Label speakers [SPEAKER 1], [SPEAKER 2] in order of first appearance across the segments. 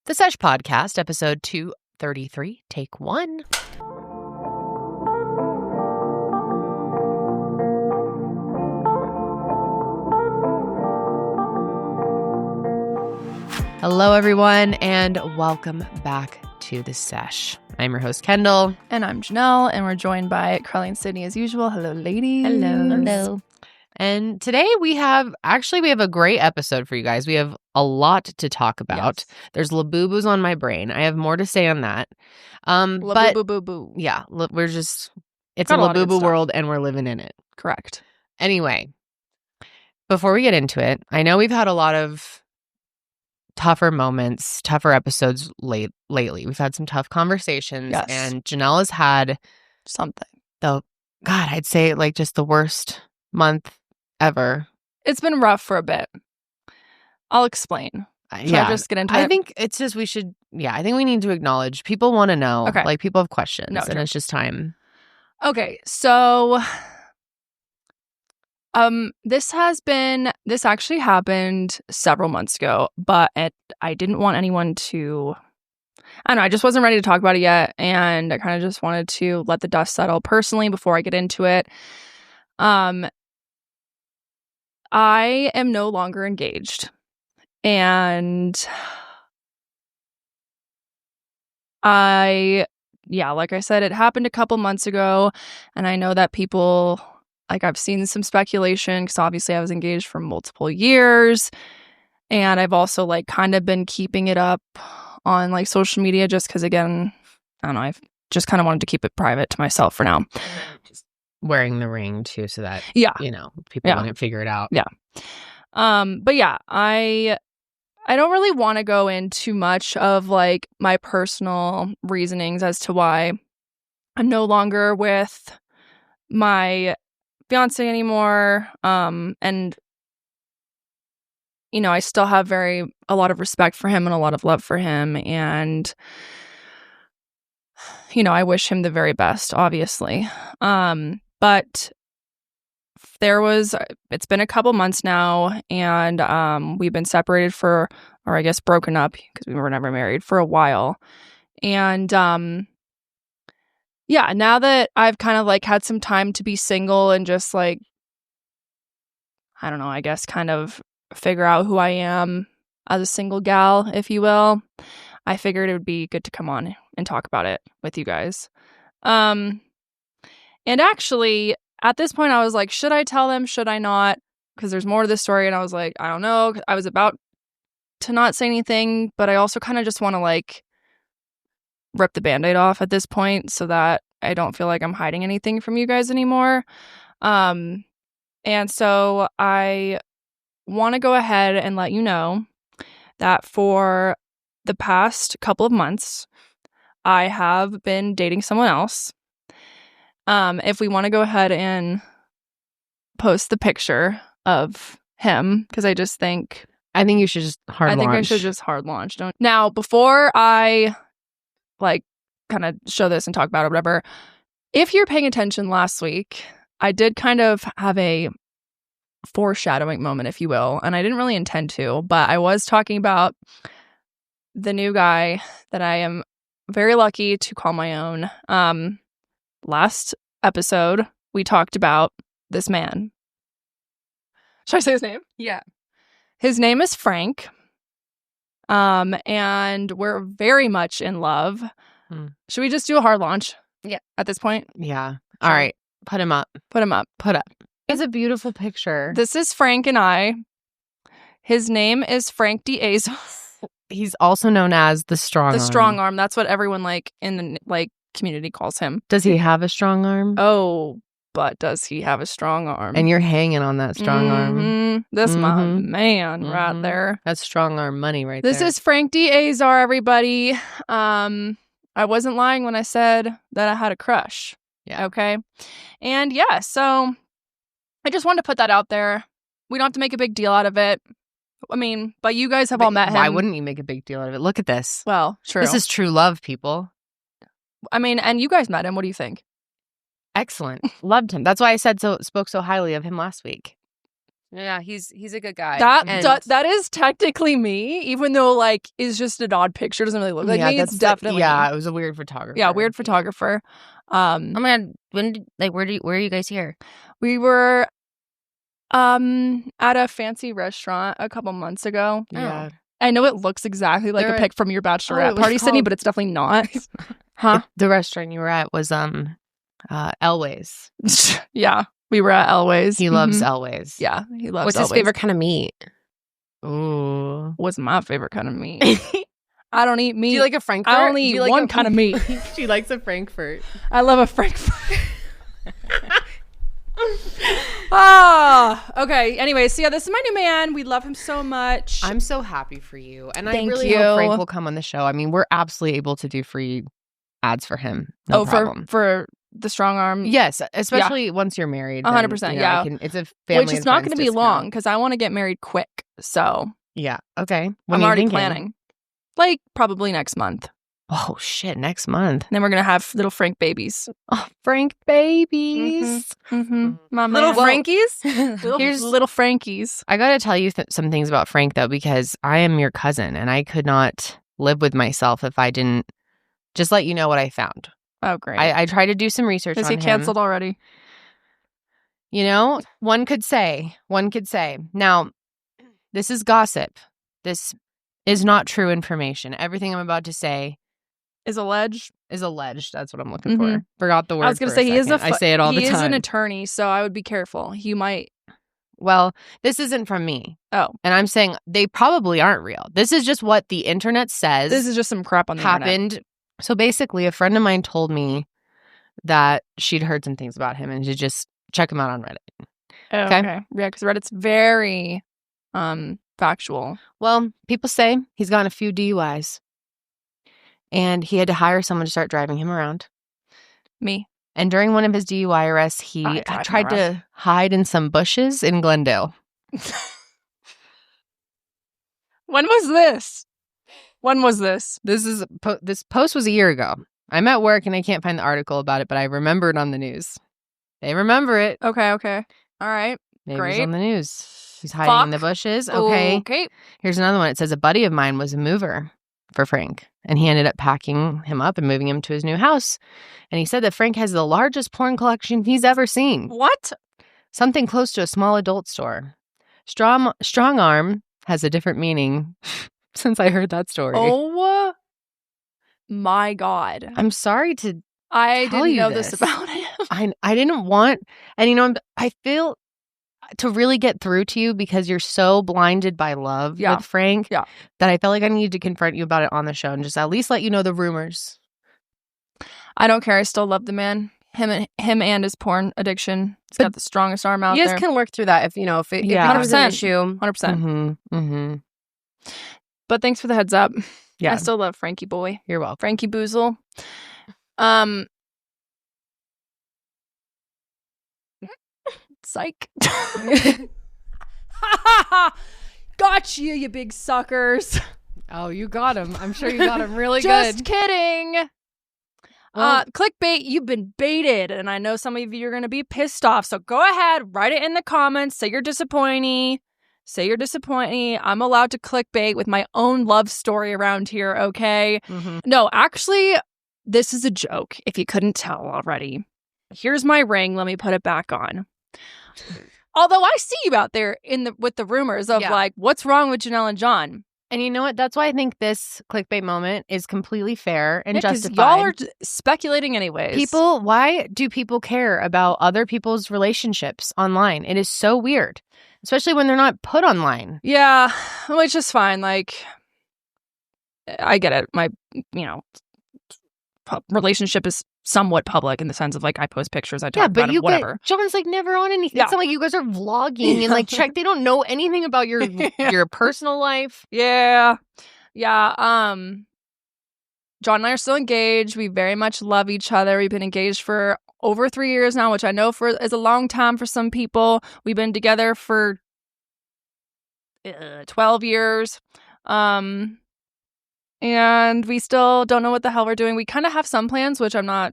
[SPEAKER 1] The Sesh Podcast, episode 233, take 1. Hello, everyone, and welcome back to The Sesh. I'm your host, Kendall.
[SPEAKER 2] And I'm Janelle, and we're joined by Karelly and Sydney as usual. Hello, ladies.
[SPEAKER 1] Hello. And today we have a great episode for you guys. We have a lot to talk about.
[SPEAKER 2] Yes.
[SPEAKER 1] There's Labubus on my brain. I have more to say on that.
[SPEAKER 2] Labubu.
[SPEAKER 1] Yeah, it's
[SPEAKER 2] Got
[SPEAKER 1] a
[SPEAKER 2] a lot of good
[SPEAKER 1] Labubu
[SPEAKER 2] stuff.
[SPEAKER 1] world and we're living in it.
[SPEAKER 2] Correct.
[SPEAKER 1] Anyway, before we get into it, I know we've had a lot of tougher moments, tougher episodes lately. We've had some tough conversations,
[SPEAKER 2] Yes.
[SPEAKER 1] and Janelle has had
[SPEAKER 2] Something.
[SPEAKER 1] I'd say like just the worst month ever.
[SPEAKER 2] It's been rough for a bit. I'll explain. Should I just get into it?
[SPEAKER 1] I think it's just I think we need to acknowledge people want to know.
[SPEAKER 2] Okay.
[SPEAKER 1] Like people have questions,
[SPEAKER 2] No,
[SPEAKER 1] and
[SPEAKER 2] sure.
[SPEAKER 1] it's just time.
[SPEAKER 2] Okay, so this actually happened several months ago, but I didn't want anyone to, I don't know, I just wasn't ready to talk about it yet, and I kind of just wanted to let the dust settle personally before I get into it. I am no longer engaged, and like I said, it happened a couple months ago, and I know that people, like, I've seen some speculation because obviously I was engaged for multiple years, and I've also like kind of been keeping it up on like social media just because, again, I don't know, I've just kind of wanted to keep it private to myself for now.
[SPEAKER 1] Just wearing the ring too, so that people wouldn't figure it out.
[SPEAKER 2] Yeah. But yeah, I don't really want to go into much of like my personal reasonings as to why I'm no longer with my fiance anymore. And I still have a lot of respect for him and a lot of love for him, and I wish him the very best, obviously. But it's been a couple months now, and we've been separated or I guess broken up because we were never married, for a while. And now that I've kind of like had some time to be single and just like, I don't know, I guess kind of figure out who I am as a single gal, if you will, I figured it would be good to come on and talk about it with you guys. And actually, at this point, I was like, should I tell them? Should I not? Because there's more to this story. And I was like, I don't know. I was about to not say anything, but I also kind of just want to like rip the Band-Aid off at this point so that I don't feel like I'm hiding anything from you guys anymore. And so I want to go ahead and let you know that for the past couple of months, I have been dating someone else. If we want to go ahead and post the picture of him, because I think
[SPEAKER 1] you should just hard launch.
[SPEAKER 2] I think I should just hard launch. Now, before I like kind of show this and talk about it, whatever, if you're paying attention last week, I did kind of have a foreshadowing moment, if you will, and I didn't really intend to, but I was talking about the new guy that I am very lucky to call my own. Last episode, we talked about this man. Should I say his name?
[SPEAKER 1] Yeah.
[SPEAKER 2] His name is Frank. And we're very much in love. Should we just do a hard launch?
[SPEAKER 1] Yeah.
[SPEAKER 2] At this point?
[SPEAKER 1] Yeah. All right. Put him up.
[SPEAKER 2] Put him up.
[SPEAKER 1] Put up. It's a beautiful picture.
[SPEAKER 2] This is Frank and I. His name is Frank D'Azo.
[SPEAKER 1] He's also known as the strong arm.
[SPEAKER 2] The strong arm. That's what everyone like in the like community calls him.
[SPEAKER 1] Does he have a strong arm?
[SPEAKER 2] Oh, but does he have a strong arm?
[SPEAKER 1] And you're hanging on that strong arm.
[SPEAKER 2] This my man right there.
[SPEAKER 1] That's strong arm money right there.
[SPEAKER 2] This is Frank D'Azar, everybody. I wasn't lying when I said that I had a crush.
[SPEAKER 1] Yeah.
[SPEAKER 2] Okay. And yeah, so I just wanted to put that out there. We don't have to make a big deal out of it. I mean, but you guys have all met him.
[SPEAKER 1] Why wouldn't you make a big deal out of it? Look at this.
[SPEAKER 2] Well, true.
[SPEAKER 1] This is true love, people.
[SPEAKER 2] I mean, and you guys met him. What do you think?
[SPEAKER 1] Excellent. Loved him. That's why I spoke so highly of him last week. Yeah, he's a good guy.
[SPEAKER 2] That is technically me, even though like it's just an odd picture. Doesn't really look like me. It's definitely me.
[SPEAKER 1] It was a weird photographer.
[SPEAKER 2] Yeah, weird photographer.
[SPEAKER 3] Oh my God, where are you guys here?
[SPEAKER 2] We were at a fancy restaurant a couple months ago.
[SPEAKER 1] Yeah.
[SPEAKER 2] I know it looks exactly like a pic from your bachelorette party, Sydney, but it's definitely not. Huh?
[SPEAKER 1] The restaurant you were at was Elway's.
[SPEAKER 2] Yeah, we were at Elway's.
[SPEAKER 1] He loves Elway's.
[SPEAKER 2] Yeah, he loves
[SPEAKER 3] What's
[SPEAKER 2] Elway's.
[SPEAKER 3] his favorite kind of meat?
[SPEAKER 1] Ooh.
[SPEAKER 2] What's my favorite kind of meat? I don't eat meat.
[SPEAKER 1] Do you like a Frankfurt?
[SPEAKER 2] I only eat one kind of meat.
[SPEAKER 1] She likes a Frankfurt.
[SPEAKER 2] I love a Frankfurt. Okay. Anyway, so yeah, this is my new man. We love him so much.
[SPEAKER 1] I'm so happy for you. And
[SPEAKER 2] Thank
[SPEAKER 1] I really
[SPEAKER 2] you.
[SPEAKER 1] hope Frank will come on the show. I mean, we're absolutely able to do free ads for him. No problem.
[SPEAKER 2] For the strong arm.
[SPEAKER 1] Yes, especially once you're married.
[SPEAKER 2] 100%, yeah.
[SPEAKER 1] It's a family
[SPEAKER 2] Which is not going to be long because I want to get married quick. So
[SPEAKER 1] yeah. Okay.
[SPEAKER 2] I'm already planning. Like probably next month.
[SPEAKER 1] Oh shit! Next month.
[SPEAKER 2] And then we're gonna have little Frank babies.
[SPEAKER 1] Oh, Frank babies.
[SPEAKER 2] My
[SPEAKER 3] Little Frankies.
[SPEAKER 2] Here's little Frankies.
[SPEAKER 1] I gotta tell you some things about Frank though, because I am your cousin, and I could not live with myself if I didn't just let you know what I found.
[SPEAKER 2] Oh, great!
[SPEAKER 1] I tried to do some research.
[SPEAKER 2] Is he canceled already?
[SPEAKER 1] You know, one could say. Now, this is gossip. This is not true information. Everything I'm about to say
[SPEAKER 2] is alleged.
[SPEAKER 1] That's what I'm looking for. Forgot the word.
[SPEAKER 2] I was going to say
[SPEAKER 1] I say it all the time.
[SPEAKER 2] He is an attorney, so I would be careful. You might.
[SPEAKER 1] Well, this isn't from me.
[SPEAKER 2] Oh,
[SPEAKER 1] and I'm saying they probably aren't real. This is just what the internet says.
[SPEAKER 2] This is just some crap on the internet.
[SPEAKER 1] So basically, a friend of mine told me that she'd heard some things about him and to just check him out on Reddit.
[SPEAKER 2] Oh, okay. Yeah, because Reddit's very factual.
[SPEAKER 1] Well, people say he's gotten a few DUIs. And he had to hire someone to start driving him around.
[SPEAKER 2] Me.
[SPEAKER 1] And during one of his DUI arrests, he tried to hide in some bushes in Glendale.
[SPEAKER 2] When was this?
[SPEAKER 1] This post was a year ago. I'm at work and I can't find the article about it, but I remember it on the news. They remember it.
[SPEAKER 2] Okay. All right.
[SPEAKER 1] Maybe
[SPEAKER 2] Great.
[SPEAKER 1] It was on the news. He's hiding in the bushes. Okay. Here's another one. It says a buddy of mine was a mover for Frank, and he ended up packing him up and moving him to his new house. And he said that Frank has the largest porn collection he's ever seen.
[SPEAKER 2] What?
[SPEAKER 1] Something close to a small adult store. Strong arm has a different meaning since I heard that story.
[SPEAKER 2] Oh my God.
[SPEAKER 1] I'm sorry to
[SPEAKER 2] I
[SPEAKER 1] tell
[SPEAKER 2] didn't
[SPEAKER 1] you
[SPEAKER 2] know this about him.
[SPEAKER 1] I didn't want, and I feel to really get through to you because you're so blinded by love with Frank that I felt like I needed to confront you about it on the show and just at least let you know the rumors.
[SPEAKER 2] I don't care. I still love the man. Him and his porn addiction. He's got the strongest arm out there.
[SPEAKER 3] You guys can work through that if it becomes an issue.
[SPEAKER 2] 100%. But thanks for the heads up.
[SPEAKER 1] Yeah.
[SPEAKER 2] I still love Frankie boy.
[SPEAKER 1] You're welcome.
[SPEAKER 2] Frankie Boozle. Psych. Got you big suckers.
[SPEAKER 1] Oh, you got him. I'm sure you got him really good.
[SPEAKER 2] Just kidding. Clickbait, you've been baited. And I know some of you are going to be pissed off. So go ahead, write it in the comments. Say you're disappointing. I'm allowed to clickbait with my own love story around here, okay? No, actually, this is a joke, if you couldn't tell already. Here's my ring. Let me put it back on. Although I see you out there with the rumors of like, what's wrong with Janelle and John?
[SPEAKER 1] And you know what? That's why I think this clickbait moment is completely fair and justified.
[SPEAKER 2] Y'all are speculating anyways.
[SPEAKER 1] Why do people care about other people's relationships online? It is so weird, especially when they're not put online.
[SPEAKER 2] Yeah, which is fine. Like, I get it. My, relationship is somewhat public in the sense of like I post pictures, I talk about it, whatever.
[SPEAKER 1] John's like never on anything. It's not like you guys are vlogging and like check. They don't know anything about your personal life.
[SPEAKER 2] Yeah. John and I are still engaged. We very much love each other. We've been engaged for over 3 years now, which I know is a long time for some people. We've been together for 12 years. And we still don't know what the hell we're doing. We kind of have some plans, which I'm not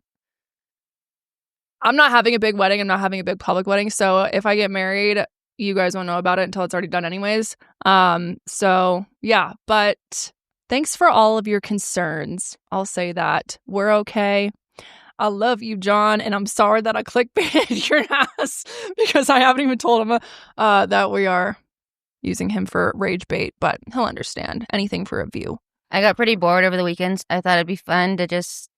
[SPEAKER 2] having a big wedding. I'm not having a big public wedding. So if I get married, you guys won't know about it until it's already done anyways. So yeah, but thanks for all of your concerns. I'll say that. We're okay. I love you, John, and I'm sorry that I clickbaited your ass because I haven't even told him that we are using him for rage bait, but he'll understand. Anything for a view.
[SPEAKER 3] I got pretty bored over the weekends. I thought it'd be fun to just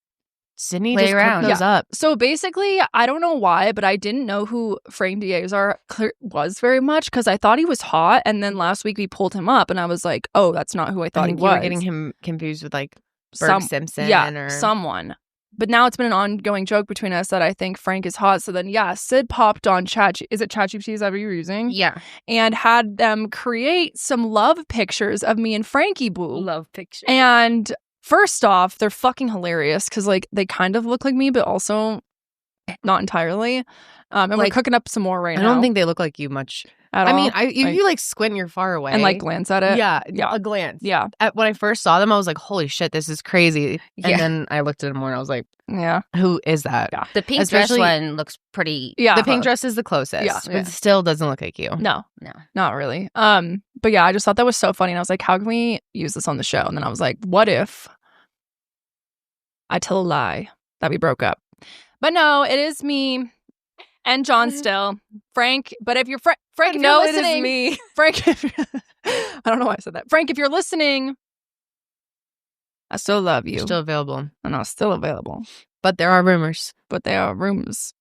[SPEAKER 1] Sydney
[SPEAKER 3] play
[SPEAKER 1] just
[SPEAKER 3] around.
[SPEAKER 1] cooked those up.
[SPEAKER 2] So basically, I don't know why, but I didn't know who Frank Diazar was very much because I thought he was hot. And then last week we pulled him up and I was like, oh, that's not who I thought he was.
[SPEAKER 1] You were getting him confused with like Berg Simpson or
[SPEAKER 2] someone. But now it's been an ongoing joke between us that I think Frank is hot. So then, yeah, Sid popped on is it ChatGPT? Is that what you're using?
[SPEAKER 3] Yeah.
[SPEAKER 2] And had them create some love pictures of me and Frankie Boo.
[SPEAKER 3] Love pictures.
[SPEAKER 2] And first off, they're fucking hilarious because like they kind of look like me, but also not entirely. And
[SPEAKER 1] like,
[SPEAKER 2] we're cooking up some more right now.
[SPEAKER 1] I don't think they look like you much.
[SPEAKER 2] At all.
[SPEAKER 1] I mean, if you like squint, you're far away.
[SPEAKER 2] And like glance at it.
[SPEAKER 1] Yeah, a glance.
[SPEAKER 2] Yeah.
[SPEAKER 1] When I first saw them, I was like, holy shit, this is crazy.
[SPEAKER 3] Yeah.
[SPEAKER 1] And then I looked at them more and I was like,
[SPEAKER 2] yeah,
[SPEAKER 1] who is that?
[SPEAKER 2] Yeah.
[SPEAKER 3] The pink dress one looks pretty.
[SPEAKER 2] Yeah.
[SPEAKER 1] The pink dress is the closest.
[SPEAKER 2] Yeah.
[SPEAKER 1] But it still doesn't look like you.
[SPEAKER 2] No, not really. But yeah, I just thought that was so funny. And I was like, how can we use this on the show? And then I was like, what if I tell a lie that we broke up? But no, it is me and John still. Frank, but if you're Frank, if
[SPEAKER 1] No,
[SPEAKER 2] you're listening,
[SPEAKER 1] it is me.
[SPEAKER 2] Frank, I don't know why I said that. Frank, if you're listening, I still love you.
[SPEAKER 1] You're still available.
[SPEAKER 2] And I'm still available.
[SPEAKER 1] But there are rumors.
[SPEAKER 2] But they are rumors.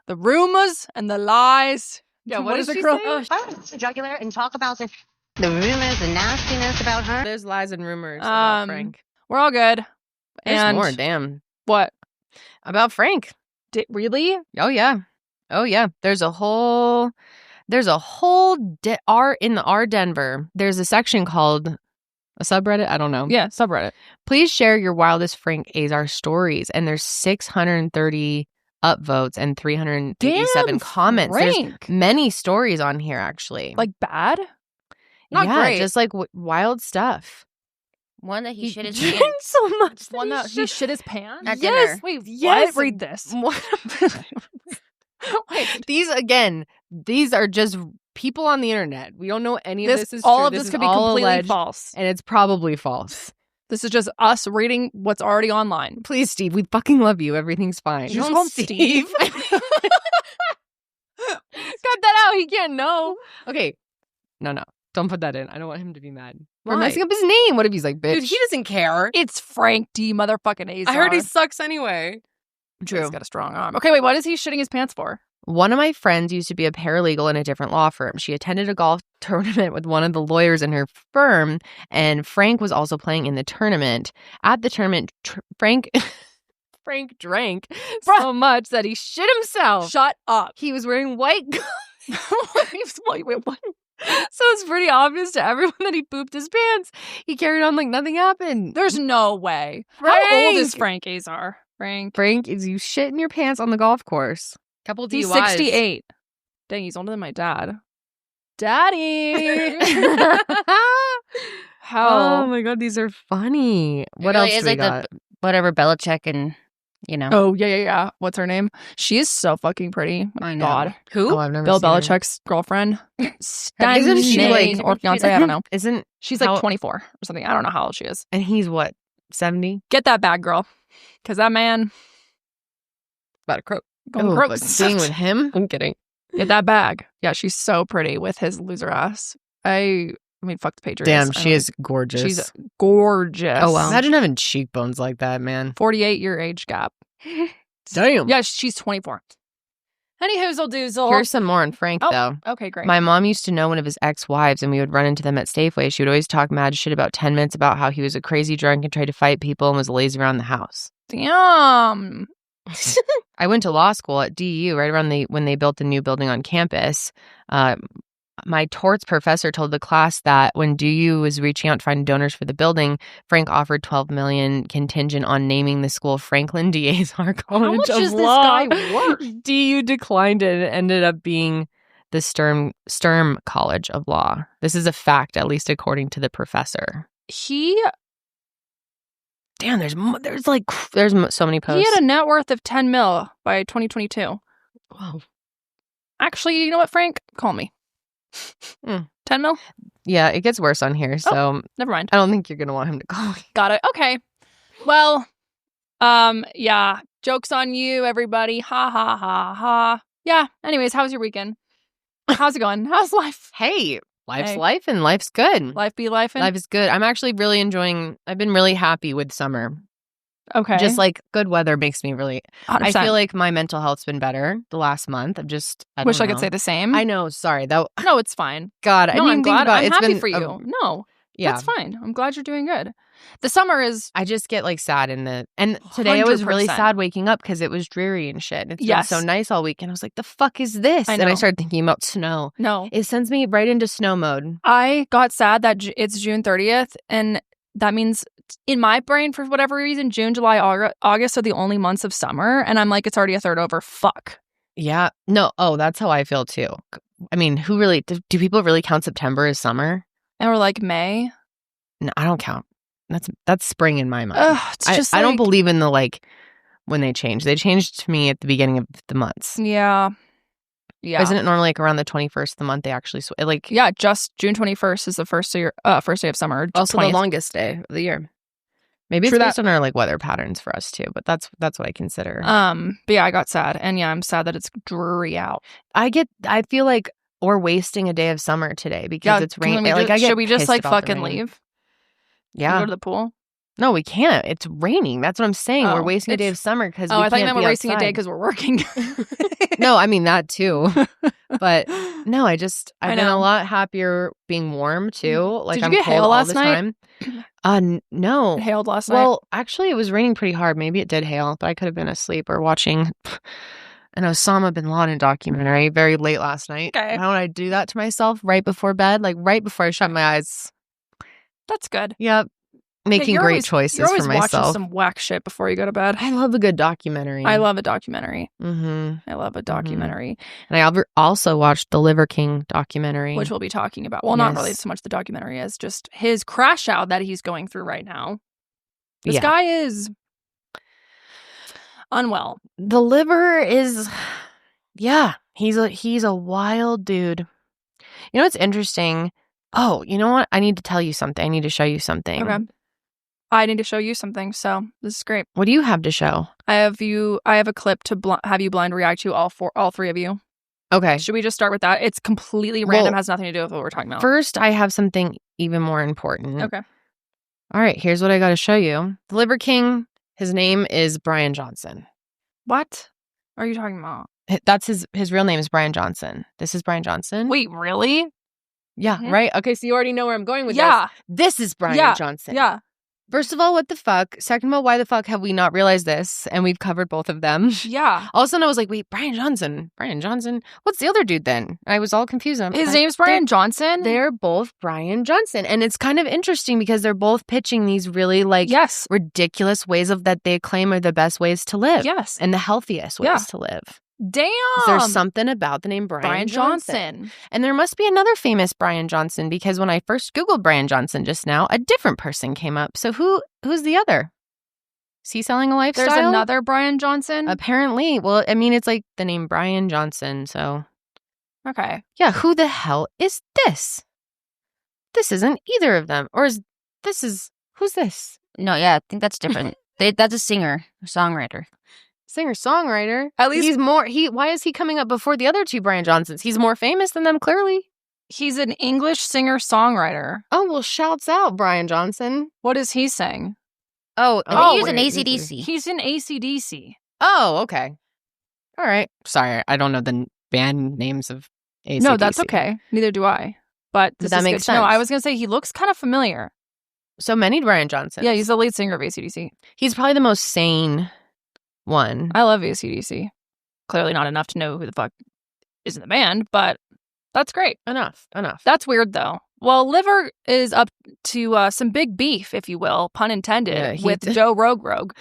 [SPEAKER 2] The rumors and the lies.
[SPEAKER 1] Yeah,
[SPEAKER 2] what
[SPEAKER 1] what
[SPEAKER 2] is
[SPEAKER 1] did
[SPEAKER 2] it,
[SPEAKER 1] she
[SPEAKER 2] girl?
[SPEAKER 1] say?
[SPEAKER 4] Oh, I went to the jugular and talk about the rumors and nastiness about her.
[SPEAKER 1] There's lies and rumors about Frank.
[SPEAKER 2] We're all good.
[SPEAKER 1] There's
[SPEAKER 2] And
[SPEAKER 1] more, damn.
[SPEAKER 2] what?
[SPEAKER 1] About Frank.
[SPEAKER 2] Really?
[SPEAKER 1] Oh, yeah. There's a whole in the R Denver. There's a section called a subreddit. I don't know.
[SPEAKER 2] Yeah, subreddit.
[SPEAKER 1] Please share your wildest Frank Azar stories. And there's 630 upvotes and 387 comments.
[SPEAKER 2] Frank.
[SPEAKER 1] There's many stories on here, actually.
[SPEAKER 2] Like bad? Not
[SPEAKER 1] yeah,
[SPEAKER 2] great.
[SPEAKER 1] just like wild stuff.
[SPEAKER 3] One that he shit his
[SPEAKER 1] drank
[SPEAKER 3] pants.
[SPEAKER 1] so much.
[SPEAKER 2] One that he shit his pants?
[SPEAKER 3] At
[SPEAKER 2] Yes.
[SPEAKER 3] dinner.
[SPEAKER 2] Wait,
[SPEAKER 1] Yes.
[SPEAKER 2] what? Read this.
[SPEAKER 1] Wait, these are just people on the internet. We don't know any of this is
[SPEAKER 2] all
[SPEAKER 1] true.
[SPEAKER 2] of this
[SPEAKER 1] is
[SPEAKER 2] could be
[SPEAKER 1] all
[SPEAKER 2] completely
[SPEAKER 1] alleged,
[SPEAKER 2] false.
[SPEAKER 1] and it's probably false.
[SPEAKER 2] This is just us reading what's already online.
[SPEAKER 1] Please, Steve, we fucking love you. Everything's fine.
[SPEAKER 2] Did you just call him Steve?
[SPEAKER 1] Cut that out. He can't know. Okay. No. Don't put that in. I don't want him to be mad. We're
[SPEAKER 5] Why?
[SPEAKER 1] messing up his name. What if he's like, bitch?
[SPEAKER 5] Dude, he doesn't care.
[SPEAKER 2] It's Frank D. motherfucking Azar.
[SPEAKER 5] I heard he sucks anyway.
[SPEAKER 1] True.
[SPEAKER 2] He's got a strong arm. Okay, wait, what is he shitting his pants for?
[SPEAKER 1] One of my friends used to be a paralegal in a different law firm. She attended a golf tournament with one of the lawyers in her firm, and Frank was also playing in the tournament. At the tournament, Frank drank so much that he shit himself.
[SPEAKER 2] Shut up.
[SPEAKER 1] He was wearing white
[SPEAKER 2] Wait, what?
[SPEAKER 1] so it's pretty obvious to everyone that he pooped his pants. He carried on like nothing happened.
[SPEAKER 2] There's no way. How old is Frank Azar?
[SPEAKER 1] Frank is you shit in your pants on the golf course. Couple DUIs.
[SPEAKER 2] He's 68. Dang, he's older than my dad. Daddy! How?
[SPEAKER 1] Oh my god, these are funny. What
[SPEAKER 3] really
[SPEAKER 1] else
[SPEAKER 3] is
[SPEAKER 1] do we
[SPEAKER 3] like
[SPEAKER 1] got?
[SPEAKER 3] Whatever Belichick and
[SPEAKER 2] Oh, yeah. What's her name? She is so fucking pretty.
[SPEAKER 3] I know.
[SPEAKER 2] God.
[SPEAKER 5] Who?
[SPEAKER 1] Oh, I've never
[SPEAKER 2] Bill
[SPEAKER 1] seen her.
[SPEAKER 2] Belichick's girlfriend.
[SPEAKER 1] Isn't she like
[SPEAKER 2] or fiance? I don't know.
[SPEAKER 1] Isn't
[SPEAKER 2] She's like
[SPEAKER 1] how-
[SPEAKER 2] 24 or something. I don't know how old she is.
[SPEAKER 1] and he's what 70?
[SPEAKER 2] Get that bag, girl. Because that man
[SPEAKER 5] About to croak.
[SPEAKER 2] going
[SPEAKER 1] Oh,
[SPEAKER 2] croak.
[SPEAKER 1] but being with him,
[SPEAKER 5] I'm kidding.
[SPEAKER 2] Get that bag. Yeah, she's so pretty with his loser ass. I mean, fuck the Patriots.
[SPEAKER 1] damn,
[SPEAKER 2] I
[SPEAKER 1] she
[SPEAKER 2] don't-
[SPEAKER 1] is gorgeous.
[SPEAKER 2] She's gorgeous.
[SPEAKER 1] Oh wow, imagine having cheekbones like that, man.
[SPEAKER 2] 48-year age gap.
[SPEAKER 1] Damn.
[SPEAKER 2] Yeah, she's 24. Any hoozle doozle.
[SPEAKER 1] Here's some more on Frank
[SPEAKER 2] Oh,
[SPEAKER 1] though.
[SPEAKER 2] Okay, great.
[SPEAKER 1] My mom used to know one of his ex-wives, and we would run into them at Safeway. She would always talk mad shit about 10 minutes about how he was a crazy drunk and tried to fight people and was lazy around the house.
[SPEAKER 2] Damn.
[SPEAKER 1] I went to law school at DU right around when they built the new building on campus. My torts professor told the class that when DU was reaching out to find donors for the building, Frank offered $12 million contingent on naming the school Franklin D. Azar College
[SPEAKER 2] How much
[SPEAKER 1] of
[SPEAKER 2] is this
[SPEAKER 1] Law.
[SPEAKER 2] guy worth?
[SPEAKER 1] DU declined it and it ended up being the Sturm College of Law. This is a fact, at least according to the professor. Damn, there's so many posts.
[SPEAKER 2] He had a net worth of 10 mil by 2022.
[SPEAKER 1] Whoa.
[SPEAKER 2] Actually, you know what, Frank? Call me.
[SPEAKER 1] Mm.
[SPEAKER 2] 10 mil?
[SPEAKER 1] Yeah, it gets worse on here, so
[SPEAKER 2] Never mind.
[SPEAKER 1] I don't think you're gonna want him to call me.
[SPEAKER 2] Got it. Okay. Well, yeah. Joke's on you, everybody. Ha ha ha ha. Yeah. Anyways, how was your weekend? How's it going? How's life?
[SPEAKER 1] Hey, life's
[SPEAKER 2] Hey.
[SPEAKER 1] life and life's good.
[SPEAKER 2] Life be life.
[SPEAKER 1] Life is good. I'm actually really enjoying. I've been really happy with summer.
[SPEAKER 2] Okay.
[SPEAKER 1] Just like good weather makes me really.
[SPEAKER 2] 100%.
[SPEAKER 1] I feel like my mental health's been better the last month. I
[SPEAKER 2] Wish
[SPEAKER 1] don't
[SPEAKER 2] I could
[SPEAKER 1] know.
[SPEAKER 2] say the same.
[SPEAKER 1] I know. Sorry. That.
[SPEAKER 2] No, it's fine.
[SPEAKER 1] God, I
[SPEAKER 2] No,
[SPEAKER 1] didn't
[SPEAKER 2] I'm
[SPEAKER 1] even think
[SPEAKER 2] glad.
[SPEAKER 1] about
[SPEAKER 2] I'm
[SPEAKER 1] it. It's
[SPEAKER 2] happy
[SPEAKER 1] been
[SPEAKER 2] for you. No,
[SPEAKER 1] yeah.
[SPEAKER 2] that's fine. I'm glad you're doing good. The summer is.
[SPEAKER 1] I just get like sad and today I was really
[SPEAKER 2] 100%.
[SPEAKER 1] sad waking up because it was dreary and shit. It's
[SPEAKER 2] Yes.
[SPEAKER 1] been so nice all weekend. I was like, the fuck is this?
[SPEAKER 2] I
[SPEAKER 1] And I
[SPEAKER 2] know.
[SPEAKER 1] started thinking about snow.
[SPEAKER 2] No.
[SPEAKER 1] It sends me right into snow mode.
[SPEAKER 2] I got sad that it's June 30th, and that means in my brain, for whatever reason, June, July, August are the only months of summer, and I'm like, it's already a third over. Fuck.
[SPEAKER 1] Yeah. No. Oh, that's how I feel too. I mean, who really do people really count September as summer?
[SPEAKER 2] And we're like, May.
[SPEAKER 1] No, I don't count. That's spring in my mind.
[SPEAKER 2] Ugh, it's just
[SPEAKER 1] I don't
[SPEAKER 2] like-
[SPEAKER 1] believe in the like when they change. They changed to me at the beginning of the months.
[SPEAKER 2] Yeah. Yeah.
[SPEAKER 1] Isn't it normally like around the 21st of the month they actually like
[SPEAKER 2] Yeah, just June 21st is the first day of summer.
[SPEAKER 1] also
[SPEAKER 2] 20th.
[SPEAKER 1] the longest day of the year. Maybe it's
[SPEAKER 2] True
[SPEAKER 1] based on our like weather patterns for us too, but that's what I consider.
[SPEAKER 2] But yeah, I got sad, and yeah, I'm sad that it's dreary out.
[SPEAKER 1] I feel like we're wasting a day of summer today because it's raining. Like I get
[SPEAKER 2] should we just
[SPEAKER 1] pissed
[SPEAKER 2] like
[SPEAKER 1] about the
[SPEAKER 2] fucking
[SPEAKER 1] rain.
[SPEAKER 2] leave?
[SPEAKER 1] Yeah.
[SPEAKER 2] Go to the pool.
[SPEAKER 1] No, we can't. It's raining. That's what I'm saying.
[SPEAKER 2] Oh,
[SPEAKER 1] we're wasting a day
[SPEAKER 2] it's-
[SPEAKER 1] of summer because
[SPEAKER 2] Oh, I thought you meant
[SPEAKER 1] be
[SPEAKER 2] we're wasting a day
[SPEAKER 1] outside.
[SPEAKER 2] because we're working.
[SPEAKER 1] No, I mean that too. But no, I've
[SPEAKER 2] I
[SPEAKER 1] been a
[SPEAKER 2] know.
[SPEAKER 1] lot happier being warm too. Like
[SPEAKER 2] Did you
[SPEAKER 1] I'm
[SPEAKER 2] get
[SPEAKER 1] cold
[SPEAKER 2] hail
[SPEAKER 1] all
[SPEAKER 2] last
[SPEAKER 1] the
[SPEAKER 2] night?
[SPEAKER 1] time. No.
[SPEAKER 2] It hailed last night.
[SPEAKER 1] Well, actually, it was raining pretty hard. Maybe it did hail, but I could have been asleep or watching an Osama bin Laden documentary very late last night.
[SPEAKER 2] Okay.
[SPEAKER 1] Why would I do that to myself right before bed? Like right before I shut my eyes.
[SPEAKER 2] That's good.
[SPEAKER 1] Yep. Making
[SPEAKER 2] You're
[SPEAKER 1] great
[SPEAKER 2] always-
[SPEAKER 1] choices
[SPEAKER 2] You're always
[SPEAKER 1] for
[SPEAKER 2] watching
[SPEAKER 1] myself.
[SPEAKER 2] some whack shit before you go to bed.
[SPEAKER 1] I love a good documentary.
[SPEAKER 2] I love a documentary.
[SPEAKER 1] Mm-hmm.
[SPEAKER 2] I love a documentary,
[SPEAKER 1] And I also watched the Liver King documentary.
[SPEAKER 2] which we'll be talking about. Well, not
[SPEAKER 1] Yes.
[SPEAKER 2] really so much the documentary as just his crash out that he's going through right now. This
[SPEAKER 1] Yeah.
[SPEAKER 2] guy is unwell.
[SPEAKER 1] The Liver is, yeah, he's a wild dude. You know what's interesting? Oh, you know what? I need to tell you something. I need to show you something.
[SPEAKER 2] Okay. I need to show you something, so this is great.
[SPEAKER 1] What do you have to show?
[SPEAKER 2] I have a clip to have you blind react to all three of you.
[SPEAKER 1] Okay.
[SPEAKER 2] Should we just start with that? It's completely random,
[SPEAKER 1] Well,
[SPEAKER 2] has nothing to do with what we're talking about.
[SPEAKER 1] First, I have something even more important.
[SPEAKER 2] Okay.
[SPEAKER 1] All right, here's what I got to show you. The Liver King, his name is Brian Johnson.
[SPEAKER 2] What are you talking about?
[SPEAKER 1] That's his real name is Brian Johnson. This is Brian Johnson.
[SPEAKER 2] Wait, really?
[SPEAKER 1] Yeah,
[SPEAKER 2] Mhm.
[SPEAKER 1] right? Okay, so you already know where I'm going with
[SPEAKER 2] Yeah.
[SPEAKER 1] this. This is Brian
[SPEAKER 2] Yeah.
[SPEAKER 1] Johnson.
[SPEAKER 2] Yeah.
[SPEAKER 1] First of all, what the fuck? Second of all, why the fuck have we not realized this? And we've covered both of them.
[SPEAKER 2] Yeah.
[SPEAKER 1] All of a sudden, I was like, wait, Brian Johnson? What's the other dude then? I was all confused. I'm
[SPEAKER 2] His
[SPEAKER 1] like,
[SPEAKER 2] name's Brian Johnson?
[SPEAKER 1] They're both Brian Johnson. And it's kind of interesting because they're both pitching these really like
[SPEAKER 2] Yes.
[SPEAKER 1] ridiculous ways of that they claim are the best ways to live.
[SPEAKER 2] Yes.
[SPEAKER 1] And the healthiest ways
[SPEAKER 2] Yeah.
[SPEAKER 1] to live.
[SPEAKER 2] Damn.
[SPEAKER 1] There's something about the name Brian
[SPEAKER 2] Johnson.
[SPEAKER 1] And there must be another famous Brian Johnson because when I first Googled Brian Johnson just now, a different person came up. So who's the other? Is he selling a lifestyle?
[SPEAKER 2] There's another Brian Johnson?
[SPEAKER 1] Apparently. Well, I mean, it's like the name Brian Johnson. So
[SPEAKER 2] Okay.
[SPEAKER 1] yeah, who the hell is this? This isn't either of them. Or who's this?
[SPEAKER 3] No, yeah, I think that's different. That's a singer, a songwriter.
[SPEAKER 1] Singer-songwriter.
[SPEAKER 2] At least-
[SPEAKER 1] why is he coming up before the other two Brian Johnsons? He's more famous than them, clearly.
[SPEAKER 2] He's an English singer-songwriter.
[SPEAKER 1] Oh, well, shouts out, Brian Johnson.
[SPEAKER 2] What does he sing?
[SPEAKER 1] Oh,
[SPEAKER 3] I think he was
[SPEAKER 1] wait,
[SPEAKER 3] an
[SPEAKER 1] this is-
[SPEAKER 3] AC/DC.
[SPEAKER 2] He's in AC/DC.
[SPEAKER 1] Oh, okay. All right. Sorry, I don't know the band names of AC/DC.
[SPEAKER 2] No, that's okay. Neither do I. But this
[SPEAKER 1] that
[SPEAKER 2] is
[SPEAKER 1] makes
[SPEAKER 2] good to know.
[SPEAKER 1] sense.
[SPEAKER 2] I was going to say he looks kind of familiar.
[SPEAKER 1] So many Brian Johnsons.
[SPEAKER 2] Yeah, he's the lead singer of AC/DC.
[SPEAKER 1] He's probably the most sane one.
[SPEAKER 2] I love AC/DC. Clearly not enough to know who the fuck is in the band, but that's great.
[SPEAKER 1] Enough.
[SPEAKER 2] That's weird, though. Well, Liver is up to some big beef, if you will, pun intended,
[SPEAKER 1] Yeah, he
[SPEAKER 2] with
[SPEAKER 1] did-
[SPEAKER 2] Joe Rogue.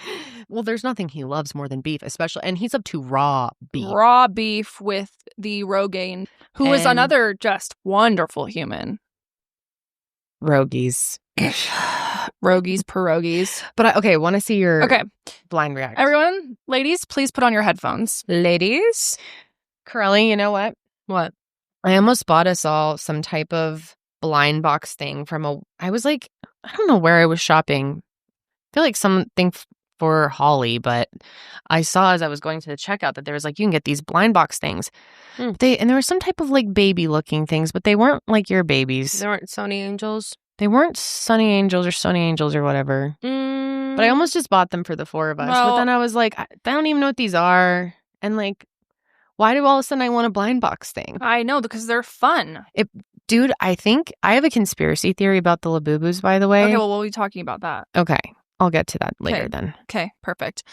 [SPEAKER 1] Well, there's nothing he loves more than beef, especially, and he's up to raw beef.
[SPEAKER 2] Raw beef with the Rogaine, who is
[SPEAKER 1] And-
[SPEAKER 2] another just wonderful human.
[SPEAKER 1] Rogies.
[SPEAKER 2] Rogies, pierogies.
[SPEAKER 1] But okay, want to see your
[SPEAKER 2] Okay,
[SPEAKER 1] blind reaction.
[SPEAKER 2] everyone, ladies, please put on your headphones.
[SPEAKER 1] Ladies. Karelly, you know what?
[SPEAKER 2] What?
[SPEAKER 1] I almost bought us all some type of blind box thing I was like, I don't know where I was shopping. I feel like something for Holly, but I saw as I was going to the checkout that there was like, you can get these blind box things. And there was some type of like baby looking things, but they weren't like your babies.
[SPEAKER 3] They weren't Sony Angels?
[SPEAKER 1] They weren't Sunny Angels or Sony Angels or whatever. But I almost just bought them for the 4 of us. But then I was like, I don't even know what these are. And like, why do all of a sudden I want a blind box thing?
[SPEAKER 2] I know, because they're fun.
[SPEAKER 1] Dude, I think I have a conspiracy theory about the Labubus, by the way.
[SPEAKER 2] Okay, well, we'll be talking about that.
[SPEAKER 1] Okay. I'll get to that later then.
[SPEAKER 2] Okay, perfect.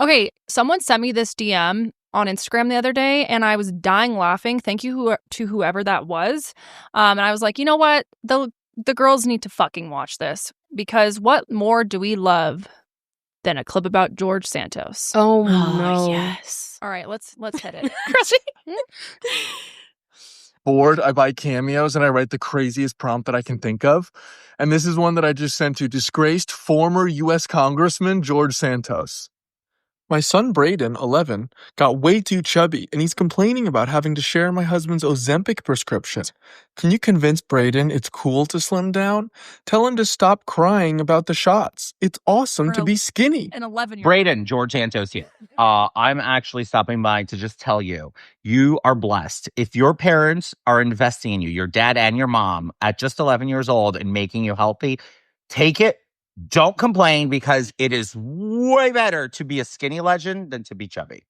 [SPEAKER 2] Okay, someone sent me this DM on Instagram the other day, and I was dying laughing. Thank you to whoever that was. And I was like, you know what? The girls need to fucking watch this, because what more do we love than a clip about George Santos?
[SPEAKER 5] Oh no.
[SPEAKER 1] Yes.
[SPEAKER 2] All right, let's hit it.
[SPEAKER 6] Bored, I buy cameos and I write the craziest prompt that I can think of. And this is one that I just sent to disgraced former U.S. Congressman George Santos. My son Braden, 11, got way too chubby and he's complaining about having to share my husband's Ozempic prescription. Can you convince Braden it's cool to slim down? Tell him to stop crying about the shots. It's awesome to be skinny.
[SPEAKER 2] An 11-year-old.
[SPEAKER 7] Braden, George Santos here. I'm actually stopping by to just tell you, you are blessed. If your parents are investing in you, your dad and your mom, at just 11 years old and making you healthy, take it. Don't complain, because it is way better to be a skinny legend than to be chubby.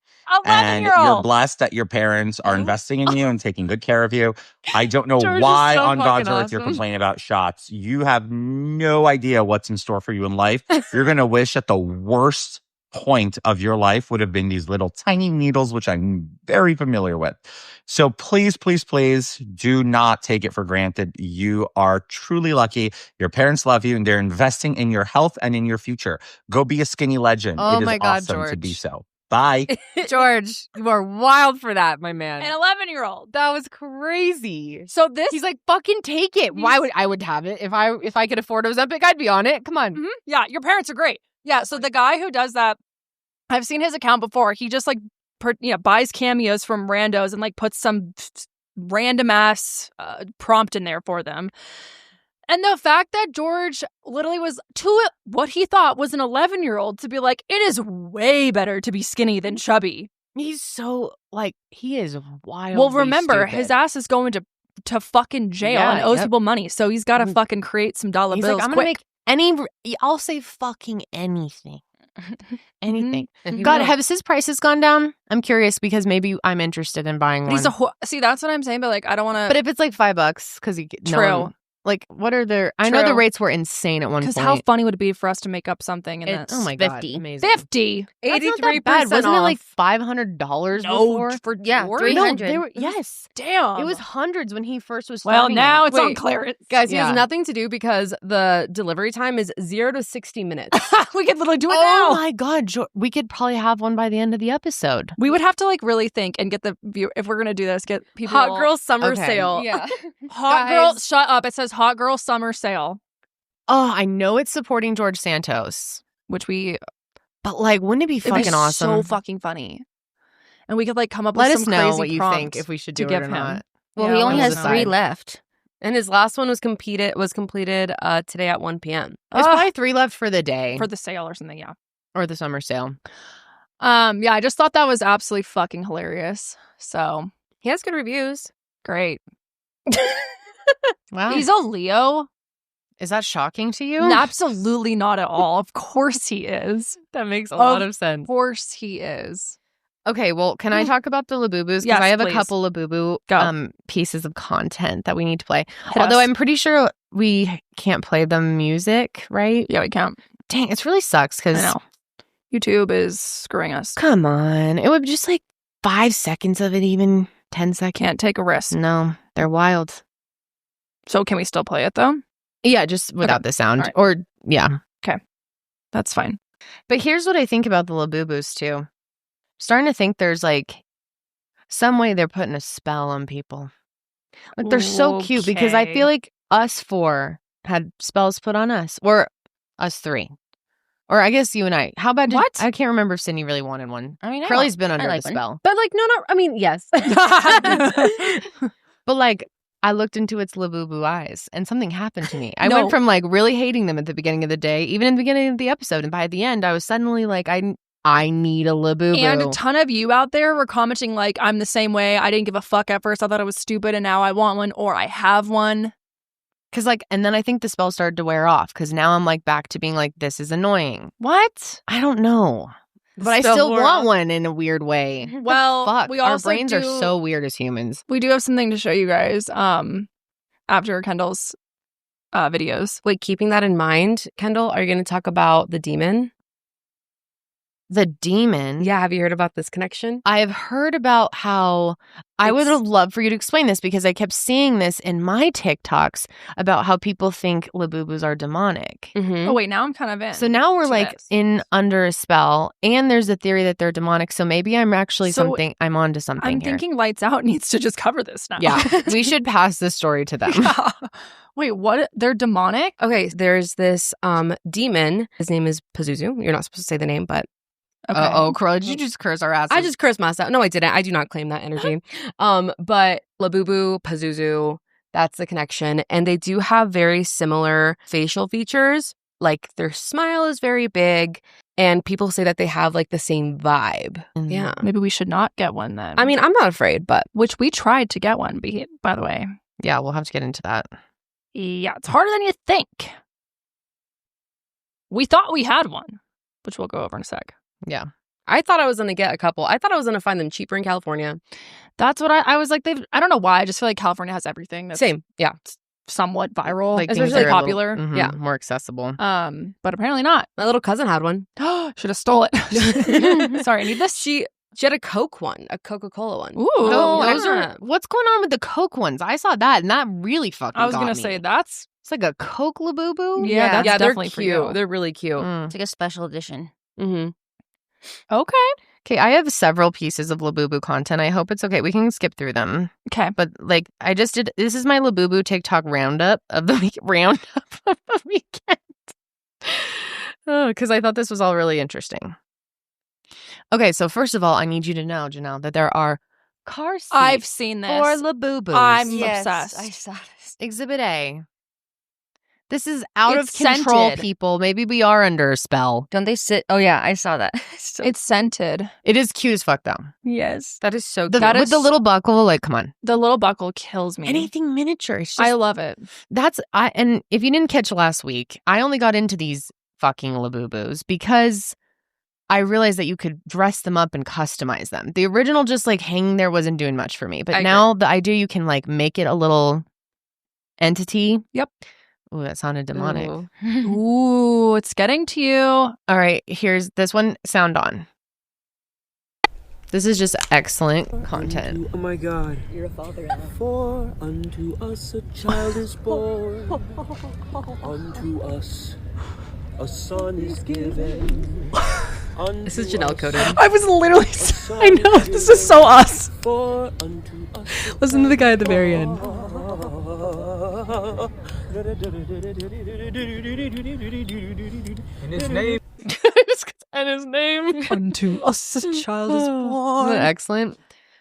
[SPEAKER 7] And you're blessed that your parents are investing in you and taking good care of you. I don't know why on God's earth you're complaining about shots. You have no idea what's in store for you in life. You're going to wish at the worst point of your life would have been these little tiny needles, which I'm very familiar with. So please, please, please do not take it for granted. You are truly lucky. Your parents love you and they're investing in your health and in your future. Go be a skinny legend.
[SPEAKER 5] Oh
[SPEAKER 7] it is
[SPEAKER 5] my God,
[SPEAKER 7] awesome
[SPEAKER 5] George.
[SPEAKER 7] to be so. Bye.
[SPEAKER 5] George, you are wild for that, my man.
[SPEAKER 2] An 11-year-old.
[SPEAKER 5] That was crazy.
[SPEAKER 2] So this,
[SPEAKER 5] he's like, fucking take it. Why would I have it if I could afford Ozempic? I'd be on it. Come on.
[SPEAKER 2] Mm-hmm. Yeah, your parents are great. Yeah, so the guy who does that, I've seen his account before. He just like buys cameos from randos and like puts some random ass prompt in there for them. And the fact that George literally was to what he thought was an 11-year-old to be like, it is way better to be skinny than chubby.
[SPEAKER 1] He's so like, he is wild.
[SPEAKER 2] Well, remember, his ass is going to fucking jail and owes people money, so he's got to fucking create some dollar bills.
[SPEAKER 1] Like, I'm gonna make I'll say fucking anything. Anything. God, has his prices gone down? I'm curious, because maybe I'm interested in buying one.
[SPEAKER 2] See, that's what I'm saying, but like, I don't want to.
[SPEAKER 1] But if it's like $5, because you get
[SPEAKER 2] true.
[SPEAKER 1] Like, what are their? I know the rates were insane at one point.
[SPEAKER 2] Because how funny would it be for us to make up something and
[SPEAKER 1] oh my God,
[SPEAKER 3] 50.
[SPEAKER 1] amazing.
[SPEAKER 2] 50,
[SPEAKER 5] 83%.
[SPEAKER 1] Wasn't
[SPEAKER 5] off.
[SPEAKER 1] it like $500 before?
[SPEAKER 2] for
[SPEAKER 3] Yeah,
[SPEAKER 2] George?
[SPEAKER 3] 300.
[SPEAKER 1] No, yes,
[SPEAKER 2] Damn,
[SPEAKER 1] it was hundreds when he first was.
[SPEAKER 2] Well,
[SPEAKER 1] starting
[SPEAKER 2] now
[SPEAKER 1] it.
[SPEAKER 2] it's on clearance,
[SPEAKER 5] Guys, he
[SPEAKER 1] Yeah.
[SPEAKER 5] has nothing to do because the delivery time is 0 to 60 minutes.
[SPEAKER 2] we could literally do it
[SPEAKER 1] Oh
[SPEAKER 2] now.
[SPEAKER 1] my God, we could probably have one by the end of the episode.
[SPEAKER 2] We would have to like really think and get the view if we're gonna do this. Get people
[SPEAKER 5] Hot girl summer
[SPEAKER 1] Okay.
[SPEAKER 5] sale.
[SPEAKER 3] Yeah.
[SPEAKER 2] hot girl. Shut up! It says hot girl summer sale,
[SPEAKER 1] Oh, I know it's supporting George Santos,
[SPEAKER 2] which
[SPEAKER 1] but like, wouldn't it be
[SPEAKER 2] it'd
[SPEAKER 1] fucking
[SPEAKER 2] be
[SPEAKER 1] awesome?
[SPEAKER 2] so fucking funny, and we could like come up
[SPEAKER 1] Let
[SPEAKER 2] with
[SPEAKER 1] us
[SPEAKER 2] some
[SPEAKER 1] know
[SPEAKER 2] crazy
[SPEAKER 1] what you
[SPEAKER 2] prompt
[SPEAKER 1] think if we should
[SPEAKER 2] to
[SPEAKER 1] do it
[SPEAKER 2] give
[SPEAKER 1] or
[SPEAKER 2] him.
[SPEAKER 1] not.
[SPEAKER 3] Well,
[SPEAKER 2] Yeah,
[SPEAKER 3] he only
[SPEAKER 2] let
[SPEAKER 3] has
[SPEAKER 2] us
[SPEAKER 3] 3
[SPEAKER 2] know.
[SPEAKER 3] left.
[SPEAKER 5] And his last one was completed today at 1 p.m.
[SPEAKER 1] There's probably 3 left for the day
[SPEAKER 2] for the sale or something. Yeah.
[SPEAKER 1] or the summer sale.
[SPEAKER 2] Yeah, I just thought that was absolutely fucking hilarious. So
[SPEAKER 5] He has good reviews.
[SPEAKER 2] great.
[SPEAKER 1] Wow,
[SPEAKER 2] He's a Leo.
[SPEAKER 1] is that shocking to you?
[SPEAKER 2] Absolutely not at all. Of course he is.
[SPEAKER 1] That makes a
[SPEAKER 2] lot
[SPEAKER 1] of sense.
[SPEAKER 2] Of course he is.
[SPEAKER 1] Okay, well, can I talk about the Labubus? Because
[SPEAKER 2] Yes,
[SPEAKER 1] I have
[SPEAKER 2] please.
[SPEAKER 1] a couple Labubu
[SPEAKER 2] Go.
[SPEAKER 1] pieces of content that we need to play.
[SPEAKER 2] Hit
[SPEAKER 1] Although
[SPEAKER 2] us.
[SPEAKER 1] I'm pretty sure we can't play the music, right?
[SPEAKER 2] Yeah, we can't.
[SPEAKER 1] Dang, it really sucks
[SPEAKER 2] I
[SPEAKER 1] because,
[SPEAKER 2] know. YouTube is screwing us.
[SPEAKER 1] come on, it would be just like 5 seconds of it, even 10 seconds.
[SPEAKER 2] Can't take a risk.
[SPEAKER 1] No, they're wild.
[SPEAKER 2] So can we still play it though?
[SPEAKER 1] Yeah, just without the sound.
[SPEAKER 2] All right.
[SPEAKER 1] Or, yeah.
[SPEAKER 2] That's fine.
[SPEAKER 1] But here's what I think about the Labubus, too. I'm starting to think there's like some way they're putting a spell on people. Like, they're so cute because I
[SPEAKER 2] Okay.
[SPEAKER 1] feel like us 4 had spells put on us, or us 3. Or I guess you and I. How about
[SPEAKER 2] What?
[SPEAKER 1] I can't remember if Sydney really wanted one.
[SPEAKER 3] I mean,
[SPEAKER 1] Curly's been under
[SPEAKER 3] like
[SPEAKER 1] the
[SPEAKER 3] one.
[SPEAKER 1] spell.
[SPEAKER 5] But like, no, I mean, yes.
[SPEAKER 1] But like, I looked into its Labubu eyes and something happened to me. I
[SPEAKER 2] No.
[SPEAKER 1] went from like really hating them at the beginning of the day, even in the beginning of the episode. And by the end, I was suddenly like, I need a Labubu.
[SPEAKER 2] And a ton of you out there were commenting like, I'm the same way. I didn't give a fuck at first. I thought it was stupid and now I want one or I have one.
[SPEAKER 1] Because like, and then I think the spell started to wear off because now I'm like back to being like, this is annoying.
[SPEAKER 2] What?
[SPEAKER 1] I don't know. But I still want one in a weird way.
[SPEAKER 2] Well,
[SPEAKER 1] Fuck.
[SPEAKER 2] we
[SPEAKER 1] Our
[SPEAKER 2] also
[SPEAKER 1] brains are so weird as humans.
[SPEAKER 2] We do have something to show you guys after Kendall's videos.
[SPEAKER 8] Wait, keeping that in mind, Kendall, are you going to talk about the demon?
[SPEAKER 1] The demon?
[SPEAKER 8] Yeah, have you heard about this connection?
[SPEAKER 1] I have heard about how I would have loved for you to explain this because I kept seeing this in my TikToks about how people think Labubus are demonic.
[SPEAKER 2] Oh, wait, now I'm kind of in.
[SPEAKER 1] So now we're like in under a spell, and there's a theory that they're demonic. So maybe I'm actually I'm onto something.
[SPEAKER 2] I'm
[SPEAKER 1] here.
[SPEAKER 2] thinking Lights Out needs to just cover this now.
[SPEAKER 1] Yeah, we should pass this story to them.
[SPEAKER 2] Yeah. Wait, what? They're demonic?
[SPEAKER 8] Okay, there's this demon. His name is Pazuzu. You're not supposed to say the name, but
[SPEAKER 2] Okay.
[SPEAKER 1] Karelly, did you just curse our asses?
[SPEAKER 8] I just cursed myself. No, I didn't. I do not claim that energy. But Labubu, Pazuzu, that's the connection. And they do have very similar facial features. Like their smile is very big. And people say that they have like the same vibe.
[SPEAKER 1] Mhm.
[SPEAKER 8] Yeah.
[SPEAKER 2] Maybe we should not get one then.
[SPEAKER 8] I mean, I'm not afraid, but.
[SPEAKER 2] Which we tried to get one, by the way.
[SPEAKER 1] Yeah, we'll have to get into that.
[SPEAKER 2] Yeah, it's harder than you think. We thought we had one, which we'll go over in a sec.
[SPEAKER 1] Yeah.
[SPEAKER 8] I thought I was going to get a couple. I thought I was going to find them cheaper in California.
[SPEAKER 2] That's what I was like. I don't know why. I just feel like California has everything that's
[SPEAKER 8] Same. Yeah.
[SPEAKER 2] somewhat viral,
[SPEAKER 1] Like
[SPEAKER 2] especially
[SPEAKER 1] things are a little-
[SPEAKER 2] popular.
[SPEAKER 8] Yeah.
[SPEAKER 1] more accessible.
[SPEAKER 2] But apparently not.
[SPEAKER 8] My little cousin had one.
[SPEAKER 2] Should have stole it. Sorry, I need this.
[SPEAKER 8] She had a Coke one, a Coca-Cola one.
[SPEAKER 2] Ooh,
[SPEAKER 1] No,
[SPEAKER 8] those
[SPEAKER 1] those are.
[SPEAKER 8] are-
[SPEAKER 1] What's going on with the Coke ones? I saw that, and that really fucking.
[SPEAKER 2] I was
[SPEAKER 1] got
[SPEAKER 2] gonna
[SPEAKER 1] me.
[SPEAKER 2] say that's
[SPEAKER 1] It's like a Coke Labubu.
[SPEAKER 2] Yeah, that's
[SPEAKER 8] they're
[SPEAKER 2] definitely for
[SPEAKER 8] cute.
[SPEAKER 2] you.
[SPEAKER 8] They're really cute.
[SPEAKER 1] Mm.
[SPEAKER 3] It's like a special edition.
[SPEAKER 8] Mm-hmm.
[SPEAKER 2] okay.
[SPEAKER 1] Okay, I have several pieces of Labubu content. I hope it's okay. We can skip through them.
[SPEAKER 2] Okay.
[SPEAKER 1] But like, I just did. This is my Labubu TikTok roundup of the week. Roundup of the weekend. Because I thought this was all really interesting. Okay, so first of all, I need you to know, Janelle, that there are car seats
[SPEAKER 2] I've seen this.
[SPEAKER 1] for Labubus.
[SPEAKER 2] I'm obsessed.
[SPEAKER 3] I saw this.
[SPEAKER 1] Exhibit A. This is out
[SPEAKER 2] It's
[SPEAKER 1] of control,
[SPEAKER 2] scented.
[SPEAKER 1] people. Maybe we are under a spell.
[SPEAKER 3] Don't they sit? Oh yeah, I saw that. So,
[SPEAKER 2] It's scented.
[SPEAKER 1] It is cute as fuck, though.
[SPEAKER 3] yes.
[SPEAKER 8] That is so
[SPEAKER 1] The,
[SPEAKER 8] cute.
[SPEAKER 1] with the little buckle, like, come on.
[SPEAKER 2] The little buckle kills me.
[SPEAKER 1] Anything miniature. It's just,
[SPEAKER 2] I love it.
[SPEAKER 1] and if you didn't catch last week, I only got into these fucking Labubus because I realized that you could dress them up and customize them. The original just like hanging there wasn't doing much for me. But
[SPEAKER 8] I
[SPEAKER 1] now the idea you can like make it a little entity.
[SPEAKER 2] Yep.
[SPEAKER 1] Ooh, that sounded demonic.
[SPEAKER 8] Ooh.
[SPEAKER 2] Ooh, it's getting to you.
[SPEAKER 1] All right, here's this one. Sound on. This is just excellent content.
[SPEAKER 9] Oh my God. You're a father. For unto us a child is born. Unto us a son is given.
[SPEAKER 8] This is Janelle coded.
[SPEAKER 2] I was literally. I know. This is so us.
[SPEAKER 9] For unto us.
[SPEAKER 8] Listen to the guy at the very end.
[SPEAKER 9] In his name.
[SPEAKER 1] And his name.
[SPEAKER 2] Unto us a child is
[SPEAKER 1] Isn't
[SPEAKER 2] born.
[SPEAKER 1] that excellent?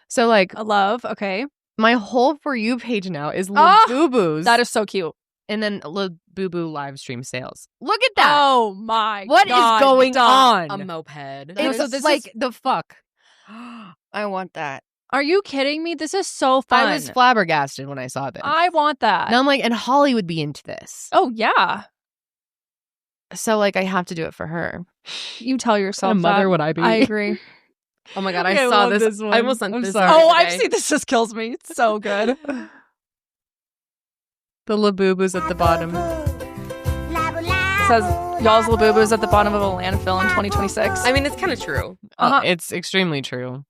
[SPEAKER 1] So like
[SPEAKER 2] I love. Okay.
[SPEAKER 1] my whole For You page now is
[SPEAKER 2] Ah,
[SPEAKER 1] Labubus.
[SPEAKER 2] That is so cute.
[SPEAKER 1] and then Labubu live stream sales. Look at that.
[SPEAKER 2] Oh my
[SPEAKER 1] What is
[SPEAKER 2] God.
[SPEAKER 1] going
[SPEAKER 2] Stop.
[SPEAKER 1] on?
[SPEAKER 8] A moped.
[SPEAKER 1] It's
[SPEAKER 2] So this
[SPEAKER 1] like
[SPEAKER 2] is-
[SPEAKER 1] the fuck.
[SPEAKER 3] I want that.
[SPEAKER 2] Are you kidding me? This is so fun.
[SPEAKER 1] I was flabbergasted when I saw this.
[SPEAKER 2] I want that.
[SPEAKER 1] And I'm like, and Holly would be into this.
[SPEAKER 2] Oh yeah.
[SPEAKER 1] So like I have to do it for her.
[SPEAKER 2] You tell yourself.
[SPEAKER 1] What mother
[SPEAKER 2] that.
[SPEAKER 1] would I be?
[SPEAKER 2] I agree.
[SPEAKER 8] Oh my God,
[SPEAKER 1] Okay,
[SPEAKER 8] I
[SPEAKER 1] I
[SPEAKER 8] saw
[SPEAKER 1] love
[SPEAKER 8] this.
[SPEAKER 1] this one.
[SPEAKER 8] I almost sent
[SPEAKER 1] I'm
[SPEAKER 8] this.
[SPEAKER 1] sorry.
[SPEAKER 2] Oh,
[SPEAKER 8] today.
[SPEAKER 2] I've seen this. Just kills me. It's so good.
[SPEAKER 1] The Labubus at the bottom.
[SPEAKER 2] It says y'all's Labubu is at the bottom of a landfill in 2026.
[SPEAKER 8] I mean, it's kind of true.
[SPEAKER 2] Uh-huh.
[SPEAKER 1] It's extremely true.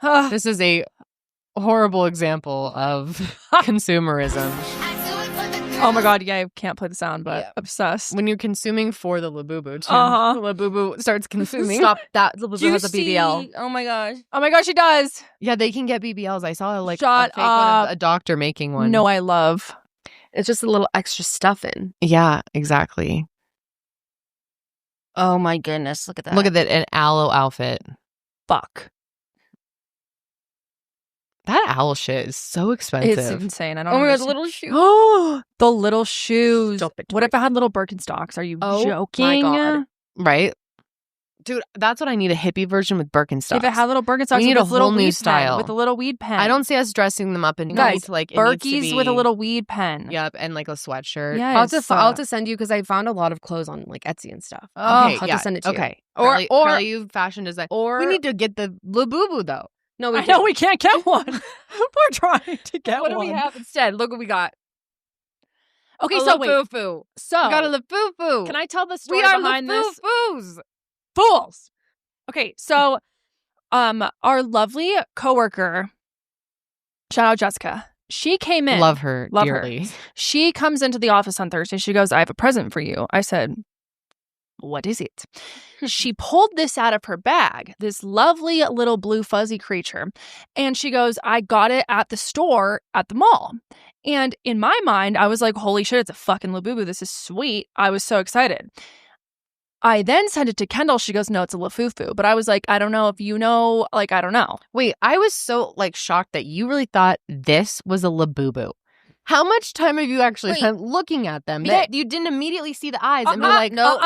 [SPEAKER 2] Ugh.
[SPEAKER 1] This is a horrible example of consumerism.
[SPEAKER 2] Oh my God, yeah, I can't play the sound, but obsessed.
[SPEAKER 1] When you're consuming for the Labubu, too.
[SPEAKER 2] Uh-huh.
[SPEAKER 1] The Labubu starts consuming.
[SPEAKER 8] Stop that. Labubu has a
[SPEAKER 3] Juicy.
[SPEAKER 8] BBL.
[SPEAKER 3] Oh my gosh.
[SPEAKER 2] Oh my gosh, she does.
[SPEAKER 1] Yeah, they can get BBLs. I saw like
[SPEAKER 2] Shut
[SPEAKER 1] a fake one
[SPEAKER 2] up.
[SPEAKER 1] of a doctor making one.
[SPEAKER 2] No, I love.
[SPEAKER 8] It's just a little extra stuff in.
[SPEAKER 1] Yeah, exactly.
[SPEAKER 3] Oh my goodness. Look at that.
[SPEAKER 1] Look at that, an aloe outfit.
[SPEAKER 2] Fuck.
[SPEAKER 1] That owl shit is so expensive.
[SPEAKER 2] It's insane. I don't
[SPEAKER 3] Oh my god,
[SPEAKER 2] understand.
[SPEAKER 3] the little shoe.
[SPEAKER 2] Oh, the little shoes.
[SPEAKER 3] Stop it.
[SPEAKER 2] What if I had little Birkenstocks? Are you
[SPEAKER 3] Oh
[SPEAKER 2] joking?
[SPEAKER 3] my God.
[SPEAKER 1] Right? Dude, that's what I need, a hippie version with Birkenstocks.
[SPEAKER 2] If it had little Birkenstocks,
[SPEAKER 1] We need
[SPEAKER 2] with
[SPEAKER 1] a
[SPEAKER 2] this little
[SPEAKER 1] whole new
[SPEAKER 2] weed
[SPEAKER 1] style.
[SPEAKER 2] pen, with a little weed pen.
[SPEAKER 1] I don't see us dressing them up in
[SPEAKER 2] Guys,
[SPEAKER 1] like it needs to
[SPEAKER 2] Berkeys with a
[SPEAKER 1] be-
[SPEAKER 2] little weed pen.
[SPEAKER 1] Yep, and like a sweatshirt.
[SPEAKER 2] Yes.
[SPEAKER 8] I'll have to send you because I found a lot of clothes on like Etsy and stuff.
[SPEAKER 1] Okay,
[SPEAKER 8] I'll have
[SPEAKER 1] yeah.
[SPEAKER 8] to send it to you.
[SPEAKER 1] Okay.
[SPEAKER 2] Or-
[SPEAKER 1] Karelly, you fashion design.
[SPEAKER 8] Or
[SPEAKER 1] We need to get the Labubu though.
[SPEAKER 8] no, we
[SPEAKER 2] I know we can't get one. We're trying to get
[SPEAKER 8] What do
[SPEAKER 2] one.
[SPEAKER 8] we have instead? Look what we got.
[SPEAKER 2] Okay,
[SPEAKER 8] A
[SPEAKER 2] so wait.
[SPEAKER 8] Labubu.
[SPEAKER 2] So
[SPEAKER 8] We got a Labubu.
[SPEAKER 2] can I tell the story
[SPEAKER 8] We are
[SPEAKER 2] behind this?
[SPEAKER 8] Labubus.
[SPEAKER 2] Fools. Okay, so our lovely coworker, shout out Jessica. She came in.
[SPEAKER 1] Love her
[SPEAKER 2] Love her.
[SPEAKER 1] dearly.
[SPEAKER 2] She comes into the office on Thursday. She goes, I have a present for you. I said, what is it? She pulled this out of her bag, this lovely little blue fuzzy creature. And she goes, I got it at the store at the mall. And in my mind, I was like, holy shit, it's a fucking Labubu. This is sweet. I was so excited. I then sent it to Kendall. She goes, no, it's a Lafufu. But I was like, I don't know if you know, like, I don't know.
[SPEAKER 1] Wait, I was so like shocked that you really thought this was a Labubu. How much time have you actually
[SPEAKER 3] Wait.
[SPEAKER 1] spent looking at them
[SPEAKER 2] Yeah.
[SPEAKER 1] that you didn't immediately see the eyes and be like,
[SPEAKER 3] No.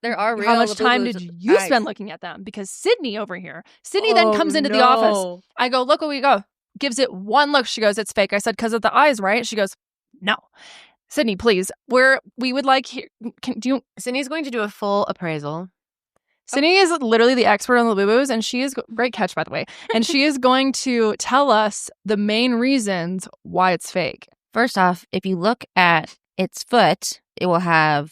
[SPEAKER 3] There are real
[SPEAKER 2] How much time
[SPEAKER 3] Labubus
[SPEAKER 2] did
[SPEAKER 3] with
[SPEAKER 2] you
[SPEAKER 3] eyes.
[SPEAKER 2] spend looking at them? Because Sydney over here, Sydney then comes into the office. I go, look what we go. Gives it one look. She goes, it's fake. I said, because of the eyes, right? She goes, no. Sydney, please. We would like here.
[SPEAKER 1] Sydney's going to do a full appraisal.
[SPEAKER 2] Sydney is literally the expert on Labubus, and she is great catch, by the way. And she is going to tell us the main reasons why it's fake.
[SPEAKER 3] First off, if you look at its foot, it will have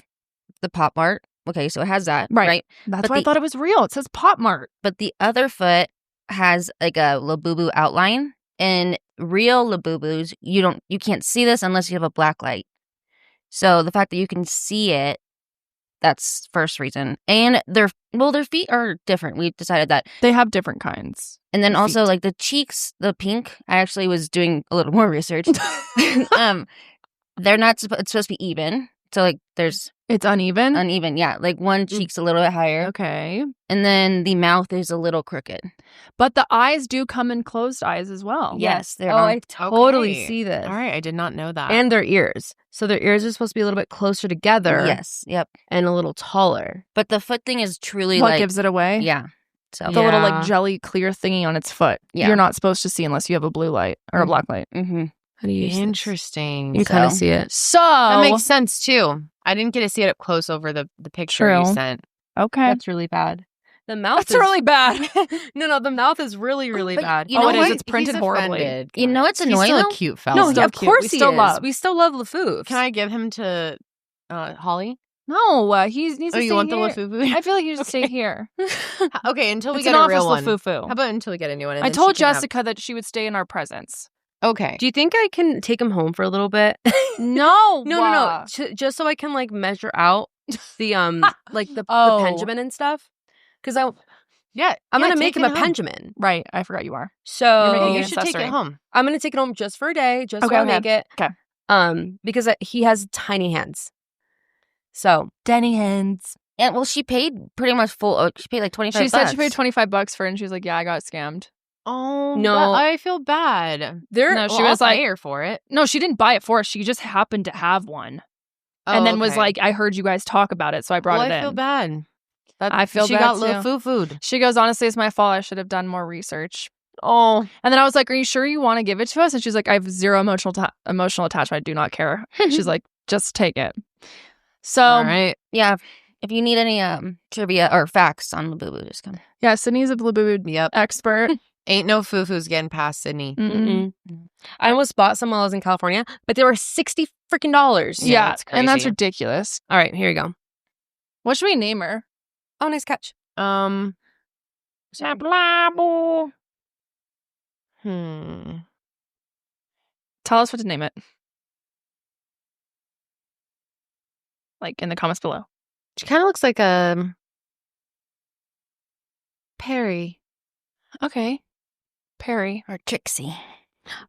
[SPEAKER 3] the pop mark. Okay, so it has that, right?
[SPEAKER 2] That's
[SPEAKER 3] But
[SPEAKER 2] why I thought it was real. It says Pop Mart.
[SPEAKER 3] But the other foot has like a Labubu outline. And real Labubus, you can't see this unless you have a black light. So the fact that you can see it, that's first reason. And their feet are different. We decided that.
[SPEAKER 2] They have different kinds.
[SPEAKER 3] And then
[SPEAKER 2] The
[SPEAKER 3] also
[SPEAKER 2] feet.
[SPEAKER 3] like the cheeks, the pink, I actually was doing a little more research. They're not it's supposed to be even. So like there's
[SPEAKER 2] It's uneven.
[SPEAKER 3] uneven. Yeah, like one cheek's a little bit higher.
[SPEAKER 2] Okay.
[SPEAKER 3] And then the mouth is a little crooked.
[SPEAKER 2] But the eyes do come in closed eyes as well.
[SPEAKER 3] Yes, they're
[SPEAKER 8] Oh,
[SPEAKER 3] on.
[SPEAKER 8] I totally
[SPEAKER 1] Okay.
[SPEAKER 8] see this.
[SPEAKER 1] All right, I did not know that.
[SPEAKER 8] And their ears. So their ears are supposed to be a little bit closer together.
[SPEAKER 3] Yes, yep.
[SPEAKER 8] And a little taller.
[SPEAKER 3] But the foot thing is truly
[SPEAKER 2] What
[SPEAKER 3] like
[SPEAKER 2] gives it away?
[SPEAKER 3] yeah. So
[SPEAKER 2] The little
[SPEAKER 8] Yeah.
[SPEAKER 2] like jelly clear thingy on its foot.
[SPEAKER 3] Yeah.
[SPEAKER 2] You're not supposed to see unless you have a blue light or a black light.
[SPEAKER 3] mm-hmm.
[SPEAKER 8] How do you use this?
[SPEAKER 1] Interesting.
[SPEAKER 8] You kind of
[SPEAKER 3] So-
[SPEAKER 8] see it.
[SPEAKER 2] So
[SPEAKER 1] That makes sense too. I didn't get to see it up close over the picture you
[SPEAKER 2] True.
[SPEAKER 1] sent.
[SPEAKER 2] okay.
[SPEAKER 8] That's really bad. The mouth
[SPEAKER 2] That's really bad.
[SPEAKER 8] No, the mouth is really, really
[SPEAKER 3] But
[SPEAKER 8] bad.
[SPEAKER 3] you know
[SPEAKER 2] it is.
[SPEAKER 3] what?
[SPEAKER 2] It's printed
[SPEAKER 1] He's
[SPEAKER 2] horribly.
[SPEAKER 1] offended.
[SPEAKER 3] You know what's
[SPEAKER 1] He's
[SPEAKER 3] annoying
[SPEAKER 1] still
[SPEAKER 3] though?
[SPEAKER 1] a cute fella.
[SPEAKER 8] No,
[SPEAKER 2] Still
[SPEAKER 8] of
[SPEAKER 2] cute.
[SPEAKER 8] course
[SPEAKER 2] We
[SPEAKER 8] he
[SPEAKER 2] still
[SPEAKER 8] is.
[SPEAKER 2] love.
[SPEAKER 8] We still love Lafoofs.
[SPEAKER 1] Can I give him to Holly?
[SPEAKER 2] No, he needs to
[SPEAKER 1] Oh,
[SPEAKER 2] stay
[SPEAKER 1] you want
[SPEAKER 2] here.
[SPEAKER 1] the Lafufu?
[SPEAKER 2] I feel like you should stay here.
[SPEAKER 1] Okay, until we
[SPEAKER 2] It's
[SPEAKER 1] get
[SPEAKER 2] an
[SPEAKER 1] a
[SPEAKER 2] office
[SPEAKER 1] real one.
[SPEAKER 2] Lafufu.
[SPEAKER 1] How about until we get a new one? and
[SPEAKER 2] I
[SPEAKER 1] then
[SPEAKER 2] told
[SPEAKER 1] she can have-
[SPEAKER 2] Jessica that she would stay in our presence.
[SPEAKER 1] Okay.
[SPEAKER 8] Do you think I can take him home for a little bit?
[SPEAKER 2] No,
[SPEAKER 8] No. Just so I can like measure out the like the
[SPEAKER 2] Oh.
[SPEAKER 8] Benjamin and stuff. Because I'm
[SPEAKER 1] Yeah,
[SPEAKER 8] gonna
[SPEAKER 1] take
[SPEAKER 8] make him
[SPEAKER 1] it
[SPEAKER 8] a
[SPEAKER 1] home.
[SPEAKER 8] Benjamin.
[SPEAKER 2] Right, I forgot you are.
[SPEAKER 8] So
[SPEAKER 2] making
[SPEAKER 1] You
[SPEAKER 2] an
[SPEAKER 1] should take
[SPEAKER 2] accessory.
[SPEAKER 1] it home.
[SPEAKER 8] I'm gonna take it home just for a day, just
[SPEAKER 2] Okay,
[SPEAKER 8] so I
[SPEAKER 2] okay.
[SPEAKER 8] make it.
[SPEAKER 2] Okay.
[SPEAKER 8] Because he has tiny hands. So
[SPEAKER 2] Denny hands.
[SPEAKER 3] And well, she paid pretty much full. She paid like $25.
[SPEAKER 2] She said she paid $25 for it, and she was like, "Yeah, I got scammed."
[SPEAKER 1] Oh
[SPEAKER 8] No.
[SPEAKER 1] but I feel bad.
[SPEAKER 2] There,
[SPEAKER 1] No,
[SPEAKER 2] she
[SPEAKER 1] she
[SPEAKER 2] was
[SPEAKER 1] I'll
[SPEAKER 2] like,
[SPEAKER 1] pay her for it.
[SPEAKER 2] "No, she didn't buy it for us. She just happened to have one, and then was like, I heard you guys talk about it, so I brought
[SPEAKER 1] well,
[SPEAKER 2] it
[SPEAKER 1] I
[SPEAKER 2] in."
[SPEAKER 1] feel bad.
[SPEAKER 2] I feel
[SPEAKER 1] she
[SPEAKER 2] bad,
[SPEAKER 1] got
[SPEAKER 2] too.
[SPEAKER 1] little food.
[SPEAKER 2] She goes, "Honestly, it's my fault. I should have done more research."
[SPEAKER 1] Oh,
[SPEAKER 2] And then I was like, "Are you sure you want to give it to us?" And she's like, "I have zero emotional attachment. I do not care." She's like, "Just take it." So
[SPEAKER 1] all right.
[SPEAKER 3] Yeah. If you need any trivia or facts on Labubu, just come.
[SPEAKER 2] yeah, Sydney's a Labubu
[SPEAKER 1] Yep.
[SPEAKER 2] expert.
[SPEAKER 1] Ain't no foo-foos getting past Sydney.
[SPEAKER 2] Mm-mm.
[SPEAKER 8] I almost bought some while I was in California, but they were $60 freaking.
[SPEAKER 2] Yeah,
[SPEAKER 1] that's
[SPEAKER 2] and that's
[SPEAKER 1] crazy.
[SPEAKER 2] ridiculous.
[SPEAKER 8] All right, here you go.
[SPEAKER 2] What should we name her?
[SPEAKER 8] Oh, nice catch.
[SPEAKER 2] Labu. Tell us what to name it. Like in the comments below.
[SPEAKER 1] She kind of looks like a Perry.
[SPEAKER 2] Okay. Perry.
[SPEAKER 3] Or Trixie.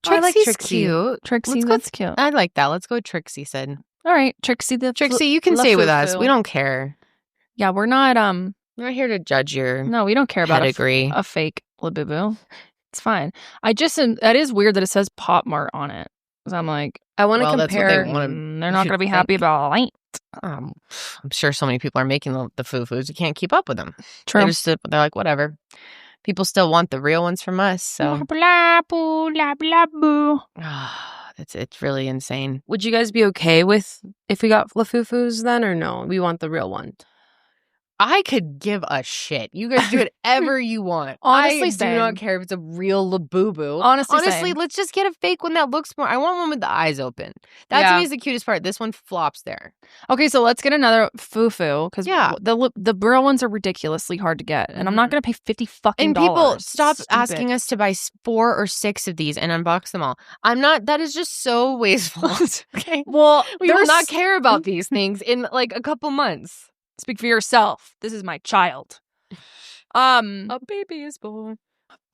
[SPEAKER 1] I like
[SPEAKER 2] Trixie's
[SPEAKER 1] Trixie.
[SPEAKER 2] cute. Trixie,
[SPEAKER 1] Let's go-
[SPEAKER 2] that's cute.
[SPEAKER 1] I like that. Let's go Trixie, Sid.
[SPEAKER 2] All right, Trixie the
[SPEAKER 1] Trixie, you can stay with us.
[SPEAKER 2] Lafufu.
[SPEAKER 1] We don't care.
[SPEAKER 2] Yeah, we're not
[SPEAKER 1] We're not here to judge your
[SPEAKER 2] no, we don't care about
[SPEAKER 1] pedigree.
[SPEAKER 2] a fake Labubu. It's fine. That is weird that it says Pop Mart on it. Because I'm like,
[SPEAKER 8] I want to
[SPEAKER 1] Well, that's what they
[SPEAKER 8] compare.
[SPEAKER 1] wanna-
[SPEAKER 2] they're not going to be happy about it.
[SPEAKER 1] I'm sure so many people are making the foo-foos. You can't keep up with them.
[SPEAKER 2] True.
[SPEAKER 1] They're like, whatever. People still want the real ones from us. So
[SPEAKER 2] Labubu.
[SPEAKER 1] it's really insane.
[SPEAKER 8] Would you guys be okay with if we got Lafufus then, or no? We want the real one.
[SPEAKER 1] I could give a shit. You guys do whatever you want.
[SPEAKER 2] Honestly,
[SPEAKER 1] I do
[SPEAKER 2] same.
[SPEAKER 1] not care if it's a real Labubu.
[SPEAKER 2] Honestly,
[SPEAKER 1] Honestly,
[SPEAKER 2] same.
[SPEAKER 1] let's just get a fake one that looks more. I want one with the eyes open. That
[SPEAKER 2] Yeah.
[SPEAKER 1] to me is the cutest part. This one flops there.
[SPEAKER 2] Okay, so let's get another fufu because
[SPEAKER 1] Yeah.
[SPEAKER 2] the real ones are ridiculously hard to get, and I'm not going to pay $50 fucking.
[SPEAKER 1] And people stop asking us to buy 4 or 6 of these and unbox them all. I'm not. That is just so wasteful. Okay.
[SPEAKER 2] Well,
[SPEAKER 1] We will not care about these things in like a couple months.
[SPEAKER 2] Speak for yourself. This is my child.
[SPEAKER 8] A baby is born.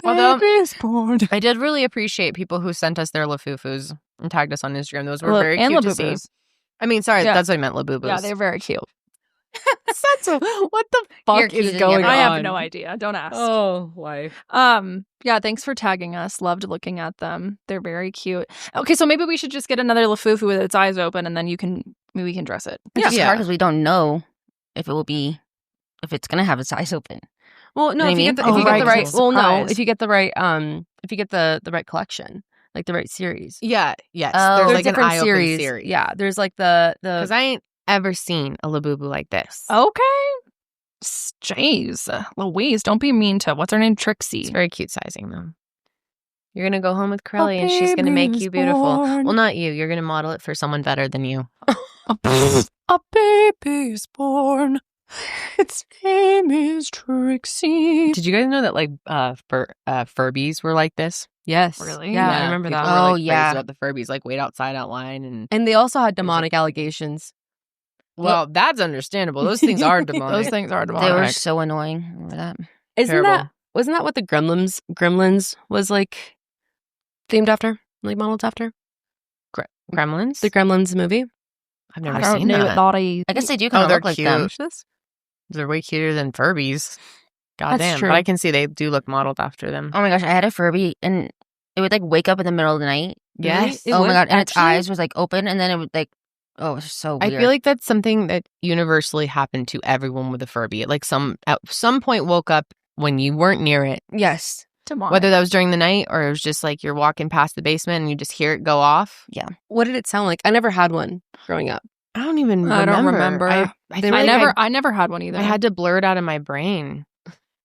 [SPEAKER 1] Although
[SPEAKER 2] Baby is born.
[SPEAKER 1] I did really appreciate people who sent us their Lafufus and tagged us on Instagram. Those were very
[SPEAKER 2] and
[SPEAKER 1] cute to see.
[SPEAKER 2] Labubus.
[SPEAKER 1] I mean, sorry,
[SPEAKER 2] Yeah.
[SPEAKER 1] that's what I meant, Labubus.
[SPEAKER 2] Yeah, they're very cute.
[SPEAKER 1] What the
[SPEAKER 3] You're
[SPEAKER 1] fuck
[SPEAKER 3] cute
[SPEAKER 1] is
[SPEAKER 3] in
[SPEAKER 1] going
[SPEAKER 3] your
[SPEAKER 1] on?
[SPEAKER 2] I have no idea. Don't ask.
[SPEAKER 8] Oh, life.
[SPEAKER 2] Yeah, thanks for tagging us. Loved looking at them. They're very cute. Okay, so maybe we should just get another Lafufu with its eyes open, and then maybe we can dress it.
[SPEAKER 3] It's just
[SPEAKER 1] Yeah.
[SPEAKER 3] hard because we don't know if it's gonna have its eyes open.
[SPEAKER 8] Well, no,
[SPEAKER 3] What
[SPEAKER 8] if
[SPEAKER 3] do
[SPEAKER 8] you
[SPEAKER 3] you
[SPEAKER 8] get the,
[SPEAKER 3] mean?
[SPEAKER 8] if you
[SPEAKER 1] Oh,
[SPEAKER 8] get the
[SPEAKER 1] right,
[SPEAKER 8] right,
[SPEAKER 1] it's a
[SPEAKER 8] well, no,
[SPEAKER 1] surprise.
[SPEAKER 8] if you get the right collection, like the right series.
[SPEAKER 1] Yeah, yes.
[SPEAKER 3] Oh.
[SPEAKER 1] There's
[SPEAKER 8] There's
[SPEAKER 1] like an
[SPEAKER 8] different
[SPEAKER 1] eye-open
[SPEAKER 8] series. Yeah, there's like the
[SPEAKER 1] Because I ain't ever seen a Labubu like this.
[SPEAKER 2] Okay. Jeez. Louise, don't be mean to what's her name? Trixie.
[SPEAKER 1] It's very cute sizing, though. You're going to go home with Karelly and she's going to make you beautiful.
[SPEAKER 2] born.
[SPEAKER 1] Well, not you. You're going to model it for someone better than you.
[SPEAKER 2] A baby is born. Its name is Trixie.
[SPEAKER 1] Did you guys know that like Furbies were like this?
[SPEAKER 8] yes,
[SPEAKER 2] Really?
[SPEAKER 8] yeah, I remember
[SPEAKER 1] people
[SPEAKER 8] that.
[SPEAKER 1] were, like,
[SPEAKER 3] Oh,
[SPEAKER 1] crazy
[SPEAKER 3] yeah.
[SPEAKER 1] about the Furbies, like wait outside outline and
[SPEAKER 8] And they also had demonic allegations.
[SPEAKER 1] well, that's understandable. Those things are demonic.
[SPEAKER 2] Those things are
[SPEAKER 3] They were
[SPEAKER 2] demonic.
[SPEAKER 3] so annoying. Remember that?
[SPEAKER 8] Wasn't that what the Gremlins was like themed after, like modeled after?
[SPEAKER 1] Gremlins?
[SPEAKER 8] The Gremlins movie.
[SPEAKER 1] I've never
[SPEAKER 2] I don't
[SPEAKER 1] seen
[SPEAKER 2] know
[SPEAKER 1] that.
[SPEAKER 2] naughty.
[SPEAKER 3] I guess they do kind of
[SPEAKER 1] they're
[SPEAKER 3] look like them.
[SPEAKER 1] cute. They're way cuter than Furbies. Goddamn.
[SPEAKER 2] true.
[SPEAKER 1] But I can see they do look modeled after them.
[SPEAKER 3] Oh my gosh, I had a Furby and it would like wake up in the middle of the night.
[SPEAKER 1] Yes.
[SPEAKER 8] It
[SPEAKER 3] Oh
[SPEAKER 8] would
[SPEAKER 3] my god, and its
[SPEAKER 8] actually?
[SPEAKER 3] eyes was like open, and then it would like, oh, it was so
[SPEAKER 1] I
[SPEAKER 3] weird.
[SPEAKER 1] feel like that's something that universally happened to everyone with a Furby. It like at some point woke up when you weren't near it,
[SPEAKER 3] yes,
[SPEAKER 2] Demonic.
[SPEAKER 1] whether that was during the night or it was just like you're walking past the basement and you just hear it go off.
[SPEAKER 8] What did it sound like? I never had one growing up.
[SPEAKER 1] I don't even remember.
[SPEAKER 2] I don't remember.
[SPEAKER 1] I feel
[SPEAKER 2] I
[SPEAKER 1] like
[SPEAKER 2] I never had one either.
[SPEAKER 1] I had to blur it out of my brain.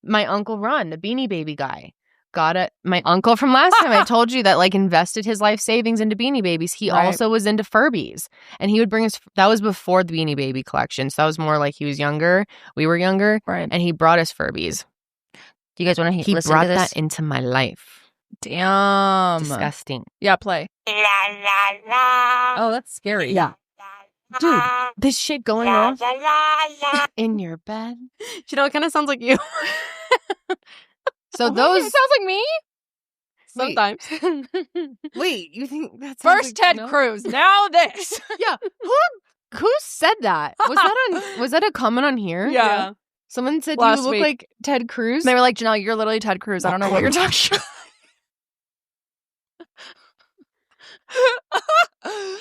[SPEAKER 1] My Uncle Ron, the Beanie Baby guy, got it. My uncle from last time I told you that like invested his life savings into Beanie Babies. He
[SPEAKER 2] Right.
[SPEAKER 1] also was into Furbies, and he would bring us. That was before the Beanie Baby collection, so that was more like he was younger. We were younger,
[SPEAKER 2] Right.
[SPEAKER 1] and he brought us Furbies.
[SPEAKER 3] do you guys want to
[SPEAKER 1] He
[SPEAKER 3] listen
[SPEAKER 1] brought
[SPEAKER 3] to this?
[SPEAKER 1] that into my life.
[SPEAKER 2] Damn.
[SPEAKER 1] Disgusting.
[SPEAKER 2] Yeah, play.
[SPEAKER 8] Oh, that's scary.
[SPEAKER 1] Yeah. Dude, this shit going on in your bed.
[SPEAKER 8] You know, it kind of sounds like you.
[SPEAKER 1] So
[SPEAKER 2] It
[SPEAKER 1] those.
[SPEAKER 2] sounds like me.
[SPEAKER 8] Sometimes.
[SPEAKER 1] Wait, you think that's
[SPEAKER 2] First Ted Cruz, now this.
[SPEAKER 1] Yeah. Who said that? Was that a comment on here?
[SPEAKER 2] Yeah.
[SPEAKER 1] Someone said
[SPEAKER 2] Last
[SPEAKER 1] you look
[SPEAKER 2] week.
[SPEAKER 1] like Ted Cruz.
[SPEAKER 2] They were like, Janelle, you're literally Ted Cruz. I don't know what you're talking about.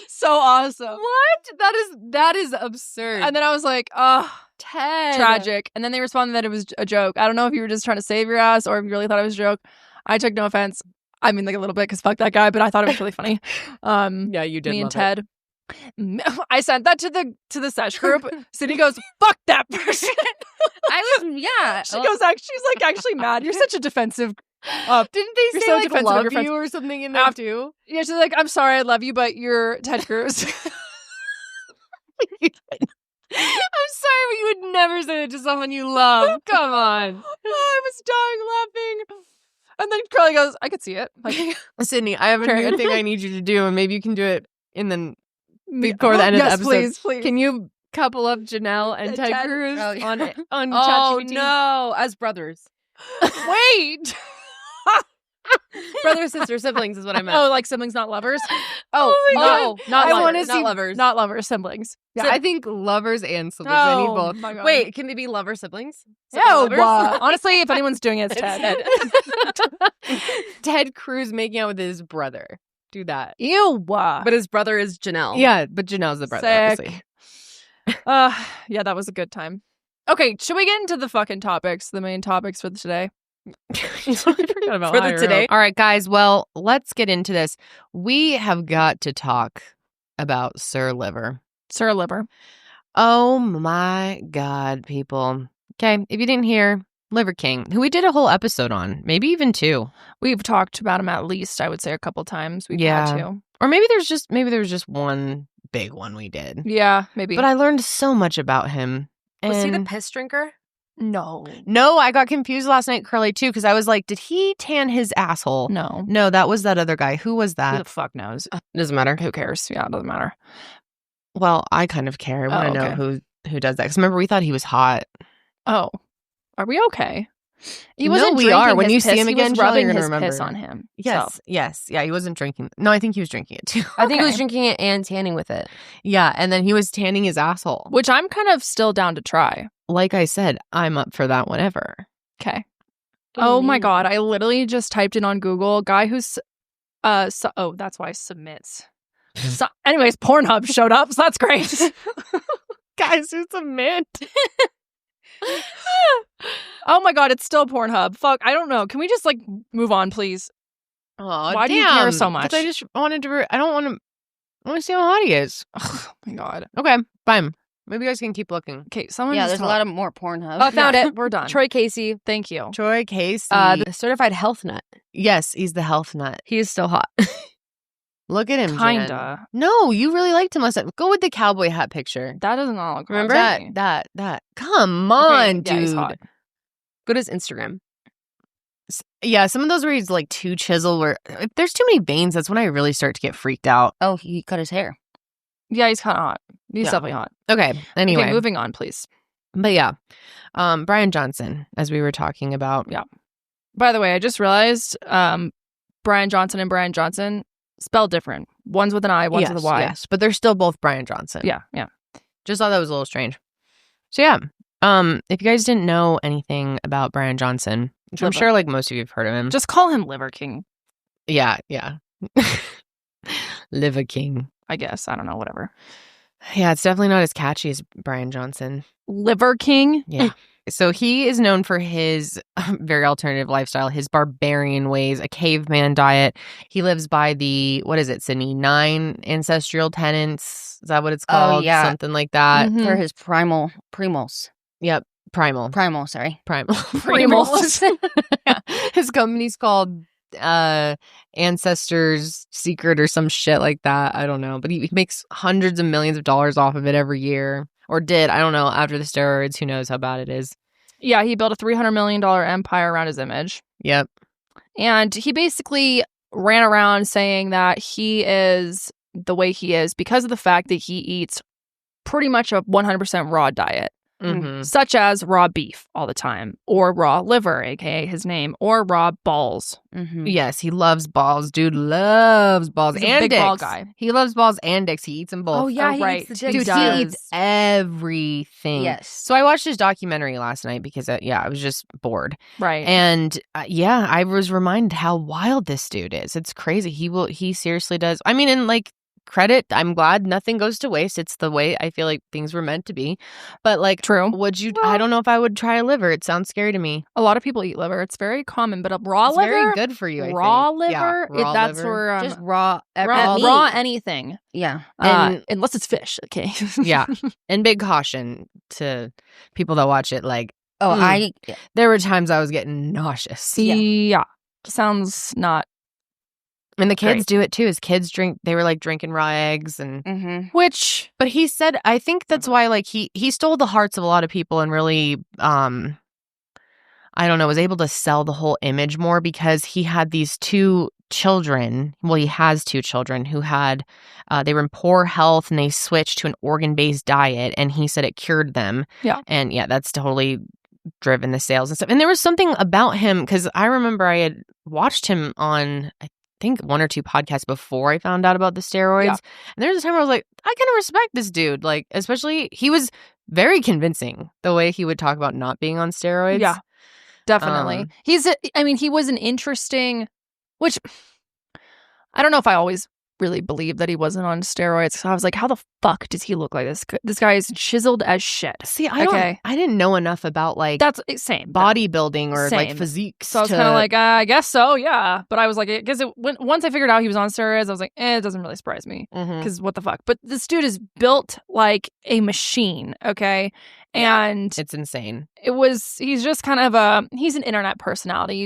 [SPEAKER 2] So awesome.
[SPEAKER 1] What? That is absurd.
[SPEAKER 2] And then I was like, oh,
[SPEAKER 1] Ted.
[SPEAKER 2] tragic. And then they responded that it was a joke. I don't know if you were just trying to save your ass or if you really thought it was a joke. I took no offense. I mean, like a little bit because fuck that guy, but I thought it was really funny.
[SPEAKER 8] Yeah, you did.
[SPEAKER 2] Me and
[SPEAKER 8] love it.
[SPEAKER 2] Ted. I sent that to the Sesh group. Sydney goes, fuck that person.
[SPEAKER 3] Yeah.
[SPEAKER 2] She's like actually mad. You're such a defensive.
[SPEAKER 1] Didn't they
[SPEAKER 2] You're
[SPEAKER 1] say
[SPEAKER 2] so
[SPEAKER 1] like
[SPEAKER 2] defensive of
[SPEAKER 1] love
[SPEAKER 2] your friends.
[SPEAKER 1] you or something in there
[SPEAKER 2] After-
[SPEAKER 1] too?
[SPEAKER 2] Yeah, she's like, I'm sorry, I love you, but you're Ted Cruz.
[SPEAKER 1] I'm sorry, but you would never say it to someone you love. Come on.
[SPEAKER 2] I was dying laughing. And then Karelly goes, I could see it. Like,
[SPEAKER 1] Sydney, I have a
[SPEAKER 2] Period.
[SPEAKER 1] new thing I need you to do, and maybe you can do it before the end of the
[SPEAKER 2] yes,
[SPEAKER 1] episode.
[SPEAKER 2] please.
[SPEAKER 1] Can you couple up Janelle and Ted
[SPEAKER 2] Ted-
[SPEAKER 1] Cruz
[SPEAKER 3] Oh, yeah.
[SPEAKER 1] on
[SPEAKER 8] Oh
[SPEAKER 1] ChatGPT?
[SPEAKER 8] no, as brothers.
[SPEAKER 2] Wait.
[SPEAKER 8] Brother, sister, siblings is what I meant.
[SPEAKER 2] Oh, like siblings, not lovers?
[SPEAKER 8] Oh,
[SPEAKER 2] no, not
[SPEAKER 8] I
[SPEAKER 2] lovers.
[SPEAKER 8] wanna
[SPEAKER 2] Not
[SPEAKER 8] see-
[SPEAKER 2] lovers. Not lovers, siblings.
[SPEAKER 5] Yeah,
[SPEAKER 2] Sim-
[SPEAKER 5] I think lovers and siblings. I need
[SPEAKER 2] Oh,
[SPEAKER 5] both.
[SPEAKER 2] my God.
[SPEAKER 8] Wait, can they be lover siblings?
[SPEAKER 2] Ew,
[SPEAKER 8] Sibling lovers?
[SPEAKER 2] honestly, if anyone's doing it, it's Ted.
[SPEAKER 5] Ted Cruz making out with his brother. Do that.
[SPEAKER 2] Ew.
[SPEAKER 8] But his brother is Janelle.
[SPEAKER 5] Yeah, but Janelle's the brother,
[SPEAKER 2] Sick.
[SPEAKER 5] obviously.
[SPEAKER 2] Yeah, that was a good time. Okay, should we get into the fucking topics, the main topics for today?
[SPEAKER 5] I forgot about
[SPEAKER 8] For
[SPEAKER 5] high
[SPEAKER 8] the today.
[SPEAKER 5] rope. All right, guys. Well, let's get into this. We have got to talk about Sir Liver.
[SPEAKER 2] Sir Liver.
[SPEAKER 5] Oh my God, people. Okay, if you didn't hear, Liver King, who we did a whole episode on, maybe even 2.
[SPEAKER 2] We've talked about him at least, I would say, a couple times. We've
[SPEAKER 5] Yeah.
[SPEAKER 2] had to.
[SPEAKER 5] Or maybe there was just one big one we did.
[SPEAKER 2] Yeah, maybe.
[SPEAKER 5] But I learned so much about him.
[SPEAKER 8] Was he the
[SPEAKER 5] And-
[SPEAKER 8] piss drinker?
[SPEAKER 2] No.
[SPEAKER 5] No, I got confused last night, Karelly, too, because I was like, did he tan his asshole?
[SPEAKER 2] No.
[SPEAKER 5] No, that was that other guy. Who was
[SPEAKER 2] Who
[SPEAKER 5] that?
[SPEAKER 2] the fuck knows?
[SPEAKER 8] Doesn't matter.
[SPEAKER 2] Who cares? Yeah, it doesn't matter.
[SPEAKER 5] Well, I kind of care. I want to
[SPEAKER 2] okay.
[SPEAKER 5] know who does that. Because remember, we thought he was hot.
[SPEAKER 2] Oh. Are we okay? He
[SPEAKER 5] No,
[SPEAKER 2] wasn't
[SPEAKER 5] we
[SPEAKER 2] drinking
[SPEAKER 5] are. When
[SPEAKER 2] his
[SPEAKER 5] you see
[SPEAKER 2] piss,
[SPEAKER 5] him
[SPEAKER 2] he
[SPEAKER 5] again,
[SPEAKER 2] was
[SPEAKER 5] Charlie,
[SPEAKER 2] rubbing
[SPEAKER 5] you're gonna
[SPEAKER 2] his piss
[SPEAKER 5] remember.
[SPEAKER 2] on him.
[SPEAKER 5] Yes,
[SPEAKER 2] So.
[SPEAKER 5] yes. Yeah, he wasn't drinking. No, I think he was drinking it, too.
[SPEAKER 8] I think he was
[SPEAKER 2] Okay.
[SPEAKER 8] drinking it and tanning with it.
[SPEAKER 5] Yeah, and then he was tanning his asshole.
[SPEAKER 2] Which I'm kind of still down to try.
[SPEAKER 5] Like I said, I'm up for that whenever.
[SPEAKER 2] Okay. Oh my God. I literally just typed in on Google, guy who's, oh, that's why submits. Anyways, Pornhub showed up, so that's great.
[SPEAKER 5] Guys, who's a man?
[SPEAKER 2] Oh my God, it's still Pornhub. Fuck, I don't know. Can we just like move on, please?
[SPEAKER 5] Oh,
[SPEAKER 2] Why do you care so much?
[SPEAKER 5] I just wanted to. I don't want to. I want to see how hot he is.
[SPEAKER 2] Oh my God.
[SPEAKER 5] Okay, fine. Maybe you guys can keep looking.
[SPEAKER 2] Okay, someone.
[SPEAKER 3] Yeah,
[SPEAKER 2] just
[SPEAKER 3] there's a
[SPEAKER 2] talk.
[SPEAKER 3] lot of more Pornhub.
[SPEAKER 2] Oh, I found it. We're done.
[SPEAKER 8] Troy Casey,
[SPEAKER 2] Thank you.
[SPEAKER 5] Troy Casey.
[SPEAKER 8] the certified health nut.
[SPEAKER 5] Yes, he's the health nut.
[SPEAKER 8] He is still hot.
[SPEAKER 5] Look at him, Jen.
[SPEAKER 2] Kinda.
[SPEAKER 5] No, you really liked him last time. Go with the cowboy hat picture.
[SPEAKER 2] That doesn't all look
[SPEAKER 8] Remember?
[SPEAKER 2] hot to me.
[SPEAKER 5] That. Come on,
[SPEAKER 2] Yeah,
[SPEAKER 5] dude.
[SPEAKER 2] he's hot.
[SPEAKER 8] Go to his Instagram.
[SPEAKER 5] Yeah, some of those where he's like too chiseled. Where if there's too many veins, that's when I really start to get freaked out.
[SPEAKER 3] Oh, he cut his hair.
[SPEAKER 2] Yeah, he's kind of hot. He's
[SPEAKER 5] Yeah.
[SPEAKER 2] definitely hot.
[SPEAKER 5] Okay. Anyway,
[SPEAKER 2] Okay, moving on, please.
[SPEAKER 5] but yeah, Brian Johnson, as we were talking about.
[SPEAKER 2] Yeah. By the way, I just realized Brian Johnson and Brian Johnson spelled different. One's with an I, one's with a Y.
[SPEAKER 5] Yes, but they're still both Brian Johnson.
[SPEAKER 2] Yeah, yeah.
[SPEAKER 5] Just thought that was a little strange. So yeah, if you guys didn't know anything about Brian Johnson, which I'm
[SPEAKER 2] Liver.
[SPEAKER 5] sure like most of you have heard of him.
[SPEAKER 2] Just call him Liver King,
[SPEAKER 5] Yeah. Liver King.
[SPEAKER 2] I guess. I don't know, whatever.
[SPEAKER 5] Yeah, it's definitely not as catchy as Brian Johnson.
[SPEAKER 2] Liver King?
[SPEAKER 5] Yeah. So he is known for his very alternative lifestyle, his barbarian ways, a caveman diet. He lives by the, what is it, Sydney? 9 ancestral tenets. Is that what it's called?
[SPEAKER 3] yeah.
[SPEAKER 5] Something like that.
[SPEAKER 2] Mhm.
[SPEAKER 3] For his primals.
[SPEAKER 5] Yep. Primal.
[SPEAKER 3] Primal, sorry.
[SPEAKER 5] Primal.
[SPEAKER 2] Primals.
[SPEAKER 5] Yeah. His company's called Ancestors Secret or some shit like that. I don't know. But he makes hundreds of millions of dollars off of it every year. Or did. I don't know. After the steroids, who knows how bad it is.
[SPEAKER 2] Yeah, he built a $300 million empire around his image.
[SPEAKER 5] Yep.
[SPEAKER 2] And he basically ran around saying that he is the way he is because of the fact that he eats pretty much a 100% raw diet.
[SPEAKER 5] Mm-hmm.
[SPEAKER 2] Such as raw beef all the time, or raw liver, aka his name, or raw balls.
[SPEAKER 3] Mm-hmm.
[SPEAKER 5] Yes, he loves balls. Dude loves balls
[SPEAKER 2] He's a
[SPEAKER 5] and
[SPEAKER 2] big
[SPEAKER 5] dicks.
[SPEAKER 2] ball guy.
[SPEAKER 5] He loves balls and dicks. He eats them both.
[SPEAKER 2] Oh, yeah,
[SPEAKER 3] he
[SPEAKER 2] right.
[SPEAKER 3] eats the dick.
[SPEAKER 5] Dude,
[SPEAKER 3] He
[SPEAKER 5] he eats everything.
[SPEAKER 3] Yes.
[SPEAKER 5] So I watched his documentary last night because, I was just bored.
[SPEAKER 2] Right.
[SPEAKER 5] And I was reminded how wild this dude is. It's crazy. He seriously does. I mean, and like, credit, I'm glad nothing goes to waste. It's the way I feel like things were meant to be. But like,
[SPEAKER 2] True.
[SPEAKER 5] I don't know if I would try a liver. It sounds scary to me.
[SPEAKER 2] A lot of people eat liver. It's very common, but a raw
[SPEAKER 5] It's
[SPEAKER 2] liver,
[SPEAKER 5] very good for you, I
[SPEAKER 2] raw
[SPEAKER 5] think. Yeah,
[SPEAKER 2] liver,
[SPEAKER 5] raw
[SPEAKER 2] that's
[SPEAKER 5] liver.
[SPEAKER 2] where
[SPEAKER 3] Just raw.
[SPEAKER 2] raw anything.
[SPEAKER 3] Yeah.
[SPEAKER 5] And-
[SPEAKER 2] unless it's fish. Okay.
[SPEAKER 5] Yeah. And big caution to people that watch it. Like,
[SPEAKER 3] Oh,
[SPEAKER 5] there were times I was getting nauseous.
[SPEAKER 2] Yeah. Sounds not.
[SPEAKER 5] And the kids
[SPEAKER 2] Great.
[SPEAKER 5] do it too. His kids they were like drinking raw eggs and
[SPEAKER 3] Mm-hmm.
[SPEAKER 2] Which,
[SPEAKER 5] but he said, I think that's why like he stole the hearts of a lot of people and really I don't know, was able to sell the whole image more because he had these 2 children. Well, he has 2 children who had they were in poor health and they switched to an organ-based diet and he said it cured them.
[SPEAKER 2] Yeah.
[SPEAKER 5] And that's totally driven the sales and stuff. And there was something about him because I remember I had watched him on, I think, 1 or 2 podcasts before I found out about the steroids.
[SPEAKER 2] Yeah.
[SPEAKER 5] And there's a time where I was like, I kind of respect this dude. Like, especially, he was very convincing the way he would talk about not being on steroids.
[SPEAKER 2] Yeah, definitely. He was an interesting, which I don't know if I always really believed that he wasn't on steroids. So I was like, how the fuck does he look like this? This guy is chiseled as shit.
[SPEAKER 5] See, I didn't know enough about like
[SPEAKER 2] that's same
[SPEAKER 5] bodybuilding or like
[SPEAKER 2] Same.
[SPEAKER 5] physiques.
[SPEAKER 2] So I was kind of like, I guess so, yeah. But I was like, because once I figured out he was on steroids, I was like, it doesn't really surprise me. Because what the fuck? But this dude is built like a machine, okay? And
[SPEAKER 5] it's insane.
[SPEAKER 2] He's just kind of he's an internet personality.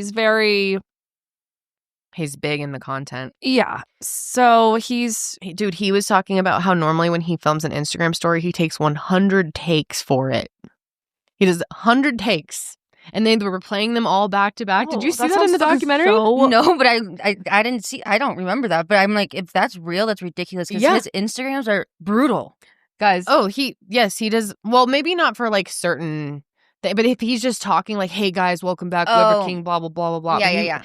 [SPEAKER 5] He's big in the content.
[SPEAKER 2] Yeah. So he
[SPEAKER 5] was talking about how normally when he films an Instagram story, he takes 100 takes for it. He does 100 takes. And they were playing them all back to back. Did you see that in the documentary?
[SPEAKER 3] No, but I didn't see. I don't remember that. But I'm like, if that's real, that's ridiculous. Because his Instagrams are brutal,
[SPEAKER 2] guys.
[SPEAKER 5] Oh, he does. Well, maybe not for like certain. But if he's just talking like, "Hey guys, welcome back, Liver King," blah blah blah blah blah.
[SPEAKER 3] Yeah.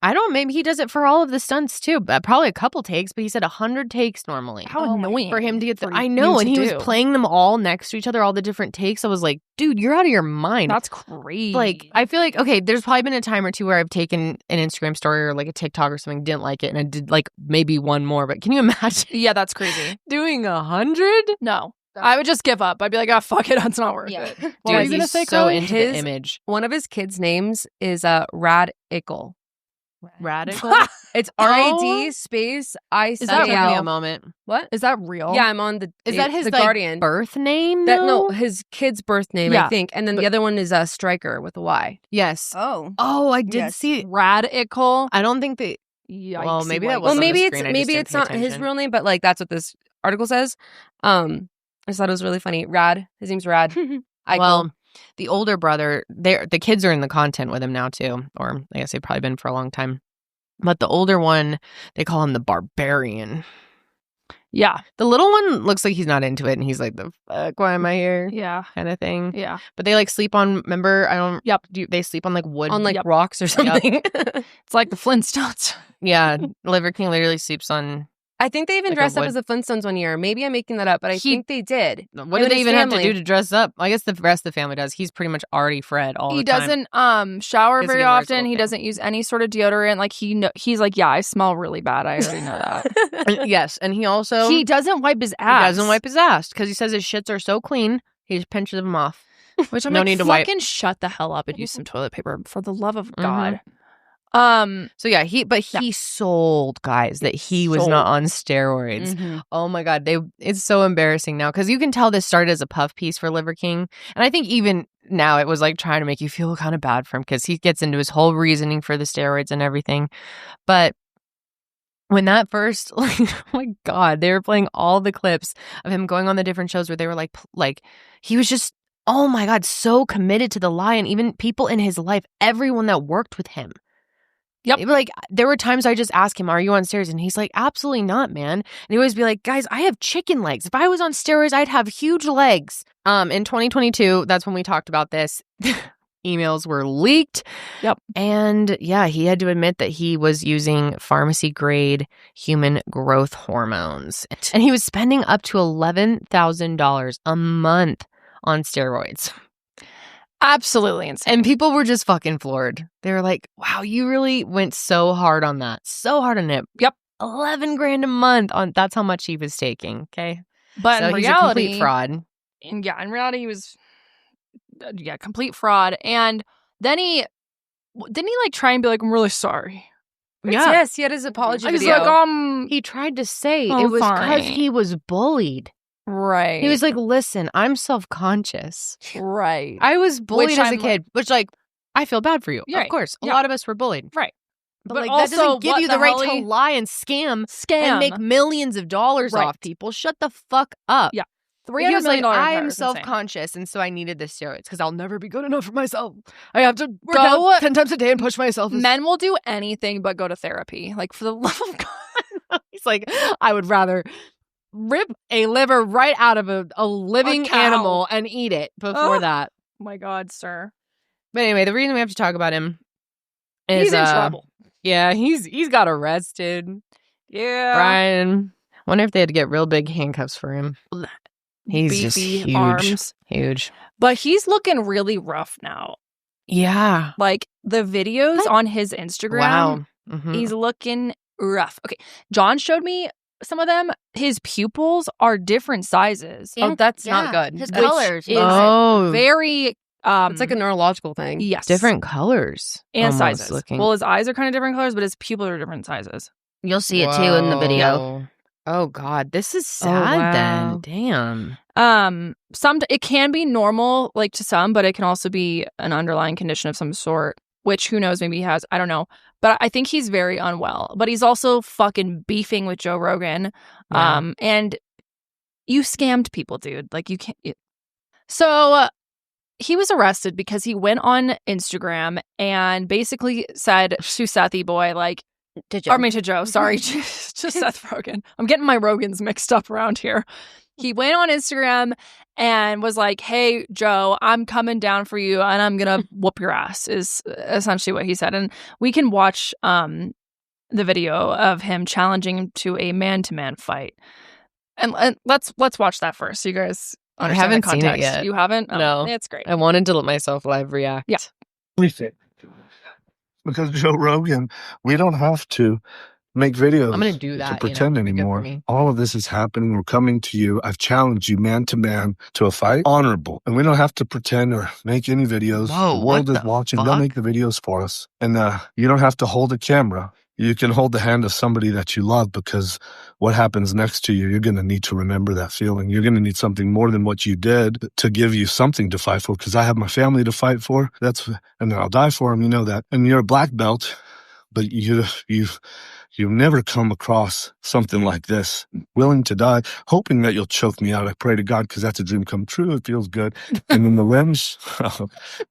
[SPEAKER 5] I don't. Maybe he does it for all of the stunts too. Probably a couple takes, but he said 100 takes normally.
[SPEAKER 2] How annoying
[SPEAKER 5] for him to get. I know, and he was playing them all next to each other, all the different takes. I was like, dude, you're out of your mind.
[SPEAKER 2] That's crazy.
[SPEAKER 5] Like, I feel like there's probably been a time or two where I've taken an Instagram story or like a TikTok or something, didn't like it, and I did like maybe one more. But can you imagine?
[SPEAKER 2] Yeah, that's crazy.
[SPEAKER 5] Doing 100?
[SPEAKER 2] No. I would just give up. I'd be like, oh, fuck it. It's not worth it.
[SPEAKER 5] What are you going to say, so into the image?
[SPEAKER 8] One of his kids' names is Radical.
[SPEAKER 5] Radical?
[SPEAKER 8] It's RAD space ICL.
[SPEAKER 5] Is that took me a moment.
[SPEAKER 2] What? Is that real?
[SPEAKER 8] Yeah, I'm on the.
[SPEAKER 5] Is that his
[SPEAKER 8] the
[SPEAKER 5] like,
[SPEAKER 8] Guardian
[SPEAKER 5] birth name?
[SPEAKER 8] No, his kid's birth name, I think. And then the other one is Striker with a Y.
[SPEAKER 5] Yes.
[SPEAKER 3] Oh,
[SPEAKER 5] I did see
[SPEAKER 2] Radical.
[SPEAKER 5] I don't think they.
[SPEAKER 2] Yikes.
[SPEAKER 5] Well, maybe that was.
[SPEAKER 8] Well, maybe it's not his real name, but like that's what this article says. I just thought it was really funny. Rad. His name's Rad.
[SPEAKER 5] Well, the older brother, the kids are in the content with him now too, or I guess they've probably been for a long time. But the older one, they call him the Barbarian.
[SPEAKER 2] Yeah.
[SPEAKER 5] The little one looks like he's not into it, and he's like, the fuck, why am I here?
[SPEAKER 2] Yeah.
[SPEAKER 5] Kind of thing.
[SPEAKER 2] Yeah.
[SPEAKER 5] But they like sleep on, remember, they sleep on like wood.
[SPEAKER 8] On like rocks or something.
[SPEAKER 2] It's like the Flintstones.
[SPEAKER 5] Yeah. Liver King literally sleeps on.
[SPEAKER 8] I think they even dressed up as the Flintstones one year. Maybe I'm making that up, but I think they did.
[SPEAKER 5] What do they even have to do to dress up? I guess the rest of the family does. He's pretty much already Fred all the time.
[SPEAKER 2] He doesn't shower very often. He doesn't use any sort of deodorant. Like he's like, yeah, I smell really bad. I already know that.
[SPEAKER 5] Yes, and he also
[SPEAKER 2] he doesn't wipe his ass.
[SPEAKER 5] He doesn't wipe his ass because he says his shits are so clean. He just pinches them off.
[SPEAKER 2] Which I'm
[SPEAKER 5] no
[SPEAKER 2] like,
[SPEAKER 5] need to wipe.
[SPEAKER 2] Fucking shut the hell up and use some toilet paper for the love of God.
[SPEAKER 5] So yeah, he sold guys that he was not on steroids. Oh my God, it's so embarrassing now because you can tell this started as a puff piece for Liver King, and I think even now it was like trying to make you feel kind of bad for him because he gets into his whole reasoning for the steroids and everything. But when that first, like, oh my God, they were playing all the clips of him going on the different shows where they were like he was just, oh my God, so committed to the lie, and even people in his life, everyone that worked with him.
[SPEAKER 2] Yep.
[SPEAKER 5] Like, there were times I just asked him, are you on steroids? And he's like, absolutely not, man. And he always be like, guys, I have chicken legs. If I was on steroids, I'd have huge legs. In 2022, that's when we talked about this. Emails were leaked.
[SPEAKER 2] Yep.
[SPEAKER 5] And yeah, he had to admit that he was using pharmacy grade human growth hormones. And he was spending up to $11,000 a month on steroids.
[SPEAKER 2] Absolutely insane.
[SPEAKER 5] And people were just fucking floored. They were like, wow, you really went so hard on that. So hard on it.
[SPEAKER 2] Yep.
[SPEAKER 5] $11,000 a month on that's how much he was taking. Okay.
[SPEAKER 2] But
[SPEAKER 5] so
[SPEAKER 2] in
[SPEAKER 5] he's
[SPEAKER 2] reality,
[SPEAKER 5] a complete fraud.
[SPEAKER 2] In reality, he was complete fraud. And then didn't he like try and be like, I'm really sorry.
[SPEAKER 5] Yeah.
[SPEAKER 8] Yes, he had his apology
[SPEAKER 2] I was
[SPEAKER 8] video.
[SPEAKER 2] like,
[SPEAKER 5] he tried to say
[SPEAKER 2] Oh,
[SPEAKER 5] it was
[SPEAKER 2] fine.
[SPEAKER 5] because he was bullied.
[SPEAKER 2] Right.
[SPEAKER 5] He was like, listen, I'm self-conscious.
[SPEAKER 2] Right.
[SPEAKER 5] I was bullied as a
[SPEAKER 2] I'm
[SPEAKER 5] kid, which like, I feel bad for you.
[SPEAKER 2] Yeah,
[SPEAKER 5] Of course. A
[SPEAKER 2] yeah.
[SPEAKER 5] lot of us were bullied.
[SPEAKER 2] Right.
[SPEAKER 5] But
[SPEAKER 2] But
[SPEAKER 5] like,
[SPEAKER 2] also,
[SPEAKER 5] that doesn't give
[SPEAKER 2] what
[SPEAKER 5] you the
[SPEAKER 2] the
[SPEAKER 5] right
[SPEAKER 2] hell
[SPEAKER 5] to
[SPEAKER 2] he-
[SPEAKER 5] lie and scam and make millions of dollars
[SPEAKER 2] Right.
[SPEAKER 5] off people. Shut the fuck up.
[SPEAKER 2] Yeah.
[SPEAKER 5] He
[SPEAKER 2] $300
[SPEAKER 5] was like,
[SPEAKER 2] million
[SPEAKER 5] I
[SPEAKER 2] empire
[SPEAKER 5] am
[SPEAKER 2] is insane.
[SPEAKER 5] self-conscious, and so I needed the steroids because I'll never be good enough for myself. I have to work
[SPEAKER 2] Go-
[SPEAKER 5] out 10 times a day and push myself.
[SPEAKER 2] Men will do anything but go to therapy. Like, for the love of God.
[SPEAKER 5] He's like, I would rather rip a liver right out of a living
[SPEAKER 2] cow.
[SPEAKER 5] animal and eat it before that.
[SPEAKER 2] Oh my God, sir.
[SPEAKER 5] But anyway, the reason we have to talk about him is
[SPEAKER 2] He's in trouble.
[SPEAKER 8] Yeah, he's got arrested.
[SPEAKER 2] Yeah.
[SPEAKER 1] Brian. Wonder if they had to get real big handcuffs for him. He's just huge.
[SPEAKER 2] Arms.
[SPEAKER 1] Huge.
[SPEAKER 2] But he's looking really rough now.
[SPEAKER 1] Yeah.
[SPEAKER 2] Like the videos on his Instagram.
[SPEAKER 1] Wow. Mm-hmm.
[SPEAKER 2] He's looking rough. Okay. John showed me some of them. His pupils are different sizes.
[SPEAKER 8] Oh, that's not good.
[SPEAKER 3] His
[SPEAKER 2] Which
[SPEAKER 3] colors.
[SPEAKER 2] is
[SPEAKER 1] Oh.
[SPEAKER 2] very
[SPEAKER 8] it's like a neurological thing.
[SPEAKER 2] yes.
[SPEAKER 1] Different colors.
[SPEAKER 2] And
[SPEAKER 1] almost
[SPEAKER 2] sizes.
[SPEAKER 1] looking.
[SPEAKER 2] Well, his eyes are kind of different colors, but his pupils are different sizes.
[SPEAKER 3] You'll see it too in the video.
[SPEAKER 1] Whoa. Oh God, this is sad.
[SPEAKER 8] wow.
[SPEAKER 1] Then, damn.
[SPEAKER 2] It can be normal, like to some, but it can also be an underlying condition of some sort, which who knows, maybe he has. I don't know. But I think he's very unwell. But he's also fucking beefing with Joe Rogan.
[SPEAKER 1] Yeah.
[SPEAKER 2] And you scammed people, dude. Like you can't. So he was arrested because he went on Instagram and basically said to Sethy Boy, like,
[SPEAKER 3] To Joe.
[SPEAKER 2] I mean to Joe, sorry, just Seth Rogen. I'm getting my Rogans mixed up around here. He went on Instagram and was like, hey, Joe, I'm coming down for you and I'm going to whoop your ass, is essentially what he said. And we can watch the video of him challenging him to a man-to-man fight. And let's watch that first so you guys understand
[SPEAKER 1] haven't
[SPEAKER 2] the
[SPEAKER 1] seen it
[SPEAKER 2] context.
[SPEAKER 1] yet.
[SPEAKER 2] You haven't? Oh,
[SPEAKER 8] No.
[SPEAKER 2] It's great.
[SPEAKER 8] I wanted to let myself live react.
[SPEAKER 2] Yeah.
[SPEAKER 6] Because Joe Rogan, we don't have to make videos.
[SPEAKER 1] I'm gonna do that,
[SPEAKER 6] to pretend
[SPEAKER 1] good for
[SPEAKER 6] anymore.
[SPEAKER 1] me.
[SPEAKER 6] All of this is happening. We're coming to you. I've challenged you man to man to a fight. Honorable. And we don't have to pretend or make any videos.
[SPEAKER 1] Whoa,
[SPEAKER 6] the world
[SPEAKER 1] what
[SPEAKER 6] is
[SPEAKER 1] the
[SPEAKER 6] watching.
[SPEAKER 1] fuck?
[SPEAKER 6] They'll make the videos for us. And you don't have to hold a camera. You can hold the hand of somebody that you love, because what happens next to you, you're going to need to remember that feeling. You're going to need something more than what you did to give you something to fight for, because I have my family to fight for. And I'll die for them. You know that. And you're a black belt, but you've never come across something like this. Willing to die, hoping that you'll choke me out. I pray to God, because that's a dream come true. It feels good. And then the limbs,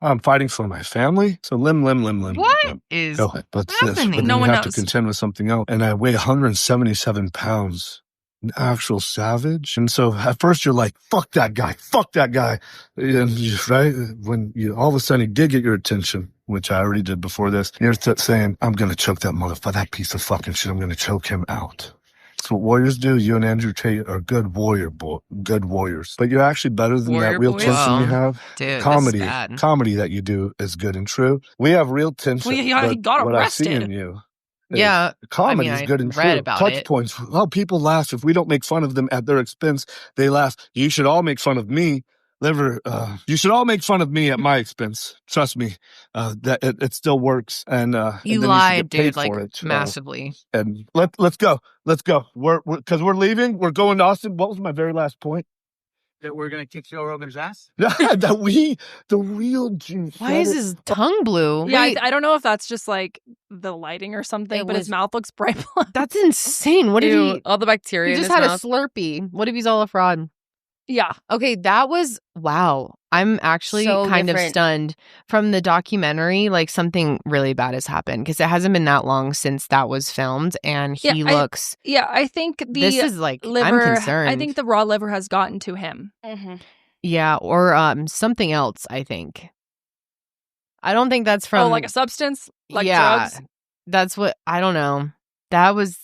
[SPEAKER 6] I'm fighting for my family. So limb.
[SPEAKER 1] What is
[SPEAKER 6] Go ahead. But
[SPEAKER 1] happening?
[SPEAKER 6] then
[SPEAKER 2] No
[SPEAKER 6] you
[SPEAKER 2] one
[SPEAKER 6] have
[SPEAKER 2] knows.
[SPEAKER 6] to contend with something else. And I weigh 177 pounds. An actual savage. And so at first you're like, fuck that guy. And right? When you all of a sudden he did get your attention, which I already did before this, you're saying, I'm going to choke that motherfucker, that piece of fucking shit. I'm going to choke him out. That's what warriors do. You and Andrew Tate are good warriors. But you're actually better than
[SPEAKER 8] Warrior
[SPEAKER 6] that real
[SPEAKER 8] boys?
[SPEAKER 6] tension you have.
[SPEAKER 1] Dude,
[SPEAKER 6] Comedy
[SPEAKER 1] That's bad.
[SPEAKER 6] comedy that you do is good and true. We have real tension.
[SPEAKER 2] Well, yeah, he
[SPEAKER 6] but
[SPEAKER 2] got
[SPEAKER 6] what I see
[SPEAKER 2] arrested.
[SPEAKER 6] in you is
[SPEAKER 1] Yeah,
[SPEAKER 6] comedy
[SPEAKER 1] I
[SPEAKER 6] is
[SPEAKER 1] mean,
[SPEAKER 6] good and
[SPEAKER 1] I read
[SPEAKER 6] true.
[SPEAKER 1] about
[SPEAKER 6] Touch
[SPEAKER 1] it.
[SPEAKER 6] points. Oh, people laugh if we don't make fun of them at their expense. They laugh. You should all make fun of me. You should all make fun of me at my expense. Trust me, that it still works. And
[SPEAKER 1] You
[SPEAKER 6] and then should
[SPEAKER 1] lied,
[SPEAKER 6] get paid
[SPEAKER 1] dude, like
[SPEAKER 6] for it.
[SPEAKER 1] massively.
[SPEAKER 6] And let's go. We're because we're leaving. We're going to Austin. What was my very last point?
[SPEAKER 10] That we're going to kick Joe Rogan's ass?
[SPEAKER 6] The real juice.
[SPEAKER 1] Why is his tongue blue?
[SPEAKER 2] Yeah,
[SPEAKER 1] Wait,
[SPEAKER 2] I don't know if that's just like the lighting or something,
[SPEAKER 3] It
[SPEAKER 2] but his
[SPEAKER 3] was-
[SPEAKER 2] mouth looks bright blue.
[SPEAKER 1] that's insane. What did
[SPEAKER 8] Ew,
[SPEAKER 1] he?
[SPEAKER 8] all the bacteria
[SPEAKER 1] He
[SPEAKER 8] in
[SPEAKER 1] just
[SPEAKER 8] his
[SPEAKER 1] had
[SPEAKER 8] mouth.
[SPEAKER 1] a Slurpee. What if he's all a fraud?
[SPEAKER 2] Yeah.
[SPEAKER 1] Okay, that was wow. I'm actually
[SPEAKER 3] So
[SPEAKER 1] kind of
[SPEAKER 3] different.
[SPEAKER 1] stunned from the documentary. Like something really bad has happened, because it hasn't been that long since that was filmed, and he
[SPEAKER 2] Yeah,
[SPEAKER 1] looks.
[SPEAKER 2] Yeah, I think the
[SPEAKER 1] This is like
[SPEAKER 2] liver,
[SPEAKER 1] I'm concerned.
[SPEAKER 2] I think the raw liver has gotten to him.
[SPEAKER 1] yeah, or something else. I think. I don't think that's from.
[SPEAKER 2] like a substance? Like
[SPEAKER 1] yeah,
[SPEAKER 2] drugs?
[SPEAKER 1] that's what I don't know. That was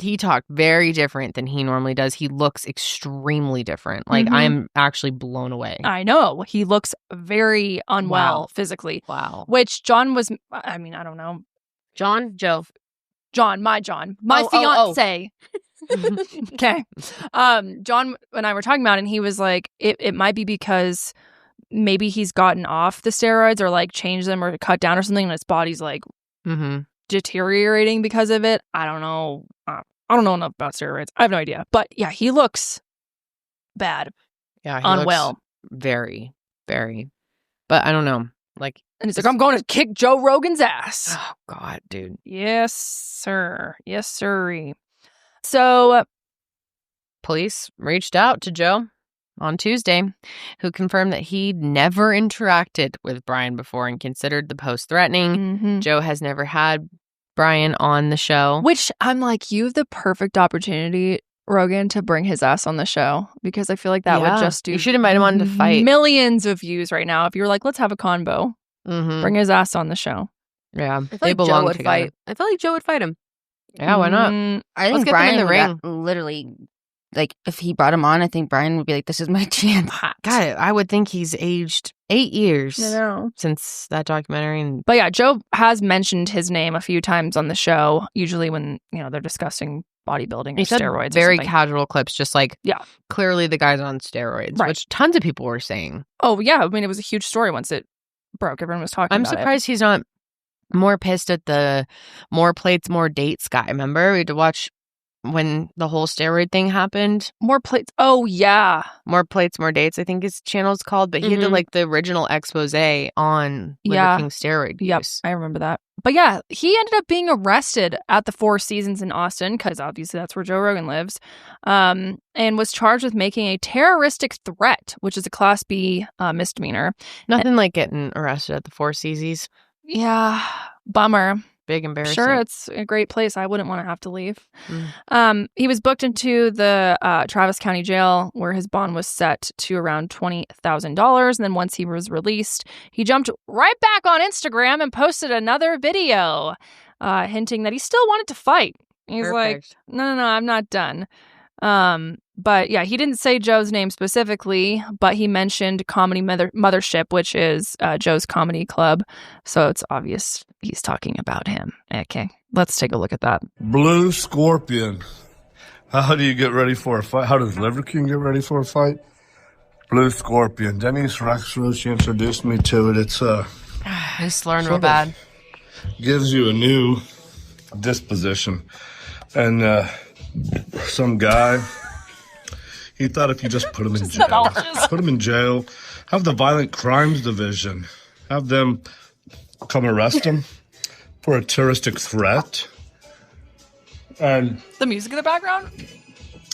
[SPEAKER 1] he talked very different than he normally does. He looks extremely different. Like
[SPEAKER 2] Mhm.
[SPEAKER 1] I'm actually blown away.
[SPEAKER 2] I know. He looks very unwell
[SPEAKER 1] Wow.
[SPEAKER 2] physically,
[SPEAKER 1] Wow.
[SPEAKER 2] which John was, I mean, I don't know.
[SPEAKER 8] Joe.
[SPEAKER 2] John, my
[SPEAKER 8] Oh.
[SPEAKER 2] fiance. Okay. John and I were talking about it, and he was like, it might be because maybe he's gotten off the steroids or like changed them or cut down or something, and his body's like
[SPEAKER 1] Mm-hmm.
[SPEAKER 2] deteriorating because of it. I don't know. I don't know enough about steroids. I have no idea. But yeah, he looks bad,
[SPEAKER 1] Yeah, he
[SPEAKER 2] unwell.
[SPEAKER 1] looks very, very. But I don't know. Like,
[SPEAKER 2] And he's like, I'm going to kick Joe Rogan's ass.
[SPEAKER 1] oh God, dude.
[SPEAKER 2] Yes, sir. Yes, sirree. So
[SPEAKER 1] Police reached out to Joe on Tuesday, who confirmed that he'd never interacted with Brian before and considered the post threatening. Joe has never had Brian on the show.
[SPEAKER 2] which I'm like, you have the perfect opportunity, Rogan, to bring his ass on the show, because I feel like that would
[SPEAKER 1] Yeah.
[SPEAKER 2] just do
[SPEAKER 1] You should invite him on to fight.
[SPEAKER 2] millions of views right now. If you were like, let's have a convo,
[SPEAKER 1] Mm-hmm.
[SPEAKER 2] bring his ass on the show.
[SPEAKER 1] Yeah,
[SPEAKER 8] they belong together. I feel like Joe would fight him.
[SPEAKER 1] Yeah, why not?
[SPEAKER 3] I think
[SPEAKER 1] Let's get
[SPEAKER 3] Brian
[SPEAKER 1] them in the ring.
[SPEAKER 3] literally, like, if he brought him on, I think Brian would be like, "This is my chance."
[SPEAKER 1] God, I would think he's aged 8 years
[SPEAKER 2] I know.
[SPEAKER 1] since that documentary. And
[SPEAKER 2] But yeah, Joe has mentioned his name a few times on the show, usually when, they're discussing bodybuilding or steroids.
[SPEAKER 1] Very
[SPEAKER 2] or something.
[SPEAKER 1] casual clips, just like, clearly the guy's on steroids,
[SPEAKER 2] Right.
[SPEAKER 1] which tons of people were saying.
[SPEAKER 2] Oh, yeah. I mean, it was a huge story once it broke. Everyone was talking
[SPEAKER 1] I'm
[SPEAKER 2] about
[SPEAKER 1] surprised he's not more pissed at the more plates, more dates guy. Remember? We had to watch when the whole steroid thing happened.
[SPEAKER 2] More plates. Oh, yeah.
[SPEAKER 1] More plates, more dates, I think his channel's called. But he did like the original expose on Liver King steroid use.
[SPEAKER 2] I remember that. But yeah, he ended up being arrested at the Four Seasons in Austin, because obviously that's where Joe Rogan lives, and was charged with making a terroristic threat, which is a Class B misdemeanor.
[SPEAKER 1] Nothing like getting arrested at the Four Seasons.
[SPEAKER 2] Yeah, bummer.
[SPEAKER 1] Big embarrassing.
[SPEAKER 2] Sure, it's a great place. I wouldn't want to have to leave. He was booked into the Travis County Jail, where his bond was set to around $20,000. And then once he was released, he jumped right back on Instagram and posted another video, hinting that he still wanted to fight. He's like, no, I'm not done. But yeah, he didn't say Joe's name specifically, but he mentioned Comedy Mothership, which is Joe's comedy club. So it's obvious he's talking about him. Okay, let's take a look at that.
[SPEAKER 11] Blue Scorpion. How do you get ready for a fight? How does Liver King get ready for a fight? Blue Scorpion. Denise Rexroth, she introduced me to it. It's
[SPEAKER 1] he's slurring real bad.
[SPEAKER 11] Gives you a new disposition. And some guy, he thought if you just put him in jail, have the Violent Crimes Division, have them come arrest him for a terroristic threat. And
[SPEAKER 2] the music in the background?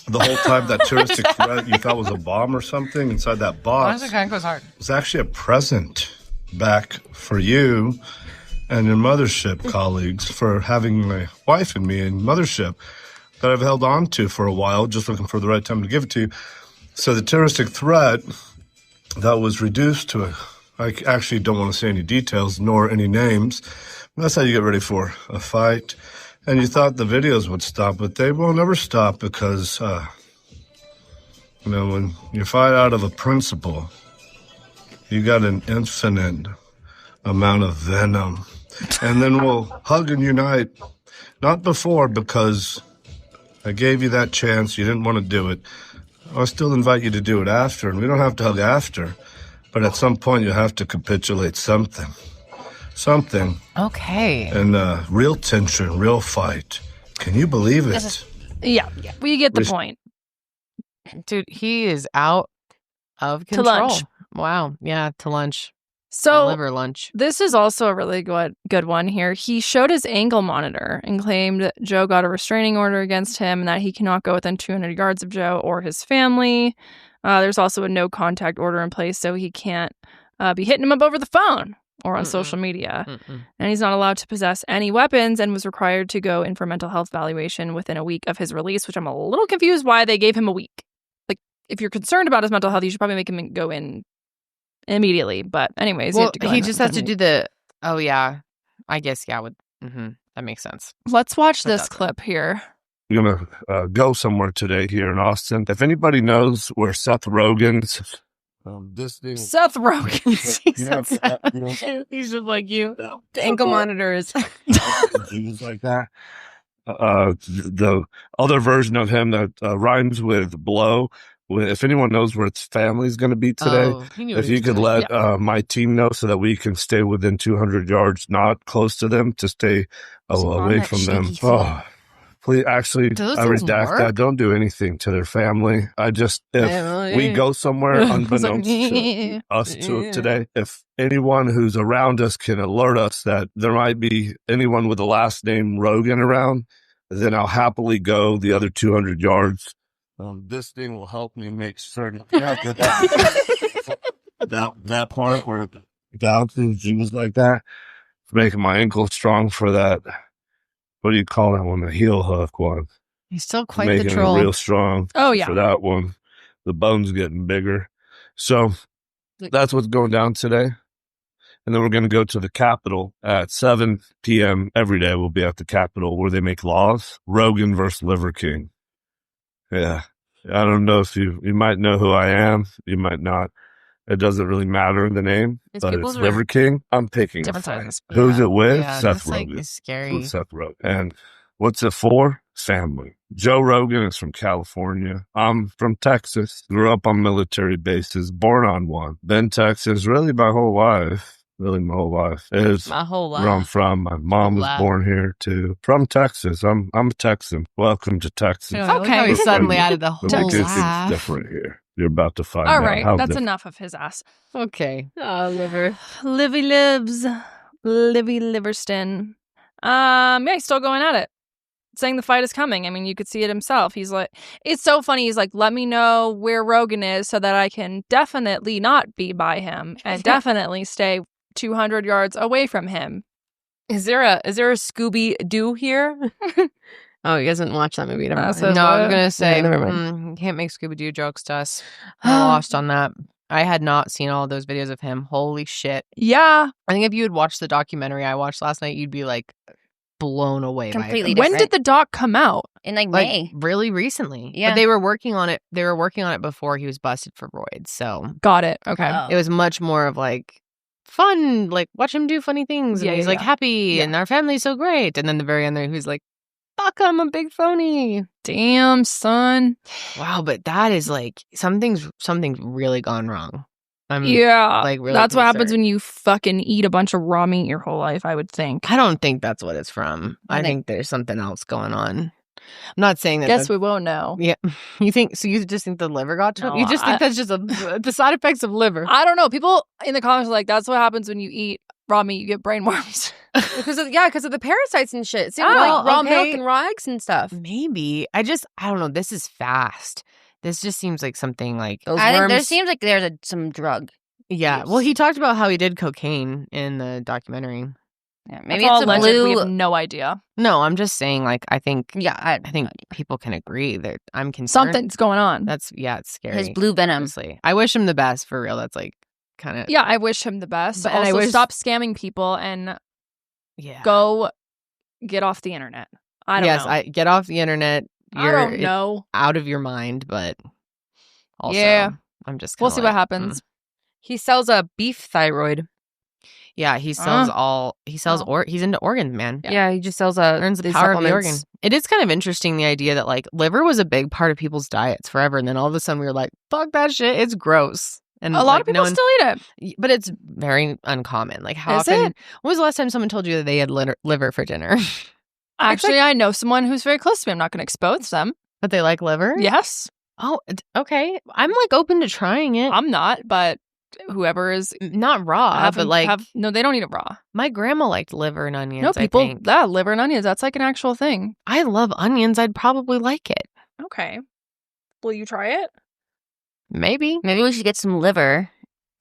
[SPEAKER 11] The whole time that terroristic threat you thought was a bomb or something inside that box.
[SPEAKER 1] Honestly, kind of goes hard.
[SPEAKER 11] It's actually a present back for you and your Mothership colleagues for having my wife and me in Mothership that I've held on to for a while, just looking for the right time to give it to you. So the terroristic threat that was reduced to I actually don't want to say any details nor any names. That's how you get ready for a fight. And you thought the videos would stop, but they will never stop because, when you fight out of a principle, you got an infinite amount of venom. And then we'll hug and unite. Not before, because I gave you that chance. You didn't want to do it. I'll still invite you to do it after, and we don't have to hug after. But at some point, you have to capitulate something. Something.
[SPEAKER 1] Okay.
[SPEAKER 11] And real tension, real fight. Can you believe it?
[SPEAKER 2] Yeah. We get the point.
[SPEAKER 1] Dude, he is out of control.
[SPEAKER 2] To lunch.
[SPEAKER 1] Wow. Yeah, to lunch.
[SPEAKER 2] So
[SPEAKER 1] liver lunch.
[SPEAKER 2] This is also a really good one here. He showed his ankle monitor and claimed Joe got a restraining order against him and that he cannot go within 200 yards of Joe or his family. There's also a no contact order in place, so he can't be hitting him up over the phone or on social media. And he's not allowed to possess any weapons and was required to go in for mental health evaluation within a week of his release, which I'm a little confused why they gave him a week. Like, if you're concerned about his mental health, you should probably make him go in immediately. But anyways,
[SPEAKER 1] he just has to do the, I guess, that makes sense.
[SPEAKER 2] Let's watch this clip here.
[SPEAKER 11] We're going to go somewhere today here in Austin. If anybody knows where Seth Rogen's
[SPEAKER 2] Seth Rogen.
[SPEAKER 1] He's just like you. The ankle monitors.
[SPEAKER 11] Things like that. The other version of him that rhymes with blow. If anyone knows where its family's going to be today, if you could let my team know so that we can stay within 200 yards, not close to them, to stay away from them. Please, actually, I redact that. Don't do anything to their family. If we go somewhere unbeknownst to us today, if anyone who's around us can alert us that there might be anyone with the last name Rogan around, then I'll happily go the other 200 yards. This thing will help me make certain that part where it bounces, things like that, making my ankle strong for that. What do you call that one? The heel hook one.
[SPEAKER 1] He's still quite
[SPEAKER 11] making
[SPEAKER 1] the troll.
[SPEAKER 11] It real strong.
[SPEAKER 2] Oh yeah,
[SPEAKER 11] for that one. The bone's getting bigger. So that's what's going down today. And then we're going to go to the Capitol at 7 p.m. every day. We'll be at the Capitol where they make laws. Rogan versus Liver King. Yeah. I don't know if you might know who I am. You might not. It doesn't really matter the name, but it's Liver King. I'm picking a fight. Who's it with?
[SPEAKER 1] Yeah,
[SPEAKER 11] Seth Rogen.
[SPEAKER 1] Like scary.
[SPEAKER 11] Seth Rogen. And what's it for? Family. Joe Rogan is from California. I'm from Texas. Grew up on military bases. Born on one. Been Texas really my whole life. Really my whole life. Is
[SPEAKER 1] my whole life.
[SPEAKER 11] Where I'm from. My mom was born here too. From Texas. I'm a Texan. Welcome to Texas.
[SPEAKER 1] Okay, we suddenly added the whole laugh.
[SPEAKER 11] It's different here. You're about to find
[SPEAKER 2] All
[SPEAKER 11] out.
[SPEAKER 2] right,
[SPEAKER 11] How
[SPEAKER 2] that's
[SPEAKER 11] different.
[SPEAKER 2] enough of his ass.
[SPEAKER 1] Okay.
[SPEAKER 8] Oh, Liver.
[SPEAKER 2] Livy lives. Livy Liverston. Yeah, he's still going at it. Saying the fight is coming. I mean, you could see it himself. He's like, it's so funny. He's like, let me know where Rogan is so that I can definitely not be by him and definitely stay 200 yards away from him.
[SPEAKER 8] Is there a Scooby-Doo here? Oh, he hasn't watched that movie. Never mind.
[SPEAKER 1] No, I was gonna say,
[SPEAKER 8] never mind.
[SPEAKER 1] You can't make Scooby-Doo jokes to us. I lost on that. I had not seen all those videos of him. Holy shit.
[SPEAKER 2] Yeah.
[SPEAKER 1] I think if you had watched the documentary I watched last night, you'd be like blown away
[SPEAKER 3] Completely
[SPEAKER 1] by it.
[SPEAKER 2] When did the doc come out?
[SPEAKER 3] In like May.
[SPEAKER 1] Really recently.
[SPEAKER 3] Yeah.
[SPEAKER 1] But they were working on it. They were working on it before he was busted for roids. So
[SPEAKER 2] Got it. Okay.
[SPEAKER 3] Oh.
[SPEAKER 1] it was much more of like fun, like watch him do funny things. And he's like happy and our family's so great. And then the very end there, he's like, fuck, I'm a big phony.
[SPEAKER 2] Damn, son.
[SPEAKER 1] Wow, but that is like something's really gone wrong. I'm like really
[SPEAKER 2] that's what happens
[SPEAKER 1] concerned.
[SPEAKER 2] when you fucking eat a bunch of raw meat your whole life, I would think.
[SPEAKER 1] I don't think that's what it's from. I think there's something else going on. I'm not saying that.
[SPEAKER 2] Guess we won't know.
[SPEAKER 1] Yeah. You think so? You just think the liver got to him?
[SPEAKER 2] No,
[SPEAKER 1] You just think that's just the side effects of liver?
[SPEAKER 2] I don't know. People in the comments are like, that's what happens when you eat raw meat. You get brain worms.
[SPEAKER 8] because of the parasites and shit. See, like raw milk and raw eggs and stuff.
[SPEAKER 1] Maybe. I don't know. This is fast. This just seems like something like
[SPEAKER 3] I think there seems like there's some drug.
[SPEAKER 1] Yeah. Well, he talked about how he did cocaine in the documentary.
[SPEAKER 3] Yeah, maybe
[SPEAKER 2] it's
[SPEAKER 3] a
[SPEAKER 2] alleged.
[SPEAKER 3] blue.
[SPEAKER 2] We have no idea.
[SPEAKER 1] No, I'm just saying. Like, I think.
[SPEAKER 3] Yeah,
[SPEAKER 1] I think people can agree that I'm concerned.
[SPEAKER 2] Something's going on.
[SPEAKER 1] It's scary.
[SPEAKER 3] His blue venom.
[SPEAKER 1] Honestly. I wish him the best for real. That's like kind of.
[SPEAKER 2] Yeah, I wish him the best.
[SPEAKER 1] But-
[SPEAKER 2] But
[SPEAKER 1] and I
[SPEAKER 2] also
[SPEAKER 1] wish-
[SPEAKER 2] stop scamming people and
[SPEAKER 1] Yeah.
[SPEAKER 2] go get off the internet. I don't know.
[SPEAKER 1] Yes, get off the internet.
[SPEAKER 2] I don't know.
[SPEAKER 1] Out of your mind, but also,
[SPEAKER 2] Yeah.
[SPEAKER 1] I'm just.
[SPEAKER 2] We'll see what happens.
[SPEAKER 8] He sells a beef thyroid.
[SPEAKER 1] Yeah, he sells he's into organs, man.
[SPEAKER 8] Yeah, he just sells
[SPEAKER 1] Earns the power of the
[SPEAKER 8] supplements.
[SPEAKER 1] organ. It is kind of interesting, the idea that like liver was a big part of people's diets forever, and then all of a sudden we were like, fuck that shit, it's gross. And
[SPEAKER 2] A lot of people still eat it.
[SPEAKER 1] But it's very uncommon. Like how
[SPEAKER 2] Is
[SPEAKER 1] often
[SPEAKER 2] it?
[SPEAKER 1] when was the last time someone told you that they had liver for dinner?
[SPEAKER 2] Actually, I know someone who's very close to me. I'm not going to expose them.
[SPEAKER 1] But they like liver?
[SPEAKER 2] Yes.
[SPEAKER 1] Oh, okay. I'm like open to trying it.
[SPEAKER 2] I'm not, but whoever is
[SPEAKER 1] Not raw, but like
[SPEAKER 2] no, they don't eat it raw.
[SPEAKER 1] my grandma liked liver and onions.
[SPEAKER 2] No, people
[SPEAKER 1] I think.
[SPEAKER 2] that liver and onions, that's like an actual thing.
[SPEAKER 1] I love onions. I'd probably like it.
[SPEAKER 2] Okay. Will you try it?
[SPEAKER 1] Maybe.
[SPEAKER 3] Maybe we should get some liver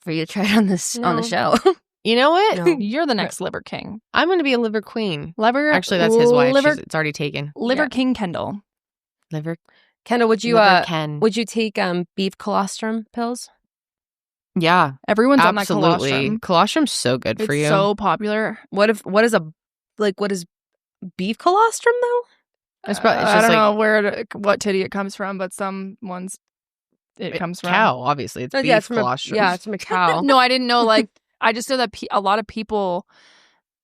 [SPEAKER 3] for you to try it on the show.
[SPEAKER 1] You know what?
[SPEAKER 8] No.
[SPEAKER 2] You're the next liver king.
[SPEAKER 1] I'm going to be a liver queen.
[SPEAKER 2] Liver.
[SPEAKER 1] Actually, that's his wife.
[SPEAKER 2] Liver,
[SPEAKER 1] It's already taken.
[SPEAKER 2] liver
[SPEAKER 8] Yeah.
[SPEAKER 2] king Kendall.
[SPEAKER 1] Liver.
[SPEAKER 8] Kendall, would you
[SPEAKER 1] liver Ken.
[SPEAKER 8] would you take beef colostrum pills?
[SPEAKER 1] Yeah,
[SPEAKER 2] Everyone's on that
[SPEAKER 1] absolutely.
[SPEAKER 2] colostrum.
[SPEAKER 1] Colostrum's so good for
[SPEAKER 2] It's
[SPEAKER 1] you.
[SPEAKER 2] so popular.
[SPEAKER 8] What is beef colostrum though?
[SPEAKER 1] It's probably it's
[SPEAKER 2] I
[SPEAKER 1] just
[SPEAKER 2] don't
[SPEAKER 1] like
[SPEAKER 2] know what titty it comes from, but some ones it comes from.
[SPEAKER 1] cow. Obviously, it's beef
[SPEAKER 8] it's from
[SPEAKER 1] colostrum.
[SPEAKER 8] it's from a cow.
[SPEAKER 2] No, I didn't know. Like, I just know that a lot of people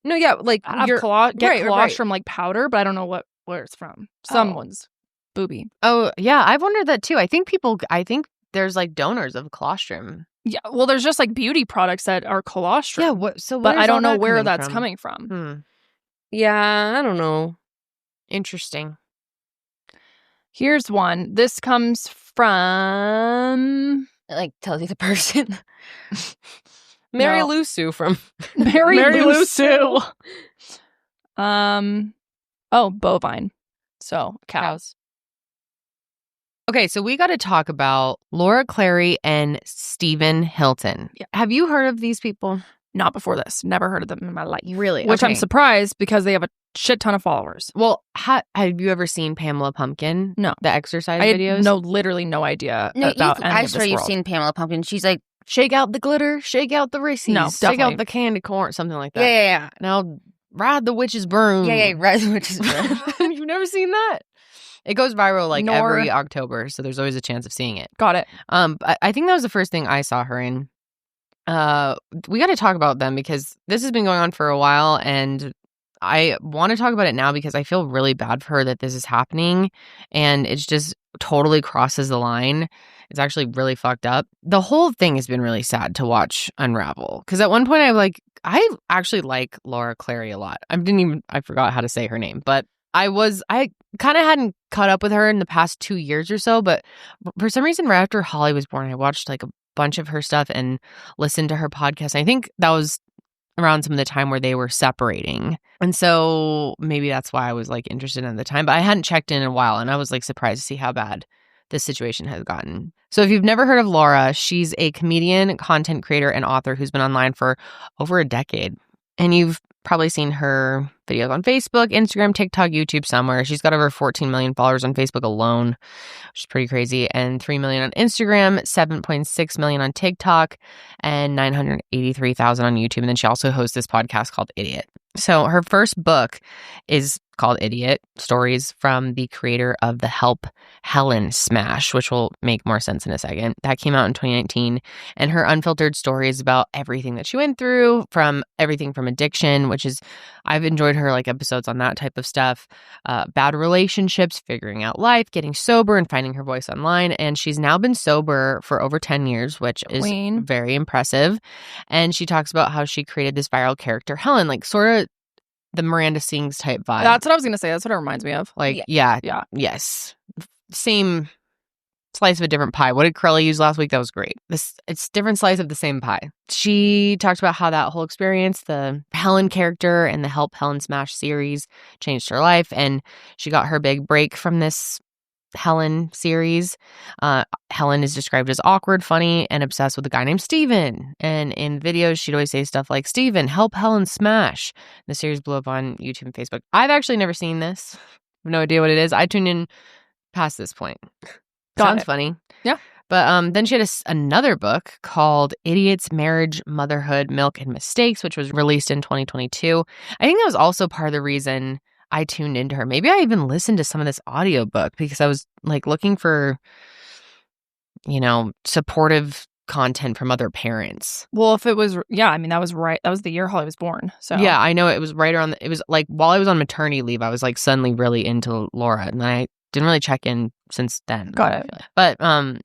[SPEAKER 8] No, yeah, like
[SPEAKER 2] have
[SPEAKER 8] you're
[SPEAKER 2] get
[SPEAKER 8] right.
[SPEAKER 2] colostrum like powder, but I don't know where it's from. Someone's booby.
[SPEAKER 1] Oh yeah, I've wondered that too. I think there's like donors of colostrum.
[SPEAKER 2] Yeah, well, there's just like beauty products that are colostrum.
[SPEAKER 1] Yeah. What? So,
[SPEAKER 2] but
[SPEAKER 1] where's
[SPEAKER 2] I don't
[SPEAKER 1] all
[SPEAKER 2] know
[SPEAKER 1] that
[SPEAKER 2] where
[SPEAKER 1] coming
[SPEAKER 2] that's
[SPEAKER 1] from?
[SPEAKER 2] coming from.
[SPEAKER 8] Yeah, I don't know.
[SPEAKER 1] Interesting.
[SPEAKER 2] Here's one. This comes from
[SPEAKER 3] It like tells you the person.
[SPEAKER 8] Mary
[SPEAKER 2] No.
[SPEAKER 8] Lou Sue from
[SPEAKER 2] Mary
[SPEAKER 8] Mary
[SPEAKER 2] Lou
[SPEAKER 8] Lou
[SPEAKER 2] Sue. Bovine. So cows.
[SPEAKER 1] Okay, so we got to talk about Laura Clery and Stephen Hilton.
[SPEAKER 2] Yeah.
[SPEAKER 1] Have you heard of these people?
[SPEAKER 2] Not before this. Never heard of them in my life.
[SPEAKER 1] Really?
[SPEAKER 2] Which I'm
[SPEAKER 1] Okay.
[SPEAKER 2] surprised because they have a shit ton of followers.
[SPEAKER 1] Well, have you ever seen Pamela Pumpkin?
[SPEAKER 2] No.
[SPEAKER 1] The exercise
[SPEAKER 2] I
[SPEAKER 1] videos?
[SPEAKER 2] had literally no idea
[SPEAKER 3] No,
[SPEAKER 2] about any
[SPEAKER 3] I
[SPEAKER 2] of
[SPEAKER 3] swear
[SPEAKER 2] this
[SPEAKER 3] you've
[SPEAKER 2] world.
[SPEAKER 3] seen Pamela Pumpkin. She's like
[SPEAKER 1] Shake out the glitter, shake out the Reese's,
[SPEAKER 2] No,
[SPEAKER 1] shake
[SPEAKER 2] definitely.
[SPEAKER 1] out the candy corn, something like that.
[SPEAKER 3] Yeah.
[SPEAKER 1] Now ride the witch's broom.
[SPEAKER 3] Yeah, ride the witch's broom.
[SPEAKER 1] You've never seen that? It goes viral like
[SPEAKER 2] Nor-
[SPEAKER 1] every October, so there's always a chance of seeing it.
[SPEAKER 2] Got it.
[SPEAKER 1] I think that was the first thing I saw her in. We got to talk about them because this has been going on for a while, and I want to talk about it now because I feel really bad for her that this is happening, and it's just totally crosses the line. It's actually really fucked up. The whole thing has been really sad to watch unravel because at one point I actually like Laura Clery a lot. I forgot how to say her name, but I kind of hadn't caught up with her in the past 2 years or so, but for some reason right after Holly was born, I watched like a bunch of her stuff and listened to her podcast. I think that was around some of the time where they were separating. And so maybe that's why I was like interested at the time, but I hadn't checked in a while and I was like surprised to see how bad this situation has gotten. So if you've never heard of Laura, she's a comedian, content creator, and author who's been online for over a decade. And you've probably seen her videos on Facebook, Instagram, TikTok, YouTube somewhere. She's got over 14 million followers on Facebook alone, which is pretty crazy, and 3 million on Instagram, 7.6 million on TikTok, and 983,000 on YouTube. And then she also hosts this podcast called Idiot. So her first book is called Idiot, Stories from the creator of the Help Helen Smash, which will make more sense in a second. That came out in 2019. And her unfiltered stories about everything that she went through, from everything from addiction, which is, I've enjoyed her like episodes on that type of stuff, bad relationships, figuring out life, getting sober, and finding her voice online. And she's now been sober for over 10 years, which is very impressive. And she talks about how she created this viral character, Helen, like sort of the Miranda Sings type vibe.
[SPEAKER 2] That's what I was going to say. That's what it reminds me of.
[SPEAKER 1] Like, yes. Same slice of a different pie. What did Karelly use last week? That was great. It's different slice of the same pie. She talked about how that whole experience, the Helen character and the Help Helen Smash series, changed her life. And she got her big break from this Helen series. Helen is described as awkward, funny, and obsessed with a guy named Steven. And in videos, she'd always say stuff like, Steven, help Helen smash. The series blew up on YouTube and Facebook. I've actually never seen this. I have no idea what it is. I tuned in past this point. Sounds funny.
[SPEAKER 2] Yeah.
[SPEAKER 1] But then she had another book called Idiots, Marriage, Motherhood, Milk, and Mistakes, which was released in 2022. I think that was also part of the reason I tuned into her. Maybe I even listened to some of this audiobook because I was like looking for, supportive content from other parents.
[SPEAKER 2] Well, if it was, that was right. That was the year Holly was born. So
[SPEAKER 1] yeah, I know it was right around. It was like while I was on maternity leave, I was like suddenly really into Laura, and I didn't really check in since then.
[SPEAKER 2] Got it.
[SPEAKER 1] But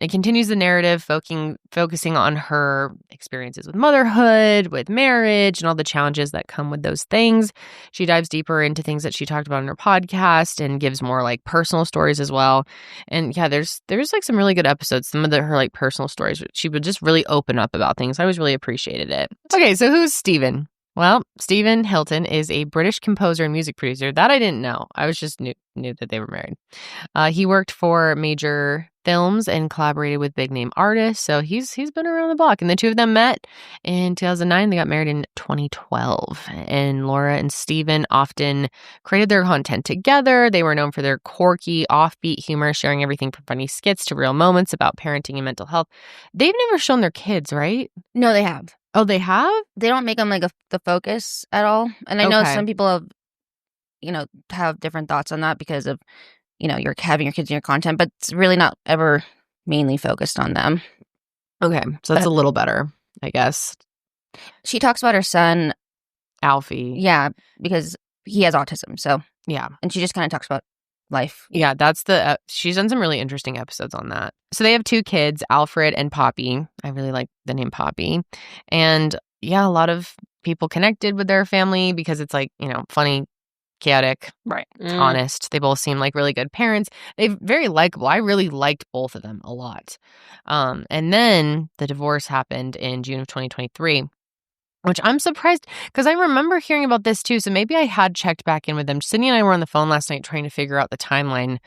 [SPEAKER 1] it continues the narrative, focusing on her experiences with motherhood, with marriage, and all the challenges that come with those things. She dives deeper into things that she talked about in her podcast and gives more like personal stories as well. And yeah, there's like some really good episodes. Some of her like personal stories, she would just really open up about things. I always really appreciated it. Okay, so who's Steven? Well, Stephen Hilton is a British composer and music producer. That I didn't know. I was just knew that they were married. He worked for major films and collaborated with big name artists. So he's been around the block. And the two of them met in 2009. They got married in 2012. And Laura and Stephen often created their content together. They were known for their quirky, offbeat humor, sharing everything from funny skits to real moments about parenting and mental health. They've never shown their kids, right?
[SPEAKER 3] No, they have.
[SPEAKER 1] Oh, they have?
[SPEAKER 3] They don't make them like the focus at all. And I know some people have different thoughts on that because of, you're having your kids in your content, but it's really not ever mainly focused on them.
[SPEAKER 1] Okay. So that's a little better, I guess.
[SPEAKER 3] She talks about her son,
[SPEAKER 1] Alfie.
[SPEAKER 3] Yeah, because he has autism. So,
[SPEAKER 1] yeah.
[SPEAKER 3] And she just kind of talks about life.
[SPEAKER 1] Yeah, that's she's done some really interesting episodes on that. So they have two kids, Alfred and Poppy. I really like the name Poppy. And yeah, a lot of people connected with their family because it's like, funny, chaotic,
[SPEAKER 2] right?
[SPEAKER 1] Honest. They both seem like really good parents. They're very likable. I really liked both of them a lot. And then the divorce happened in June of 2023. Which I'm surprised because I remember hearing about this too. So maybe I had checked back in with them. Sydney and I were on the phone last night trying to figure out the timeline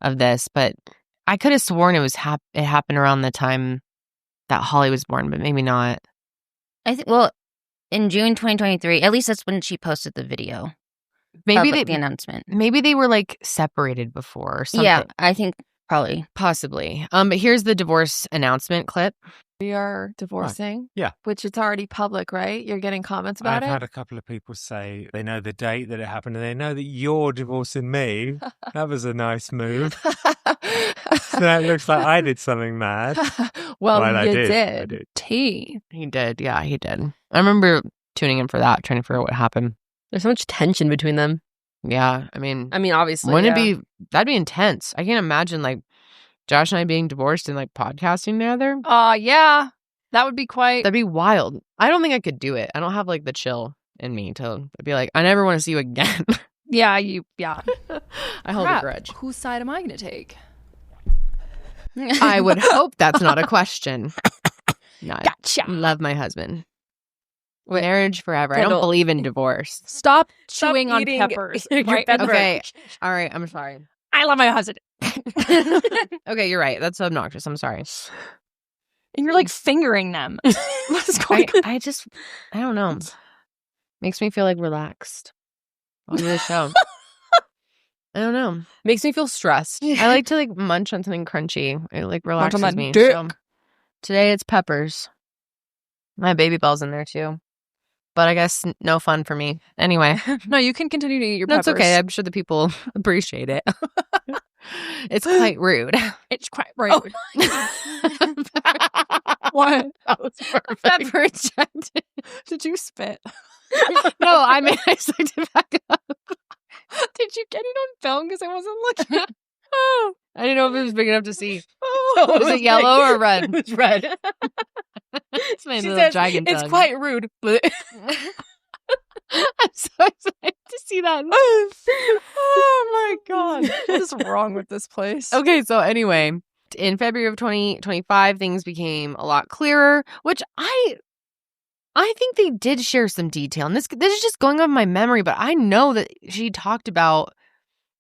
[SPEAKER 1] of this, but I could have sworn it happened around the time that Holly was born, but maybe not.
[SPEAKER 3] I think in June 2023, at least that's when she posted the video.
[SPEAKER 1] Maybe
[SPEAKER 3] the announcement.
[SPEAKER 1] Maybe they were like separated before or something.
[SPEAKER 3] Yeah, I think Probably.
[SPEAKER 5] Possibly. But here's the divorce announcement clip.
[SPEAKER 2] We are divorcing.
[SPEAKER 12] Yeah.
[SPEAKER 2] Which it's already public, right? You're getting comments about
[SPEAKER 12] I've
[SPEAKER 2] it?
[SPEAKER 12] had a couple of people say they know the date that it happened and they know that you're divorcing me. That was a nice move. So that looks like I did something mad.
[SPEAKER 2] Well,
[SPEAKER 12] I
[SPEAKER 2] you
[SPEAKER 12] did.
[SPEAKER 2] did. T.
[SPEAKER 5] He did. Yeah, he did. I remember tuning in for that, trying to figure out what happened.
[SPEAKER 8] There's so much tension between them.
[SPEAKER 5] Yeah, I mean,
[SPEAKER 8] obviously,
[SPEAKER 5] wouldn't it be, that'd be intense. I can't imagine like Josh and I being divorced and like podcasting together.
[SPEAKER 2] Yeah. That would be quite.
[SPEAKER 5] That'd be wild. I don't think I could do it. I don't have like the chill in me to be like, I never want to see you again.
[SPEAKER 2] Yeah.
[SPEAKER 5] I hold a grudge.
[SPEAKER 2] Whose side am I going to take?
[SPEAKER 5] I would hope that's not a question. No,
[SPEAKER 2] Gotcha.
[SPEAKER 5] I love my husband. Marriage forever. I don't believe in divorce.
[SPEAKER 2] Stop chewing on peppers. Right?
[SPEAKER 5] Okay. All right. I'm sorry.
[SPEAKER 2] I love my husband.
[SPEAKER 5] Okay, you're right. That's obnoxious. I'm sorry.
[SPEAKER 2] And you're like fingering them. What's going on?
[SPEAKER 5] I don't know. Makes me feel like relaxed. I'll do the show. I don't know.
[SPEAKER 8] Makes me feel stressed.
[SPEAKER 5] I like to like munch on something crunchy. It like relaxes
[SPEAKER 2] that
[SPEAKER 5] me.
[SPEAKER 2] dick.
[SPEAKER 5] So today it's peppers. My baby bell's in there too. But I guess no fun for me. Anyway.
[SPEAKER 2] No, you can continue to eat your peppers.
[SPEAKER 5] That's okay. I'm sure the people appreciate it. It's quite rude.
[SPEAKER 2] It's quite rude. What?
[SPEAKER 5] That was perfect. Pepper ejected.
[SPEAKER 2] Did you spit?
[SPEAKER 5] No, I mean, I sucked it back up.
[SPEAKER 2] Did you get it on film? Because I wasn't looking.
[SPEAKER 5] Oh, I didn't know if it was big enough to see. Oh, was it yellow or red?
[SPEAKER 8] It was red.
[SPEAKER 5] It's my
[SPEAKER 2] She
[SPEAKER 5] little
[SPEAKER 2] says,
[SPEAKER 5] dragon
[SPEAKER 2] it's
[SPEAKER 5] tongue.
[SPEAKER 2] quite rude.
[SPEAKER 5] I'm so excited to see that.
[SPEAKER 2] Oh my God. What is wrong with this place?
[SPEAKER 5] Okay, so anyway, in February of 2025, things became a lot clearer, which I think they did share some detail. And this is just going off my memory, but I know that she talked about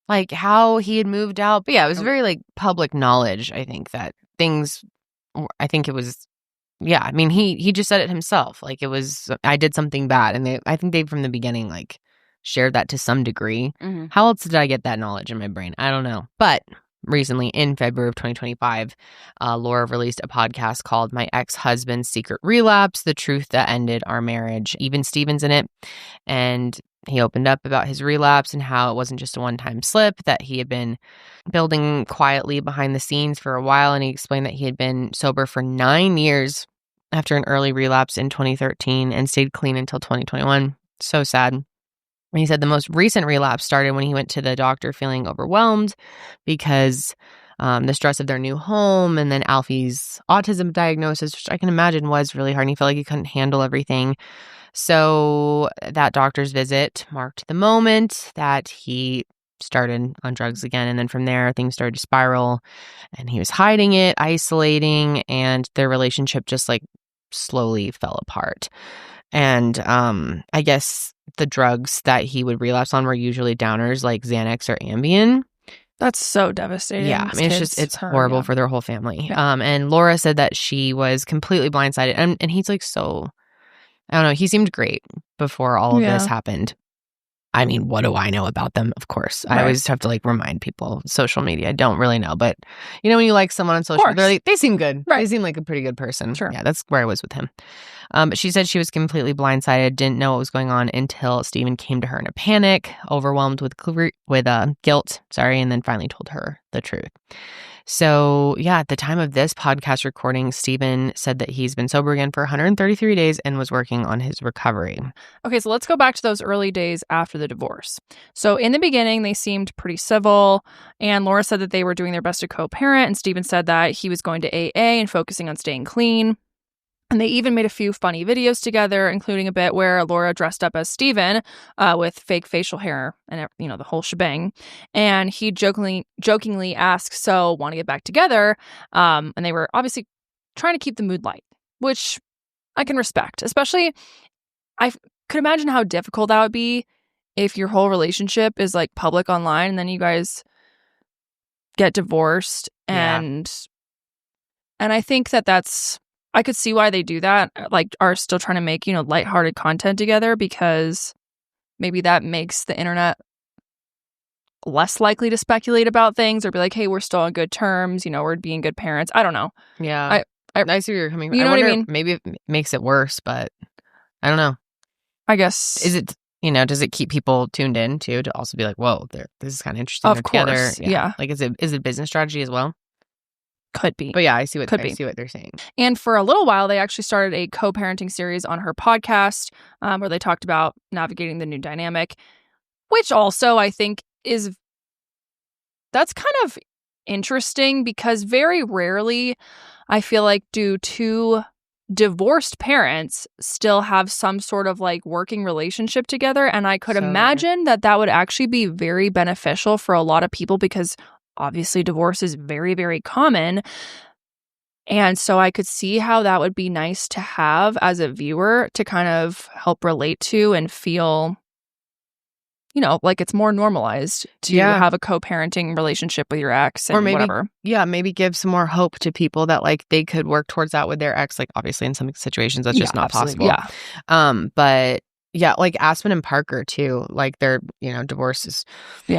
[SPEAKER 5] like how he had moved out. But yeah, it was very like public knowledge, I think, that things, I think it was, yeah, I mean, he just said it himself. Like it was, I did something bad. And I think they from the beginning like shared that to some degree.
[SPEAKER 3] Mm-hmm.
[SPEAKER 5] How else did I get that knowledge in my brain? I don't know. But recently, in February of 2025, Laura released a podcast called My Ex-Husband's Secret Relapse, The Truth That Ended Our Marriage. Even Steven's in it. And he opened up about his relapse and how it wasn't just a one-time slip, that he had been building quietly behind the scenes for a while. And he explained that he had been sober for 9 years after an early relapse in 2013 and stayed clean until 2021. So sad. And he said the most recent relapse started when he went to the doctor feeling overwhelmed because the stress of their new home and then Alfie's autism diagnosis, which I can imagine was really hard. And he felt like he couldn't handle everything. So that doctor's visit marked the moment that he started on drugs again. And then from there, things started to spiral and he was hiding it, isolating, and their relationship just like slowly fell apart. And I guess the drugs that he would relapse on were usually downers like Xanax or Ambien.
[SPEAKER 2] That's so devastating.
[SPEAKER 5] Yeah, I mean, it's horrible for their whole family.
[SPEAKER 2] Yeah.
[SPEAKER 5] And Laura said that she was completely blindsided. And he's like so, I don't know, he seemed great before all of this happened. I mean, what do I know about them? Of course.
[SPEAKER 2] Right.
[SPEAKER 5] I always have to like remind people, social media, I don't really know. But you know, when you like someone on social media, they seem good.
[SPEAKER 2] Right.
[SPEAKER 5] They seem like a pretty good person.
[SPEAKER 2] Sure.
[SPEAKER 5] Yeah, that's where I was with him. But she said she was completely blindsided, didn't know what was going on until Stephen came to her in a panic, overwhelmed with guilt, and then finally told her the truth. So, yeah, at the time of this podcast recording, Stephen said that he's been sober again for 133 days and was working on his recovery.
[SPEAKER 2] Okay, so let's go back to those early days after the divorce. So in the beginning, they seemed pretty civil, and Laura said that they were doing their best to co-parent, and Stephen said that he was going to AA and focusing on staying clean. And they even made a few funny videos together, including a bit where Laura dressed up as Stephen with fake facial hair and, the whole shebang. And he jokingly asked, so want to get back together? And they were obviously trying to keep the mood light, which I can respect. Especially, I could imagine how difficult that would be if your whole relationship is like public online and then you guys get divorced. And I think that's... I could see why they do that, like are still trying to make, lighthearted content together because maybe that makes the internet less likely to speculate about things or be like, hey, we're still on good terms, we're being good parents. I don't know.
[SPEAKER 5] Yeah. I see where you're coming from.
[SPEAKER 2] You know what I mean?
[SPEAKER 5] Maybe it makes it worse, but I don't know.
[SPEAKER 2] I guess.
[SPEAKER 5] Is it, does it keep people tuned in too to also be like, whoa, this is kind of interesting.
[SPEAKER 2] Of course.
[SPEAKER 5] Together.
[SPEAKER 2] Yeah.
[SPEAKER 5] Like, is it a business strategy as well?
[SPEAKER 2] Could be.
[SPEAKER 5] But yeah, I see what they're saying.
[SPEAKER 2] And for a little while, they actually started a co-parenting series on her podcast where they talked about navigating the new dynamic, which also I think that's kind of interesting because very rarely I feel like do two divorced parents still have some sort of like working relationship together. And I could imagine that would actually be very beneficial for a lot of people because obviously divorce is very, very common. And so I could see how that would be nice to have as a viewer to kind of help relate to and feel, like it's more normalized to have a co-parenting relationship with your ex and whatever.
[SPEAKER 5] Yeah, maybe give some more hope to people that like they could work towards that with their ex. Like obviously in some situations that's just not possible.
[SPEAKER 2] Yeah.
[SPEAKER 5] But yeah, like Aspen and Parker too, like their, divorce is, she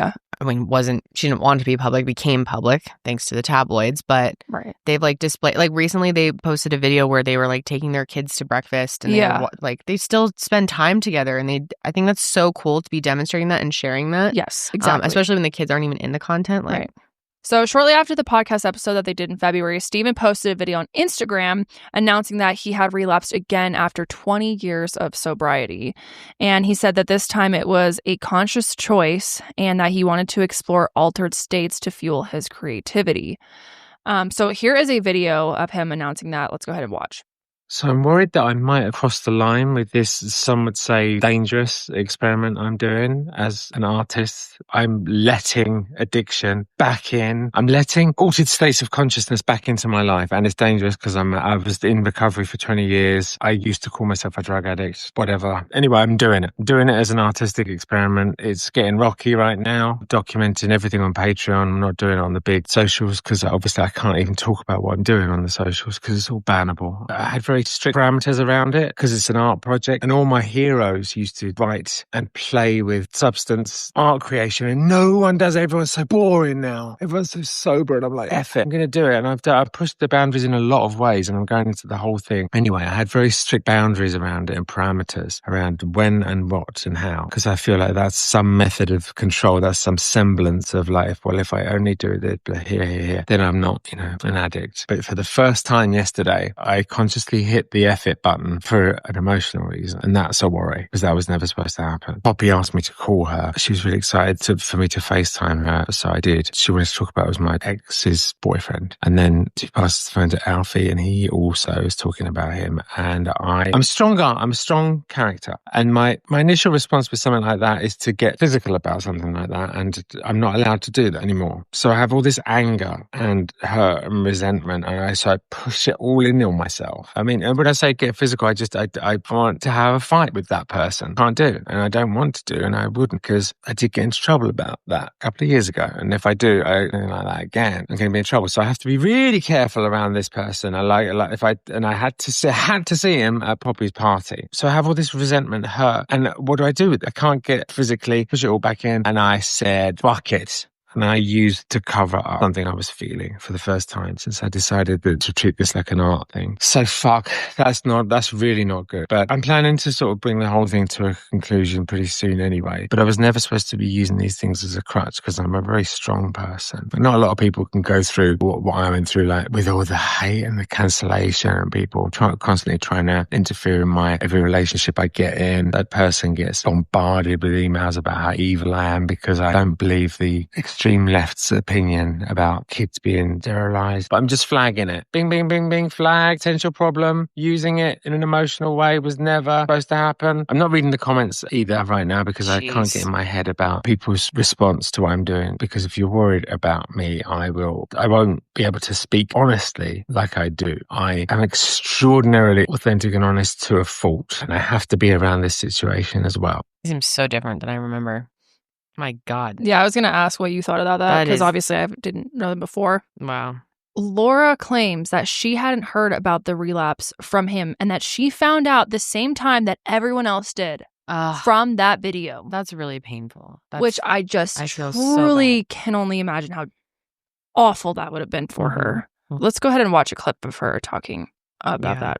[SPEAKER 5] didn't want to be public, became public thanks to the tabloids, but they've like displayed, like recently they posted a video where they were like taking their kids to breakfast and they still spend time together. And I think that's so cool to be demonstrating that and sharing that.
[SPEAKER 2] Yes, exactly.
[SPEAKER 5] Especially when the kids aren't even in the content.
[SPEAKER 2] Right. So shortly after the podcast episode that they did in February, Steven posted a video on Instagram announcing that he had relapsed again after 20 years of sobriety. And he said that this time it was a conscious choice and that he wanted to explore altered states to fuel his creativity. So here is a video of him announcing that. Let's go ahead and watch.
[SPEAKER 13] So I'm worried that I might have crossed the line with this, some would say, dangerous experiment I'm doing as an artist. I'm letting addiction back in. I'm letting altered states of consciousness back into my life. And it's dangerous because I was in recovery for 20 years. I used to call myself a drug addict, whatever. Anyway, I'm doing it. I'm doing it as an artistic experiment. It's getting rocky right now. Documenting everything on Patreon. I'm not doing it on the big socials because obviously I can't even talk about what I'm doing on the socials because it's all bannable. I had very strict parameters around it because it's an art project, and all my heroes used to write and play with substance art creation, and no one does. Everyone's so boring now. Everyone's so sober, and I'm like, F it, I'm going to do it. And I've pushed the boundaries in a lot of ways, and I'm going into the whole thing. Anyway, I had very strict boundaries around it and parameters around when and what and how, because I feel like that's some method of control. That's some semblance of life. Well, if I only do this here, then I'm not, an addict. But for the first time yesterday, I consciously hit the F it button for an emotional reason. And that's a worry because that was never supposed to happen. Poppy asked me to call her. She was really excited for me to FaceTime her. So I did. She wanted to talk about it was my ex's boyfriend. And then she passed the phone to Alfie and he also was talking about him. And I'm stronger. I'm a strong character. And my initial response with something like that is to get physical about something like that. And I'm not allowed to do that anymore. So I have all this anger and hurt and resentment. And so I push it all in on myself. I mean, when I say get physical, I want to have a fight with that person. Can't do. And I don't want to do. And I wouldn't because I did get into trouble about that a couple of years ago. And if I do anything like that again, I'm going to be in trouble. So I have to be really careful around this person. I had to see him at Poppy's party. So I have all this resentment, hurt. And what do I do with it? I can't get physically, push it all back in. And I said, fuck it. And I used to cover up something I was feeling for the first time since I decided to treat this like an art thing. So that's really not good. But I'm planning to sort of bring the whole thing to a conclusion pretty soon anyway. But I was never supposed to be using these things as a crutch because I'm a very strong person. But not a lot of people can go through what I went through, like with all the hate and the cancellation and people constantly trying to interfere in every relationship I get in. That person gets bombarded with emails about how evil I am because I don't believe the extreme left's opinion about kids being sterilized. But I'm just flagging it. Bing, bing, bing, bing, flag, potential problem. Using it in an emotional way was never supposed to happen. I'm not reading the comments either right now because I can't get in my head about people's response to what I'm doing. Because if you're worried about me, I won't be able to speak honestly like I do. I am extraordinarily authentic and honest to a fault. And I have to be around this situation as well.
[SPEAKER 5] It seems so different than I remember. My God.
[SPEAKER 2] Yeah, I was going to ask what you thought about that because obviously I didn't know them before.
[SPEAKER 5] Wow.
[SPEAKER 2] Laura claims that she hadn't heard about the relapse from him and that she found out the same time that everyone else did. from that video.
[SPEAKER 1] That's really painful.
[SPEAKER 2] Which I feel truly can only imagine how awful that would have been for her. Let's go ahead and watch a clip of her talking about that.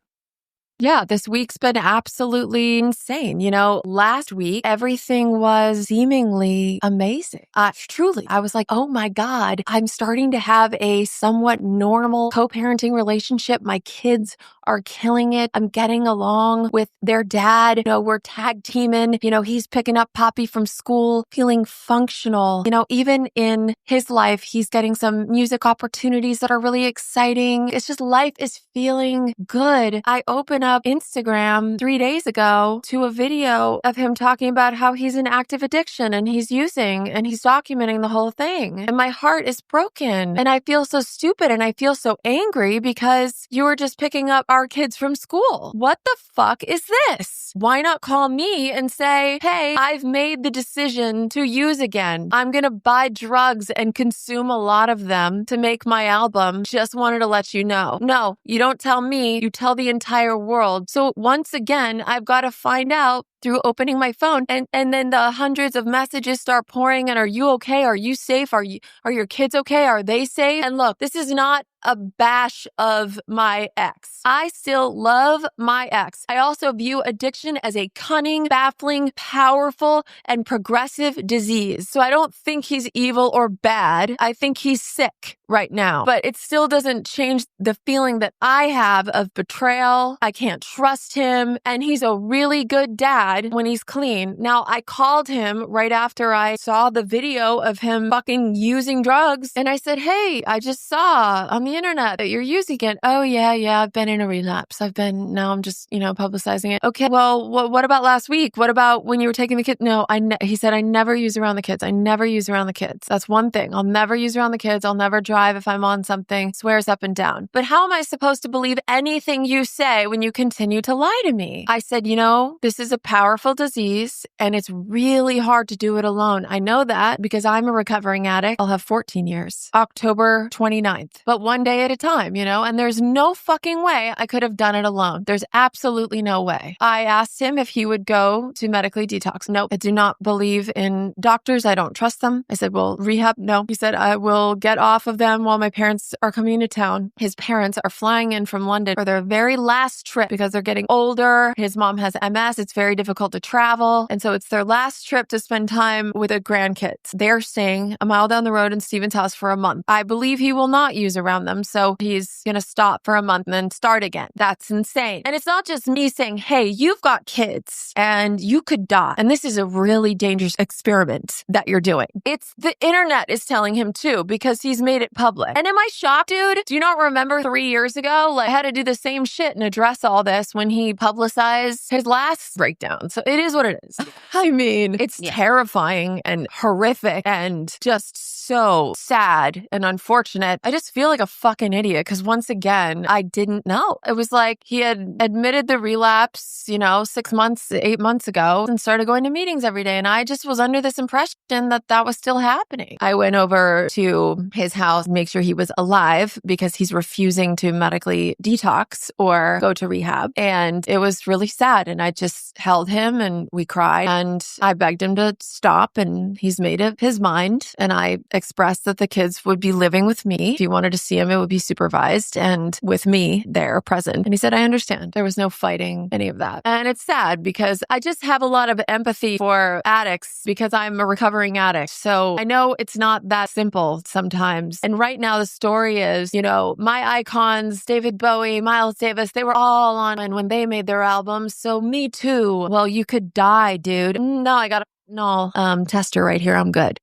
[SPEAKER 5] Yeah, this week's been absolutely insane. You know, last week, everything was seemingly amazing. Truly, I was like, oh my God, I'm starting to have a somewhat normal co-parenting relationship. My kids are killing it. I'm getting along with their dad. You know, we're tag teaming. You know, he's picking up Poppy from school, feeling functional. You know, even in his life, he's getting some music opportunities that are really exciting. It's just life is feeling good. I open up Instagram 3 days ago to a video of him talking about how he's in active addiction and he's using and he's documenting the whole thing. And my heart is broken and I feel so stupid and I feel so angry because you were just picking up our kids from school. What the fuck is this? Why not call me and say, hey, I've made the decision to use again. I'm going to buy drugs and consume a lot of them to make my album. Just wanted to let you know. No, you don't tell me. You tell the entire world. So once again, I've got to find out through opening my phone and then the hundreds of messages start pouring in. Are you okay? Are you safe? Are your kids okay? Are they safe? And look, this is not a bash of my ex. I still love my ex. I also view addiction as a cunning, baffling, powerful, and progressive disease. So I don't think he's evil or bad. I think he's sick right now. But it still doesn't change the feeling that I have of betrayal. I can't trust him. And he's a really good dad when he's clean. Now, I called him right after I saw the video of him fucking using drugs. And I said, hey, I just saw on the internet that you're using it. Oh, yeah, I've been in a relapse. Now I'm just, publicizing it. Okay, well, what about last week? What about when you were taking the kids? No, he said, I never use around the kids. I never use around the kids. That's one thing. I'll never use around the kids. I'll never drive if I'm on something. Swears up and down. But how am I supposed to believe anything you say when you continue to lie to me? I said, this is a powerful disease and it's really hard to do it alone. I know that because I'm a recovering addict. I'll have 14 years, October 29th, but one day at a time, and there's no fucking way I could have done it alone. There's absolutely no way. I asked him if he would go to medically detox. Nope. I do not believe in doctors. I don't trust them. I said, well, rehab? No. He said, I will get off of them while my parents are coming to town. His parents are flying in from London for their very last trip because they're getting older. His mom has MS. It's very difficult to travel. And so it's their last trip to spend time with the grandkids. They're staying a mile down the road in Steven's house for a month. I believe he will not use around them. So he's going to stop for a month and then start again. That's insane. And it's not just me saying, hey, you've got kids and you could die. And this is a really dangerous experiment that you're doing. It's the internet is telling him too, because he's made it public. And am I shocked, dude? Do you not remember 3 years ago? I had to do the same shit and address all this when he publicized his last breakdown. So it is what it is. I mean, it's terrifying and horrific and just so sad and unfortunate. I just feel like a fucking idiot because once again, I didn't know. It was like he had admitted the relapse, 8 months ago and started going to meetings every day. And I just was under this impression that was still happening. I went over to his house, make sure he was alive because he's refusing to medically detox or go to rehab. And it was really sad. And I just held him and we cried and I begged him to stop and he's made up his mind. And I expressed that the kids would be living with me. If he wanted to see him, it would be supervised and with me there present. And he said, I understand. There was no fighting any of that. And it's sad because I just have a lot of empathy for addicts because I'm a recovering addict. So I know it's not that simple sometimes. And right now the story is, my icons, David Bowie, Miles Davis, they were all on and when they made their albums. So me too. Well, you could die, dude. No, I got a tester right here. I'm good.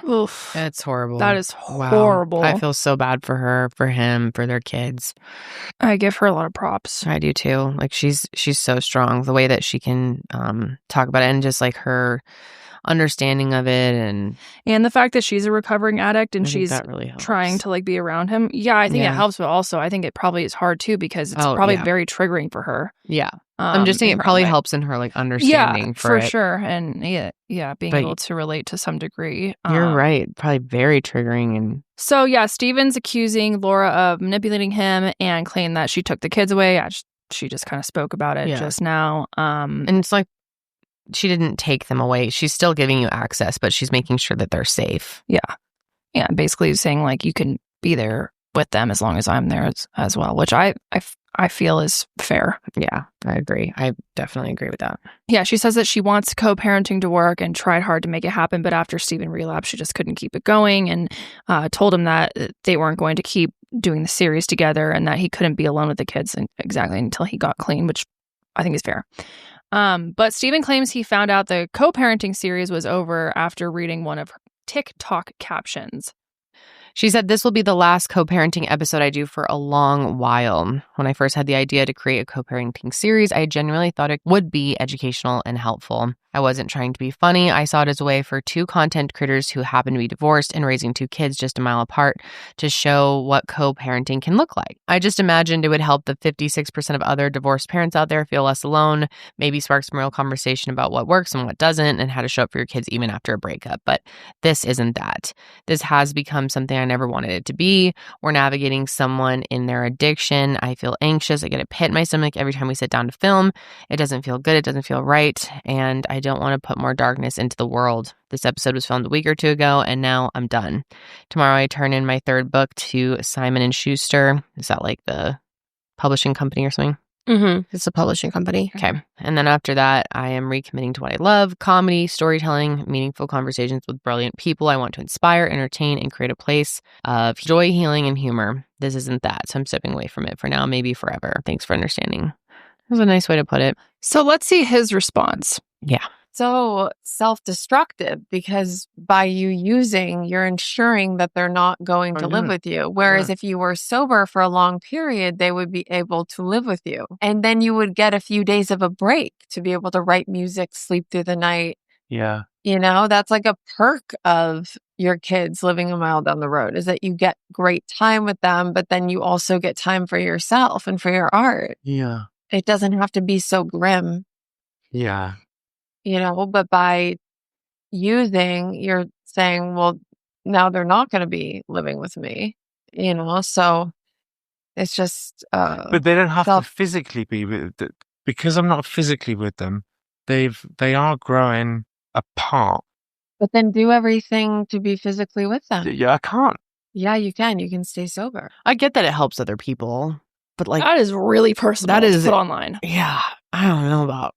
[SPEAKER 1] Oof. It's horrible.
[SPEAKER 2] That is horrible.
[SPEAKER 1] I feel so bad for her, for him, for their kids.
[SPEAKER 2] I give her a lot of props.
[SPEAKER 1] I do too. She's so strong. The way that she can talk about it and just her understanding of it and
[SPEAKER 2] the fact that she's a recovering addict and she's really trying to be around him. Yeah, I think it helps, but also I think it probably is hard too because it's probably very triggering for her.
[SPEAKER 1] Yeah. I'm just saying it probably helps in her understanding for it.
[SPEAKER 2] Sure. And being able to relate to some degree.
[SPEAKER 1] You're right. Probably very triggering. And
[SPEAKER 2] so Steven's accusing Laura of manipulating him and claiming that she took the kids away. She just kind of spoke about it just now.
[SPEAKER 1] And it's
[SPEAKER 5] she didn't take them away. She's still giving you access, but she's making sure that they're safe.
[SPEAKER 2] Yeah. Yeah. Basically saying like you can be there with them as long as I'm there as well, which I feel is fair.
[SPEAKER 5] Yeah, I agree. I definitely agree with that.
[SPEAKER 2] Yeah, she says that she wants co-parenting to work and tried hard to make it happen, but after Stephen relapsed, she just couldn't keep it going and told him that they weren't going to keep doing the series together and that he couldn't be alone with the kids exactly until he got clean, which I think is fair. But Stephen claims he found out the co-parenting series was over after reading one of her TikTok captions.
[SPEAKER 5] She said, "This will be the last co-parenting episode I do for a long while. When I first had the idea to create a co-parenting series, I genuinely thought it would be educational and helpful. I wasn't trying to be funny. I saw it as a way for two content creators who happen to be divorced and raising two kids just a mile apart to show what co-parenting can look like. I just imagined it would help the 56% of other divorced parents out there feel less alone, maybe spark some real conversation about what works and what doesn't, and how to show up for your kids even after a breakup. But this isn't that. This has become something I never wanted it to be. We're navigating someone in their addiction. I feel anxious. I get a pit in my stomach every time we sit down to film. It doesn't feel good. It doesn't feel right. And I don't want to put more darkness into the world. This episode was filmed a week or two ago, and now I'm done. Tomorrow I turn in my third book to Simon & Schuster. Is that like the publishing company or something?
[SPEAKER 8] Mm-hmm. It's a publishing company.
[SPEAKER 5] Okay. And then after that, I am recommitting to what I love: comedy, storytelling, meaningful conversations with brilliant people. I want to inspire, entertain, and create a place of joy, healing, and humor. This isn't that, so I'm stepping away from it for now, maybe forever. Thanks for understanding. That was a nice way to put it.
[SPEAKER 2] So let's see his response.
[SPEAKER 5] Yeah.
[SPEAKER 1] So self-destructive, because by you using, you're ensuring that they're not going to live with you. Whereas if you were sober for a long period, they would be able to live with you. And then you would get a few days of a break to be able to write music, sleep through the night.
[SPEAKER 12] Yeah.
[SPEAKER 1] You know, that's like a perk of your kids living a mile down the road, is that you get great time with them, but then you also get time for yourself and for your art.
[SPEAKER 12] Yeah.
[SPEAKER 1] It doesn't have to be so grim.
[SPEAKER 12] Yeah.
[SPEAKER 1] You know, but by using, you're saying, well, now they're not going to be living with me, you know, so it's just.
[SPEAKER 12] But they don't have to physically be with, because I'm not physically with them. They are growing apart.
[SPEAKER 1] But then do everything to be physically with them.
[SPEAKER 12] Yeah, I can't.
[SPEAKER 1] Yeah, you can. You can stay sober.
[SPEAKER 5] I get that it helps other people, but like.
[SPEAKER 2] That is really personal
[SPEAKER 5] that is
[SPEAKER 2] to put online.
[SPEAKER 5] Yeah. I don't know about.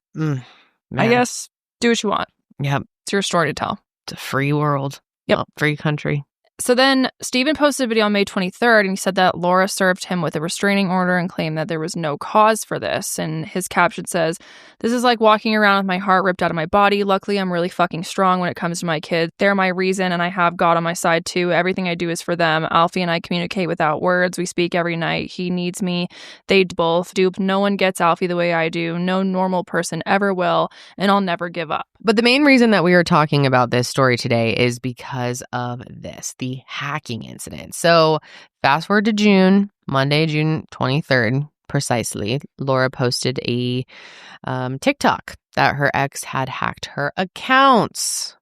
[SPEAKER 2] I guess do what you want.
[SPEAKER 5] Yep.
[SPEAKER 2] It's your story to tell.
[SPEAKER 5] It's a free world.
[SPEAKER 2] Yep.
[SPEAKER 5] Well, free country.
[SPEAKER 2] So then Stephen posted a video on May 23rd, and he said that Laura served him with a restraining order and claimed that there was no cause for this. And his caption says, "This is like walking around with my heart ripped out of my body. Luckily, I'm really fucking strong when it comes to my kids. They're my reason, and I have God on my side too. Everything I do is for them. Alfie and I communicate without words. We speak every night. He needs me. They both do. No one gets Alfie the way I do. No normal person ever will, and I'll never give up."
[SPEAKER 5] But the main reason that we are talking about this story today is because of this, the hacking incident. So fast forward to June, Monday, June 23rd, precisely, Laura posted a TikTok that her ex had hacked her accounts.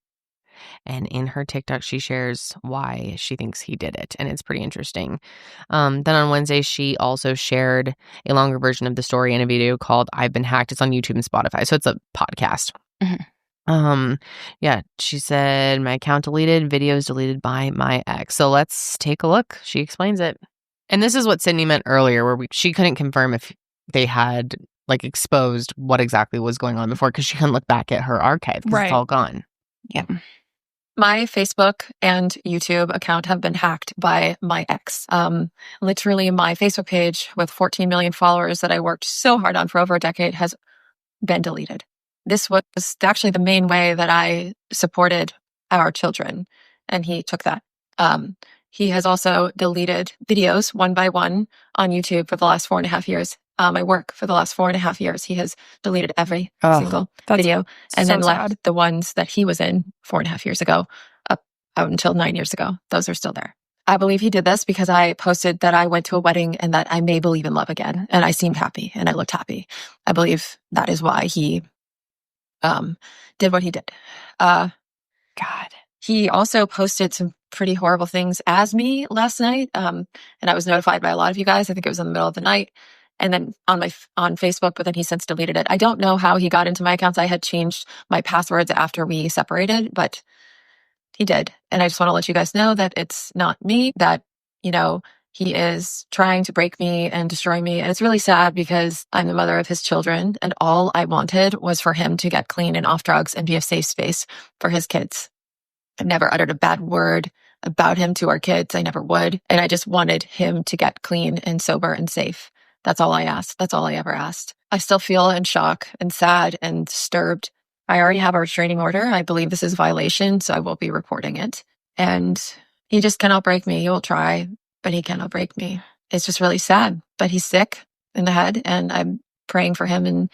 [SPEAKER 5] And in her TikTok, she shares why she thinks he did it. And it's pretty interesting. Then on Wednesday, she also shared a longer version of the story in a video called "I've Been Hacked." It's on YouTube and Spotify. So it's a podcast.
[SPEAKER 2] Mm-hmm.
[SPEAKER 5] Yeah, she said, "My account deleted, videos deleted by my ex." So let's take a look. She explains it. And this is what Sydney meant earlier, where she couldn't confirm if they had like exposed what exactly was going on before, because she couldn't look back at her archive because it's all gone.
[SPEAKER 1] Yeah. My Facebook and YouTube account have been hacked by my ex. Literally, my Facebook page with 14 million followers that I worked so hard on for over a decade has been deleted. This was actually the main way that I supported our children, and he took that. He has also deleted videos one by one on YouTube for the last 4.5 years. My work for the last 4.5 years. He has deleted every single video, and then left the ones that he was in 4.5 years ago up out until 9 years ago. Those are still there. I believe he did this because I posted that I went to a wedding and that I may believe in love again, and I seemed happy and I looked happy. I believe that is why he did what he did. God. He also posted some pretty horrible things as me last night. And I was notified by a lot of you guys. I think it was in the middle of the night.
[SPEAKER 14] and then on Facebook, but then he since deleted it. I don't know how he got into my accounts. I had changed my passwords after we separated, but he did. And I just want to let you guys know that it's not me, that, he is trying to break me and destroy me. And it's really sad because I'm the mother of his children. And all I wanted was for him to get clean and off drugs and be a safe space for his kids. I've never uttered a bad word about him to our kids. I never would. And I just wanted him to get clean and sober and safe. That's all I asked. That's all I ever asked. I still feel in shock and sad and disturbed. I already have a restraining order. I believe this is a violation, so I will be reporting it. And he just cannot break me. He will try, but he cannot break me. It's just really sad. But he's sick in the head, and I'm praying for him and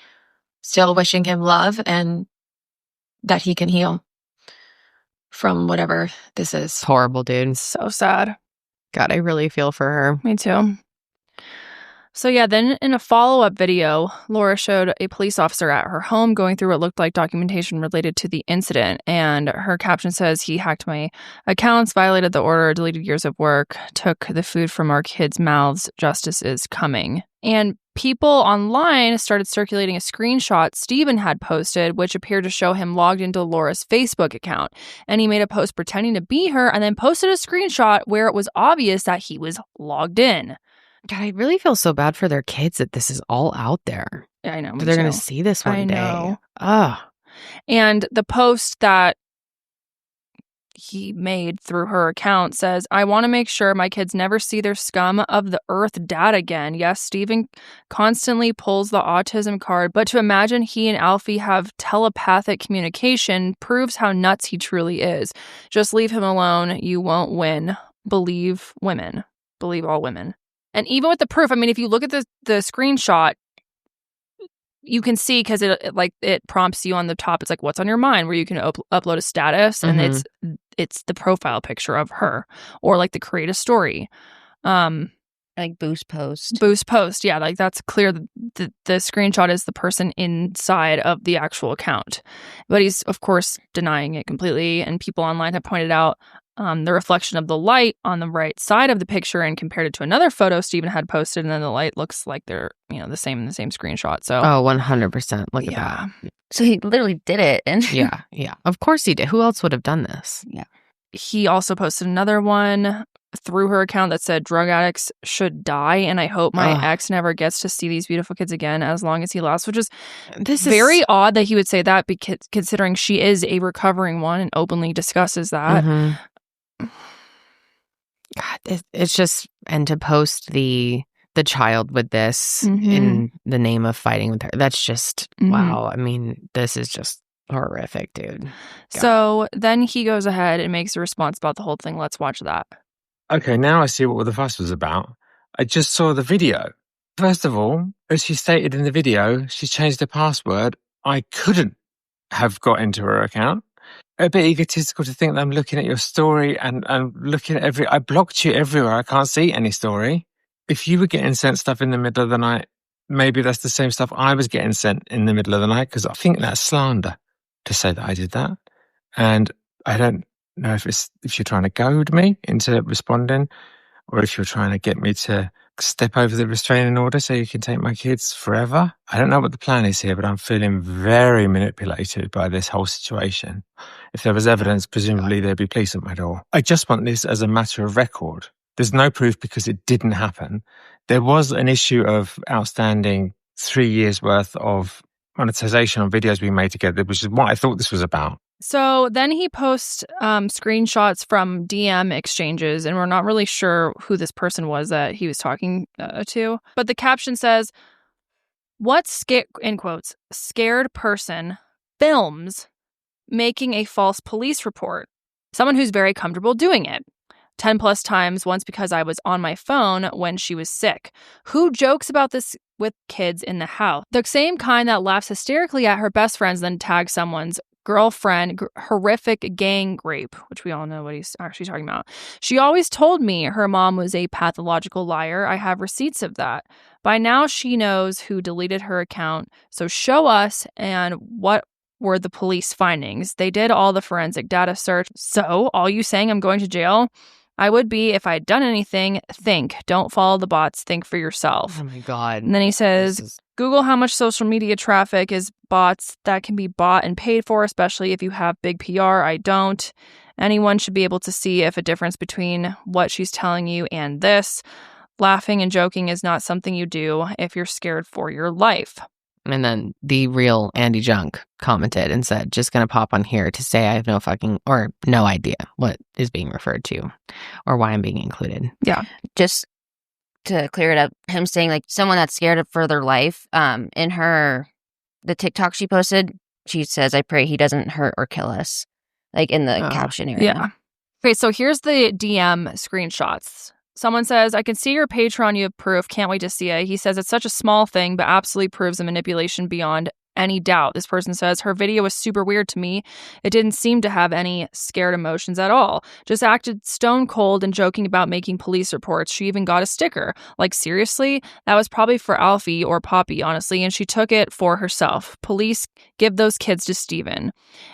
[SPEAKER 14] still wishing him love and that he can heal from whatever this is.
[SPEAKER 1] It's horrible, dude.
[SPEAKER 2] So sad.
[SPEAKER 1] God, I really feel for her.
[SPEAKER 2] Me too. So yeah, then in a follow-up video, Laura showed a police officer at her home going through what looked like documentation related to the incident. And her caption says, he hacked my accounts, violated the order, deleted years of work, took the food from our kids' mouths. Justice is coming. And people online started circulating a screenshot Stephen had posted, which appeared to show him logged into Laura's Facebook account. And he made a post pretending to be her and then posted a screenshot where it was obvious that he was logged in.
[SPEAKER 1] God, I really feel so bad for their kids that this is all out there.
[SPEAKER 2] Yeah, I know.
[SPEAKER 1] They're going to see this one day. Ugh.
[SPEAKER 2] And the post that he made through her account says, I want to make sure my kids never see their scum of the earth dad again. Yes, Stephen constantly pulls the autism card, but to imagine he and Alfie have telepathic communication proves how nuts he truly is. Just leave him alone. You won't win. Believe women. Believe all women. And even with the proof, I mean, if you look at the screenshot, you can see, because it prompts you on the top. It's like, what's on your mind, where you can upload a status, and it's the profile picture of her, or like the create a story,
[SPEAKER 3] like boost post.
[SPEAKER 2] Yeah, like that's clear. The screenshot is the person inside of the actual account, but he's of course denying it completely. And people online have pointed out the reflection of the light on the right side of the picture and compared it to another photo Stephen had posted, and then the light looks like they're the same in the same screenshot. So
[SPEAKER 1] 100%. Look at that.
[SPEAKER 3] So he literally did it. And
[SPEAKER 1] yeah. Of course he did. Who else would have done this?
[SPEAKER 3] Yeah.
[SPEAKER 2] He also posted another one through her account that said, drug addicts should die, and I hope my ex never gets to see these beautiful kids again as long as he lasts, which is very odd that he would say that, because considering she is a recovering one and openly discusses that.
[SPEAKER 1] God, it's just, and to post the child with this in the name of fighting with her, that's just wow. I mean, this is just horrific, dude. God.
[SPEAKER 2] So then he goes ahead and makes a response about the whole thing. Let's watch that.
[SPEAKER 13] Okay, now I see what the fuss was about. I just saw the video. First of all, as she stated in the video, she changed the password. I couldn't have got into her account. A bit egotistical to think that I'm looking at your story and looking at I blocked you everywhere. I can't see any story. If you were getting sent stuff in the middle of the night, maybe that's the same stuff I was getting sent in the middle of the night, because I think that's slander to say that I did that. And I don't know if you're trying to goad me into responding, or if you're trying to get me to step over the restraining order so you can take my kids forever. I don't know what the plan is here, but I'm feeling very manipulated by this whole situation. If there was evidence, presumably there'd be police at my door. I just want this as a matter of record. There's no proof because it didn't happen. There was an issue of outstanding 3 years worth of monetization on videos we made together, which is what I thought this was about.
[SPEAKER 2] So then he posts screenshots from DM exchanges, and we're not really sure who this person was that he was talking to. But the caption says, what in quotes, scared person films making a false police report? Someone who's very comfortable doing it. 10 plus times, once because I was on my phone when she was sick. Who jokes about this with kids in the house? The same kind that laughs hysterically at her best friends, then tags someone's girlfriend, horrific gang rape, which we all know what he's actually talking about. She always told me her mom was a pathological liar. I have receipts of that. By now she knows who deleted her account. So show us, and what were the police findings? They did all the forensic data search. So all you saying I'm going to jail? I would be if I'd done anything. Think. Don't follow the bots. Think for yourself.
[SPEAKER 5] Oh my God.
[SPEAKER 2] And then he says, Google how much social media traffic is bots that can be bought and paid for, especially if you have big PR. I don't. Anyone should be able to see if a difference between what she's telling you and this. Laughing and joking is not something you do if you're scared for your life.
[SPEAKER 5] And then the real Andy Junk commented and said, just going to pop on here to say I have no idea what is being referred to or why I'm being included.
[SPEAKER 2] Yeah.
[SPEAKER 3] Just to clear it up, him saying like someone that's scared for their life, in the TikTok she posted, she says, I pray he doesn't hurt or kill us, like in the caption area.
[SPEAKER 2] Yeah. Okay, so here's the DM screenshots. Someone says, I can see your Patreon, you have proof. Can't wait to see it. He says it's such a small thing, but absolutely proves the manipulation beyond any doubt. This person says, her video was super weird to me. It didn't seem to have any scared emotions at all. Just acted stone cold and joking about making police reports. She even got a sticker. Like, seriously? That was probably for Alfie or Poppy, honestly, and she took it for herself. Police, give those kids to Steven.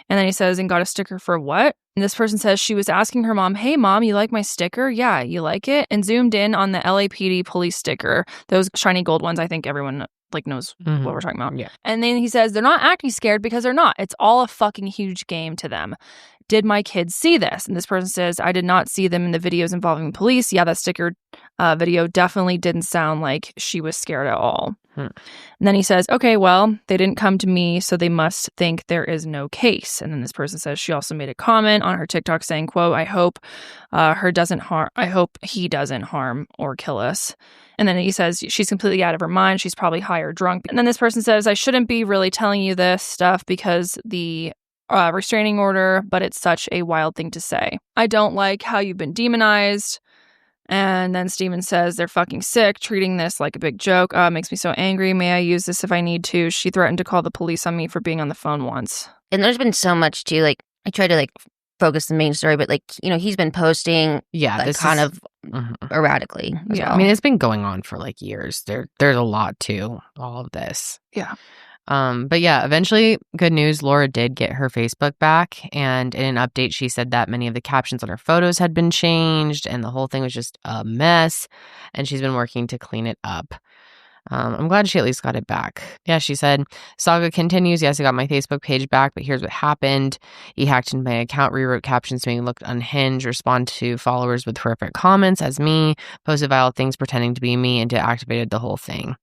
[SPEAKER 2] And then he says, and got a sticker for what? And this person says she was asking her mom, hey, mom, you like my sticker? Yeah, you like it? And zoomed in on the LAPD police sticker. Those shiny gold ones, I think everyone knows what we're talking about.
[SPEAKER 5] Yeah.
[SPEAKER 2] And then he says they're not acting scared because they're not. It's all a fucking huge game to them. Did my kids see this? And this person says, I did not see them in the videos involving police. Yeah, that sticker video definitely didn't sound like she was scared at all. And then he says, okay, well, they didn't come to me, so they must think there is no case. And then this person says she also made a comment on her TikTok saying, quote, I hope he doesn't harm or kill us. And then he says she's completely out of her mind. She's probably high or drunk. And then this person says, I shouldn't be really telling you this stuff because the restraining order, but it's such a wild thing to say. I don't like how you've been demonized. And then Steven says they're fucking sick, treating this like a big joke. Makes me so angry. May I use this if I need to? She threatened to call the police on me for being on the phone once.
[SPEAKER 3] And there's been so much too. Like, I try to focus the main story, but he's been posting this kind of erratically.
[SPEAKER 2] Yeah.
[SPEAKER 5] Well. I mean, it's been going on for years. There's a lot to all of this.
[SPEAKER 2] Yeah.
[SPEAKER 5] But yeah, eventually, good news, Laura did get her Facebook back, and in an update, she said that many of the captions on her photos had been changed, and the whole thing was just a mess, and she's been working to clean it up. I'm glad she at least got it back. Yeah, she said, saga continues. Yes, I got my Facebook page back, but here's what happened. He hacked into my account, rewrote captions to make it look unhinged, respond to followers with horrific comments as me, posted vile things pretending to be me, and deactivated the whole thing.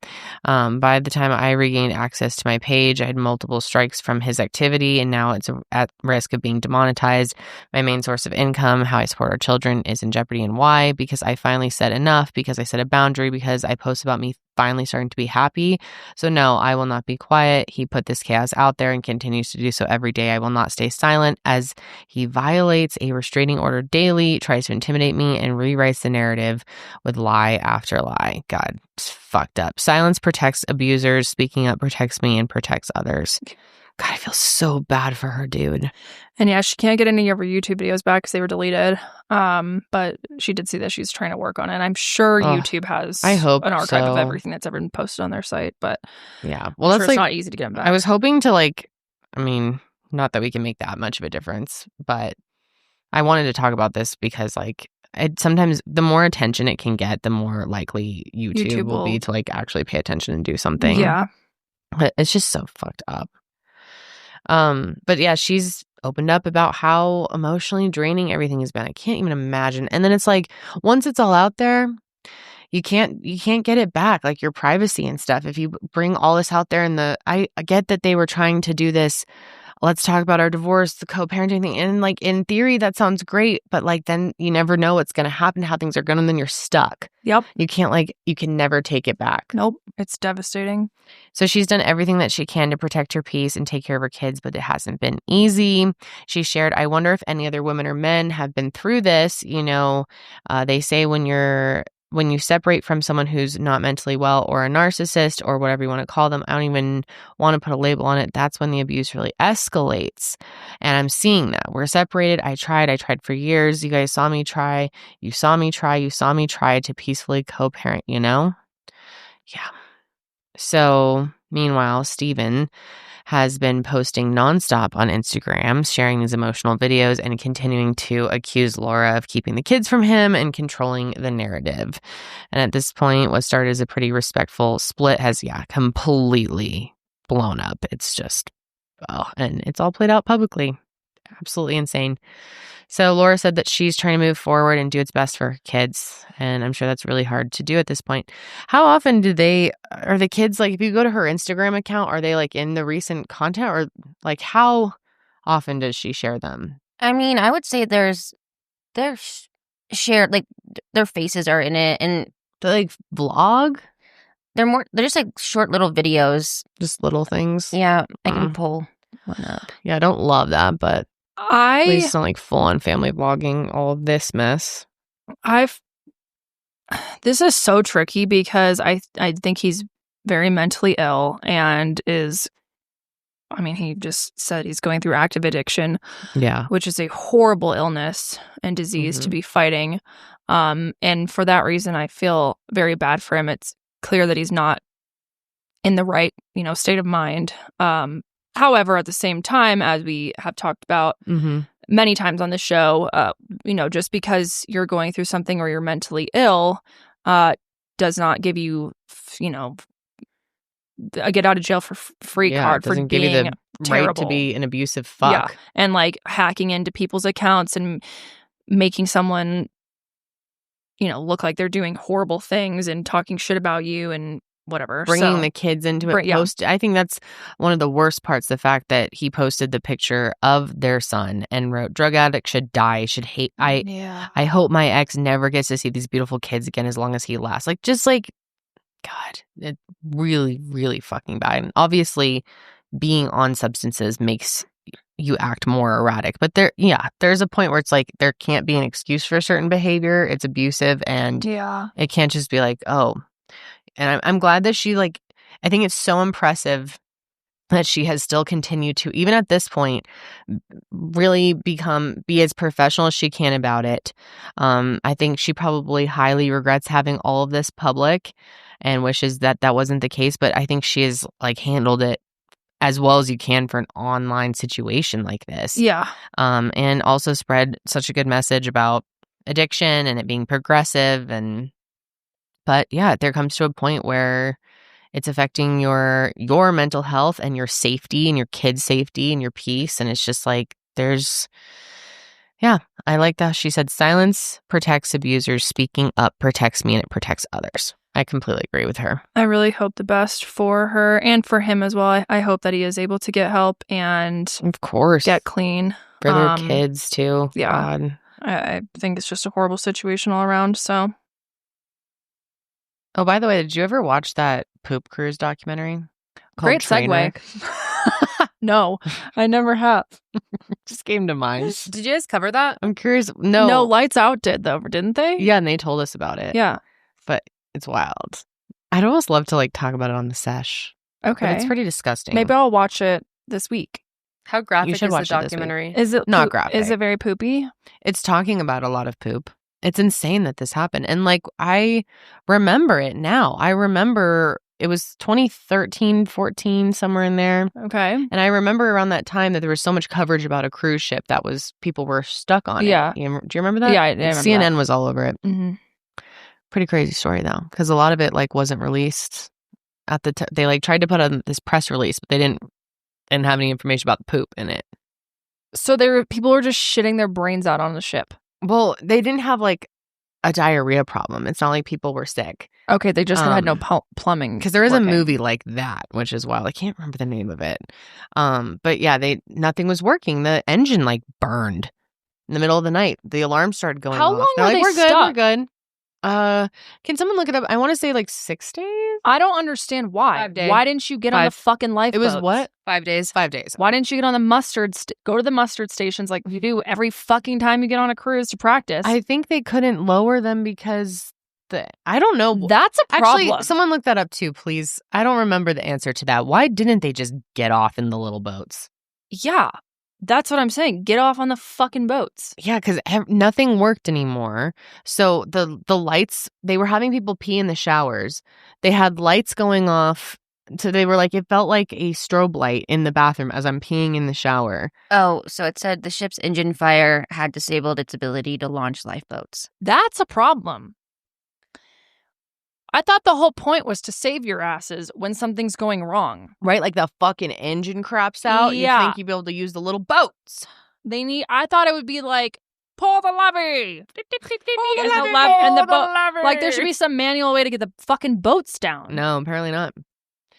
[SPEAKER 5] By the time I regained access to my page, I had multiple strikes from his activity, and now it's at risk of being demonetized. My main source of income, how I support our children, is in jeopardy. And why? Because I finally said enough, because I set a boundary, because I post about me finally starting to be happy. So no, I will not be quiet. He put this chaos out there and continues to do so every day. I will not stay silent as he violates a restraining order daily, tries to intimidate me, and rewrites the narrative with lie after lie. God, it's fucked up. Silence protects abusers. Speaking up protects me and protects others. God, I feel so bad for her, dude.
[SPEAKER 2] And yeah, she can't get any of her YouTube videos back because they were deleted. But she did see that she's trying to work on it. I'm sure YouTube has an archive of everything that's ever been posted on their site. But
[SPEAKER 5] yeah, well, that's
[SPEAKER 2] it's not easy to get them back.
[SPEAKER 5] I was hoping to not that we can make that much of a difference, but I wanted to talk about this because sometimes the more attention it can get, the more likely YouTube will be to actually pay attention and do something.
[SPEAKER 2] Yeah,
[SPEAKER 5] but it's just so fucked up. But yeah, she's opened up about how emotionally draining everything has been. I can't even imagine. And then it's once it's all out there, you can't get it back, your privacy and stuff. If you bring all this out there, and I get that they were trying to do this, let's talk about our divorce, the co-parenting thing. And in theory, that sounds great, but then you never know what's going to happen, how things are going, and then you're stuck.
[SPEAKER 2] Yep.
[SPEAKER 5] You can't you can never take it back.
[SPEAKER 2] Nope. It's devastating.
[SPEAKER 5] So she's done everything that she can to protect her peace and take care of her kids, but it hasn't been easy. She shared, I wonder if any other women or men have been through this. They say when you separate from someone who's not mentally well or a narcissist or whatever you want to call them, I don't even want to put a label on it. That's when the abuse really escalates. And I'm seeing that. We're separated. I tried for years. You guys saw me try. You saw me try to peacefully co-parent, Yeah. So Meanwhile, Steven has been posting nonstop on Instagram, sharing these emotional videos and continuing to accuse Laura of keeping the kids from him and controlling the narrative. And at this point, what started as a pretty respectful split has, completely blown up. It's just, and it's all played out publicly. Absolutely insane. So Laura said that she's trying to move forward and do its best for her kids. And I'm sure that's really hard to do at this point. How often are the kids, like, if you go to her Instagram account, are they like in the recent content, or like how often does she share them?
[SPEAKER 3] I mean, I would say they're shared, like their faces are in it, and
[SPEAKER 5] they like vlog.
[SPEAKER 3] They're just like short little videos,
[SPEAKER 5] just little things.
[SPEAKER 3] Yeah, I can pull one up.
[SPEAKER 5] Yeah, I don't love that, but at least it's not like full on family vlogging all of this mess.
[SPEAKER 2] This is so tricky because I think he's very mentally ill and he just said he's going through active addiction.
[SPEAKER 5] Yeah.
[SPEAKER 2] Which is a horrible illness and disease to be fighting. And for that reason, I feel very bad for him. It's clear that he's not in the right, state of mind. However, at the same time, as we have talked about many times on the show, just because you're going through something or you're mentally ill does not give you, a get out of jail for free card for
[SPEAKER 5] give you the
[SPEAKER 2] terrible.
[SPEAKER 5] Right to be an abusive fuck.
[SPEAKER 2] Yeah, and like hacking into people's accounts and making someone, look like they're doing horrible things and talking shit about you and whatever.
[SPEAKER 5] Bringing the kids into it. I think that's one of the worst parts, the fact that he posted the picture of their son and wrote, "Drug addict should die, should hate. I hope my ex never gets to see these beautiful kids again as long as he lasts." Like, just like, God, it's really, really fucking bad. And obviously being on substances makes you act more erratic. But there's a point where it's like there can't be an excuse for a certain behavior. It's abusive, and it can't just be like, oh. And I'm glad that she, I think it's so impressive that she has still continued to, even at this point, really be as professional as she can about it. I think she probably highly regrets having all of this public and wishes that wasn't the case. But I think she has handled it as well as you can for an online situation like this.
[SPEAKER 2] Yeah.
[SPEAKER 5] And also spread such a good message about addiction and it being progressive. But yeah, there comes to a point where it's affecting your mental health and your safety and your kids' safety and your peace. And it's just like I like that she said silence protects abusers, speaking up protects me, and it protects others. I completely agree with her.
[SPEAKER 2] I really hope the best for her and for him as well. I hope that he is able to get help and,
[SPEAKER 5] of course,
[SPEAKER 2] get clean.
[SPEAKER 5] For their kids, too.
[SPEAKER 2] Yeah.
[SPEAKER 5] God.
[SPEAKER 2] I think it's just a horrible situation all around, so.
[SPEAKER 5] Oh, by the way, did you ever watch that Poop Cruise documentary?
[SPEAKER 2] Great segue. No, I never have.
[SPEAKER 5] Just came to mind.
[SPEAKER 8] Did you guys cover that?
[SPEAKER 5] I'm curious. No,
[SPEAKER 2] Lights Out did, though, didn't they?
[SPEAKER 5] Yeah, and they told us about it.
[SPEAKER 2] Yeah.
[SPEAKER 5] But it's wild. I'd almost love to talk about it on the sesh.
[SPEAKER 2] Okay.
[SPEAKER 5] But it's pretty disgusting.
[SPEAKER 2] Maybe I'll watch it this week.
[SPEAKER 8] How graphic is the documentary?
[SPEAKER 2] Is it
[SPEAKER 5] not graphic?
[SPEAKER 2] Is it very poopy?
[SPEAKER 5] It's talking about a lot of poop. It's insane that this happened. And I remember it now. I remember it was 2013, 14, somewhere in there.
[SPEAKER 2] Okay.
[SPEAKER 5] And I remember around that time that there was so much coverage about a cruise ship that people were stuck on it. Do you remember that?
[SPEAKER 2] Yeah, I remember
[SPEAKER 5] CNN
[SPEAKER 2] that.
[SPEAKER 5] was all over it.
[SPEAKER 2] Mm-hmm.
[SPEAKER 5] Pretty crazy story, though, because a lot of it wasn't released at the they tried to put on this press release, but they didn't have any information about the poop in it.
[SPEAKER 2] So people were just shitting their brains out on the ship.
[SPEAKER 5] Well, they didn't have a diarrhea problem. It's not like people were sick.
[SPEAKER 2] Okay, they just had no plumbing.
[SPEAKER 5] Because there is a movie like that, which is wild. I can't remember the name of it. But yeah, nothing was working. The engine burned in the middle of the night. The alarm started going off.
[SPEAKER 2] How long were they
[SPEAKER 5] we're
[SPEAKER 2] stuck?
[SPEAKER 5] Good, we're good. Can someone look it up? I want to say 6 days.
[SPEAKER 2] I don't understand why.
[SPEAKER 8] 5 days.
[SPEAKER 2] Why didn't you get on the fucking lifeboats?
[SPEAKER 5] It was what?
[SPEAKER 8] 5 days.
[SPEAKER 5] 5 days.
[SPEAKER 2] Why didn't you get on the go to the mustard stations like you do every fucking time you get on a cruise to practice?
[SPEAKER 5] I think they couldn't lower them because I don't know.
[SPEAKER 2] That's a problem.
[SPEAKER 5] Actually, someone look that up too, please. I don't remember the answer to that. Why didn't they just get off in the little boats?
[SPEAKER 2] Yeah. That's what I'm saying. Get off on the fucking boats.
[SPEAKER 5] Yeah, because nothing worked anymore. So the lights, they were having people pee in the showers. They had lights going off So they were like, it felt like a strobe light in the bathroom as I'm peeing in the shower.
[SPEAKER 3] Oh, so it said the ship's engine fire had disabled its ability to launch lifeboats.
[SPEAKER 2] That's a problem. I thought the whole point was to save your asses when something's going wrong.
[SPEAKER 5] Right? Like the fucking engine craps out.
[SPEAKER 2] Yeah.
[SPEAKER 5] You think you'd be able to use the little boats.
[SPEAKER 2] I thought it would be like, pull the levy.
[SPEAKER 5] Pull the
[SPEAKER 2] boat. Like there should be some manual way to get the fucking boats down.
[SPEAKER 5] No, apparently not.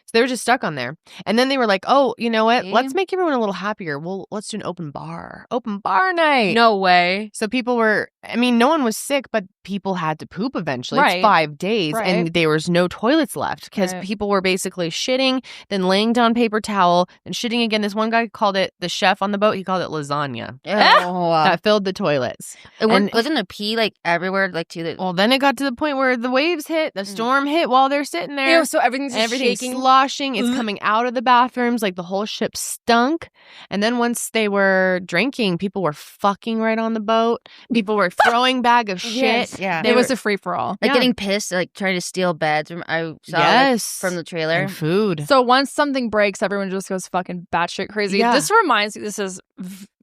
[SPEAKER 5] So they were just stuck on there. And then they were like, oh, you know what?
[SPEAKER 3] Yeah.
[SPEAKER 5] Let's make everyone a little happier. Well, let's do an open bar. Open bar night.
[SPEAKER 8] No way.
[SPEAKER 5] So people were, I mean, no one was sick, but people had to poop eventually.
[SPEAKER 2] Right.
[SPEAKER 5] It's 5 days.
[SPEAKER 2] Right.
[SPEAKER 5] And there was no toilets left because people were basically shitting, then laying down paper towel, and shitting again. This one guy called it, the chef on the boat, he called it lasagna.
[SPEAKER 3] Oh,
[SPEAKER 5] That filled the toilets.
[SPEAKER 3] Wasn't a pee like everywhere, like to the...
[SPEAKER 5] Well, then it got to the point where the waves hit, the storm hit while they're sitting there.
[SPEAKER 8] Ew, so everything's just shaking.
[SPEAKER 5] Sloshing. It's coming out of the bathrooms. Like the whole ship stunk. And then once they were drinking, people were fucking right on the boat. People were throwing bag of shit.
[SPEAKER 3] Yes, yeah.
[SPEAKER 2] It was a free-for-all.
[SPEAKER 3] Like getting pissed, like trying to steal beds. I saw from the trailer.
[SPEAKER 5] And food.
[SPEAKER 2] So once something breaks, everyone just goes fucking batshit crazy.
[SPEAKER 5] Yeah.
[SPEAKER 2] This reminds me, this is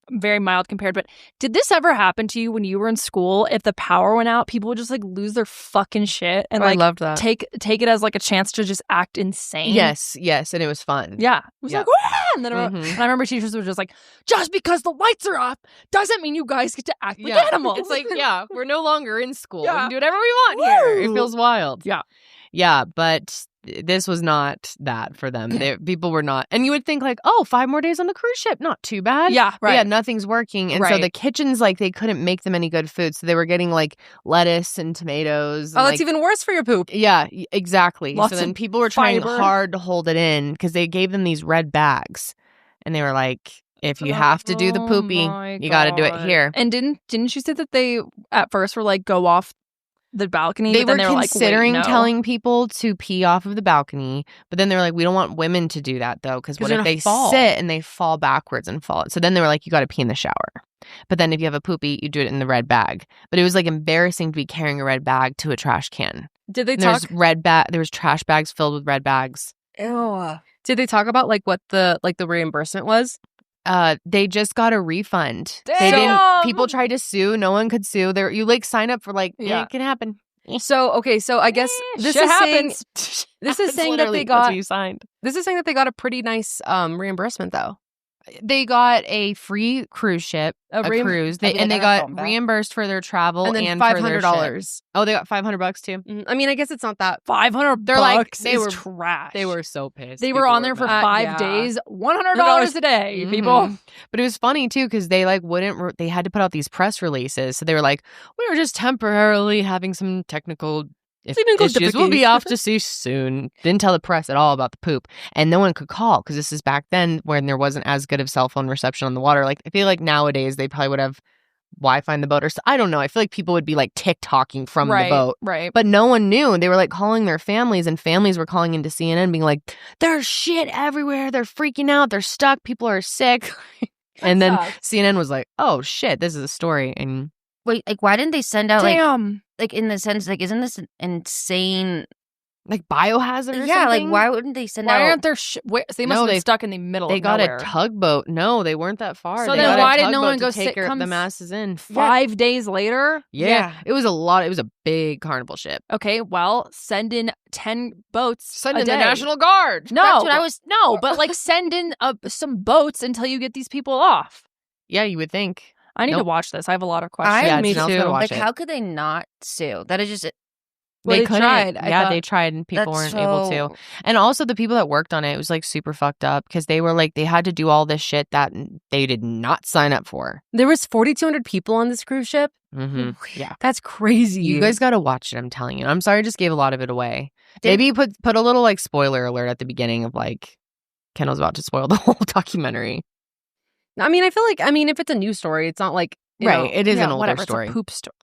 [SPEAKER 2] very mild compared, but did this ever happen to you when you were in school? If the power went out, people would just like lose their fucking shit and
[SPEAKER 8] I loved that.
[SPEAKER 2] take it as like a chance to just act insane.
[SPEAKER 5] Yes, and it was fun.
[SPEAKER 2] Yeah. It was like, "Wah!" And then and I remember teachers were just like, just because the lights are off doesn't mean you guys get to act like animals.
[SPEAKER 5] It's like, we're no longer in school.
[SPEAKER 2] Yeah.
[SPEAKER 5] We can do whatever we want here. It feels wild.
[SPEAKER 2] Yeah.
[SPEAKER 5] Yeah, but this was not that for them. People were not. And you would think like, 5 more days on the cruise ship. Not too bad.
[SPEAKER 2] Yeah, right.
[SPEAKER 5] But yeah, nothing's working. And so the kitchens, like they couldn't make them any good food. So they were getting like lettuce and tomatoes.
[SPEAKER 8] Oh,
[SPEAKER 5] and,
[SPEAKER 8] that's even worse for your poop.
[SPEAKER 5] Yeah, exactly.
[SPEAKER 2] Lots
[SPEAKER 5] so then
[SPEAKER 2] of
[SPEAKER 5] people were trying
[SPEAKER 2] fiber.
[SPEAKER 5] hard to hold it in because they gave them these red bags. And they were like, if you have to do the poopy, you got to do it here.
[SPEAKER 2] And didn't you say that they at first were like go off the balcony?
[SPEAKER 5] They
[SPEAKER 2] but
[SPEAKER 5] were
[SPEAKER 2] then they were
[SPEAKER 5] considering
[SPEAKER 2] like, wait, no.
[SPEAKER 5] telling people to pee off of the balcony, but then they were like, we don't want women to do that though, because what if they sit and they fall backwards and fall? So then they were like, you got to pee in the shower. But then if you have a poopy, you do it in the red bag. But it was like embarrassing to be carrying a red bag to a trash can.
[SPEAKER 8] Did they
[SPEAKER 5] talk?
[SPEAKER 8] talk?
[SPEAKER 5] There was trash bags filled with red bags.
[SPEAKER 8] Ew. Did they talk about like what the reimbursement was?
[SPEAKER 5] They just got a refund.
[SPEAKER 2] Damn.
[SPEAKER 5] They didn't. People tried to sue. No one could sue. You like sign up for like, it can happen.
[SPEAKER 8] So okay, so I guess this
[SPEAKER 2] shit
[SPEAKER 8] is
[SPEAKER 2] happens.
[SPEAKER 8] this is saying that they got you signed. This is saying that they got a pretty nice reimbursement though.
[SPEAKER 5] They got a free cruise ship, a cruise, and they got reimbursed for their travel
[SPEAKER 8] and then
[SPEAKER 5] $500. Oh, they got $500 too.
[SPEAKER 8] I mean, I guess it's not that
[SPEAKER 2] $500.
[SPEAKER 5] They're like
[SPEAKER 2] they were trash.
[SPEAKER 5] They were so pissed.
[SPEAKER 2] They were on there for 5 days, $100 a day, people.
[SPEAKER 5] But it was funny too because they like wouldn't. They had to put out these press releases, so they were like, "We were just temporarily having some technical issues. We'll be off to sea soon." Didn't tell the press at all about the poop, and no one could call because this is back then when there wasn't as good of cell phone reception on the water. Like I feel like nowadays they probably would have Wi-Fi in the boat, or I don't know. I feel like people would be like TikToking from the boat,
[SPEAKER 2] right?
[SPEAKER 5] But no one knew. They were like calling their families, and families were calling into CNN, being like, "There's shit everywhere. They're freaking out. They're stuck. People are sick." And then CNN was like, "Oh shit, this is a story." And
[SPEAKER 3] wait, like why didn't they send out
[SPEAKER 2] Damn.
[SPEAKER 3] like in the sense like isn't this insane?
[SPEAKER 5] Like biohazard or
[SPEAKER 3] yeah,
[SPEAKER 5] something?
[SPEAKER 3] like why wouldn't they send out?
[SPEAKER 2] Why aren't there they must have been stuck in the middle
[SPEAKER 5] They
[SPEAKER 2] of
[SPEAKER 5] got
[SPEAKER 2] nowhere.
[SPEAKER 5] a tugboat. No, they weren't that far.
[SPEAKER 2] So
[SPEAKER 5] they
[SPEAKER 2] then
[SPEAKER 5] got
[SPEAKER 2] why
[SPEAKER 5] a
[SPEAKER 2] did no one
[SPEAKER 5] tugboat
[SPEAKER 2] go
[SPEAKER 5] to take
[SPEAKER 2] sit
[SPEAKER 5] the masses in?
[SPEAKER 2] 5 days later?
[SPEAKER 5] Yeah. It was a lot. It was a big carnival ship.
[SPEAKER 2] Okay, well, send in 10 boats
[SPEAKER 5] Send
[SPEAKER 2] a
[SPEAKER 5] in
[SPEAKER 2] day.
[SPEAKER 5] the National Guard.
[SPEAKER 2] No,
[SPEAKER 3] That's what I was.
[SPEAKER 2] No, but like send in some boats until you get these people off.
[SPEAKER 5] Yeah, you would think.
[SPEAKER 2] I need to watch this. I have a lot of questions.
[SPEAKER 5] Yeah,
[SPEAKER 8] me
[SPEAKER 5] Janelle's
[SPEAKER 8] too.
[SPEAKER 5] gotta watch
[SPEAKER 3] Like,
[SPEAKER 5] it.
[SPEAKER 3] how could they not sue? That is just.
[SPEAKER 5] They couldn't.
[SPEAKER 2] tried.
[SPEAKER 5] They tried and people weren't able to. And also the people that worked on it was like super fucked up because they were like, they had to do all this shit that they did not sign up for.
[SPEAKER 8] There was 4,200 people on this cruise ship.
[SPEAKER 5] Mm-hmm. Yeah.
[SPEAKER 8] That's crazy.
[SPEAKER 5] You guys got to watch it. I'm telling you. I'm sorry I just gave a lot of it away. Maybe you put a little like spoiler alert at the beginning of like Kendall's about to spoil the whole documentary.
[SPEAKER 8] I mean, I feel like, if it's a new story, it's not like, you know,
[SPEAKER 5] It is an older
[SPEAKER 2] whatever,
[SPEAKER 5] story.
[SPEAKER 2] It's a poop story.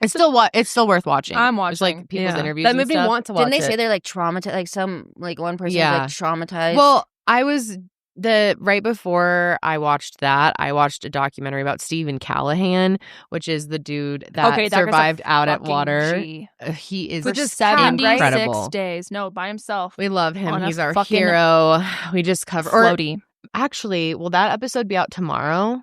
[SPEAKER 5] It's still worth watching.
[SPEAKER 2] I'm
[SPEAKER 5] There's
[SPEAKER 2] watching.
[SPEAKER 5] like people's interviews.
[SPEAKER 8] That
[SPEAKER 5] and
[SPEAKER 8] made me
[SPEAKER 5] stuff.
[SPEAKER 8] want to watch
[SPEAKER 3] Didn't they
[SPEAKER 8] it.
[SPEAKER 3] say they're like traumatized? Like one person
[SPEAKER 5] Yeah.
[SPEAKER 3] was like traumatized.
[SPEAKER 5] Well, I was Right before I watched that, I watched a documentary about Stephen Callahan, which is the dude that survived out at water. He is
[SPEAKER 2] for just
[SPEAKER 5] incredible.
[SPEAKER 2] 76 days. No, by himself.
[SPEAKER 5] We love him. He's our hero. We just covered.
[SPEAKER 2] Floaty.
[SPEAKER 5] Actually, will that episode be out tomorrow?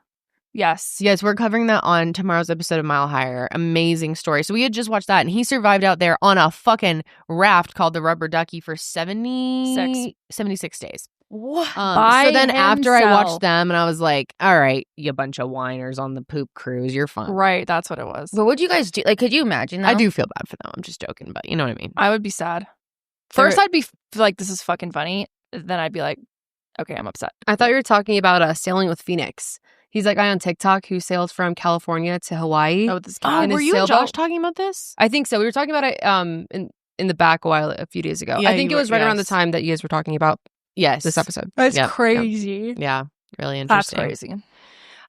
[SPEAKER 2] Yes.
[SPEAKER 5] Yes, we're covering that on tomorrow's episode of Mile Higher. Amazing story. So we had just watched that, and he survived out there on a fucking raft called the Rubber Ducky for 76 days.
[SPEAKER 2] What?
[SPEAKER 5] So then after I watched them, and I was like, all right, you bunch of whiners on the poop cruise, you're fine.
[SPEAKER 2] Right, that's what it was.
[SPEAKER 3] But what'd you guys do? Like, could you imagine that?
[SPEAKER 5] I do feel bad for them. I'm just joking, but you know what I mean.
[SPEAKER 2] I would be sad. First, I'd be like, this is fucking funny. Then I'd be like, okay, I'm upset.
[SPEAKER 8] I thought you were talking about sailing with Phoenix. He's that guy on TikTok who sailed from California to Hawaii.
[SPEAKER 2] Oh, this guy.
[SPEAKER 5] Were you and Josh talking about this?
[SPEAKER 8] I think so. We were talking about it in the back a few days ago.
[SPEAKER 5] Yeah,
[SPEAKER 8] I think it was right around the time that you guys were talking about this episode.
[SPEAKER 2] That's crazy.
[SPEAKER 5] Yeah, really interesting.
[SPEAKER 2] That's crazy.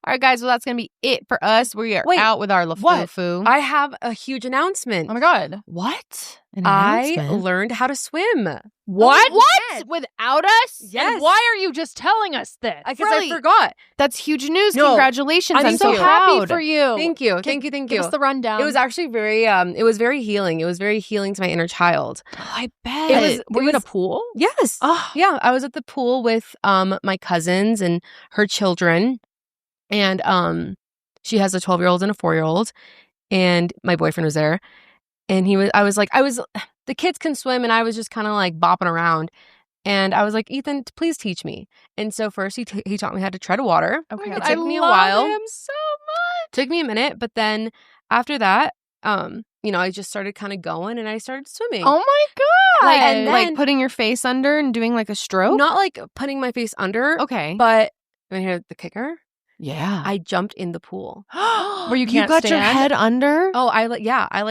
[SPEAKER 5] All right, guys. Well, that's going to be it for us. We are out with our LaFufu.
[SPEAKER 8] I have a huge announcement.
[SPEAKER 2] Oh, my God.
[SPEAKER 5] What?
[SPEAKER 8] I learned how to swim.
[SPEAKER 2] What?
[SPEAKER 5] What? Without us?
[SPEAKER 2] Yes. And why are you just telling us this?
[SPEAKER 8] Because I forgot.
[SPEAKER 5] That's huge news. No. Congratulations.
[SPEAKER 2] I'm so happy for you.
[SPEAKER 8] Thank you. Thank you.
[SPEAKER 2] Give us the rundown.
[SPEAKER 8] It was actually very healing. It was very healing to my inner child.
[SPEAKER 2] Oh, I bet. Were you at a pool?
[SPEAKER 8] Yes.
[SPEAKER 2] Oh.
[SPEAKER 8] Yeah. I was at the pool with my cousins and her children. And she has a 12-year-old and a 4-year-old. And my boyfriend was there. And the kids can swim, and I was just kind of like bopping around. And I was like, Ethan, please teach me. And so first he taught me how to tread water.
[SPEAKER 2] Okay.
[SPEAKER 8] It took me a while.
[SPEAKER 2] I love him so much.
[SPEAKER 8] Took me a minute, but then after that, I just started kind of going, and I started swimming.
[SPEAKER 2] Oh my God.
[SPEAKER 5] Like putting your face under and doing like a stroke?
[SPEAKER 8] Not like putting my face under.
[SPEAKER 5] Okay.
[SPEAKER 8] But you hear the kicker?
[SPEAKER 5] Yeah.
[SPEAKER 8] I jumped in the pool.
[SPEAKER 2] Where you can't
[SPEAKER 5] got your head under?
[SPEAKER 8] Oh, I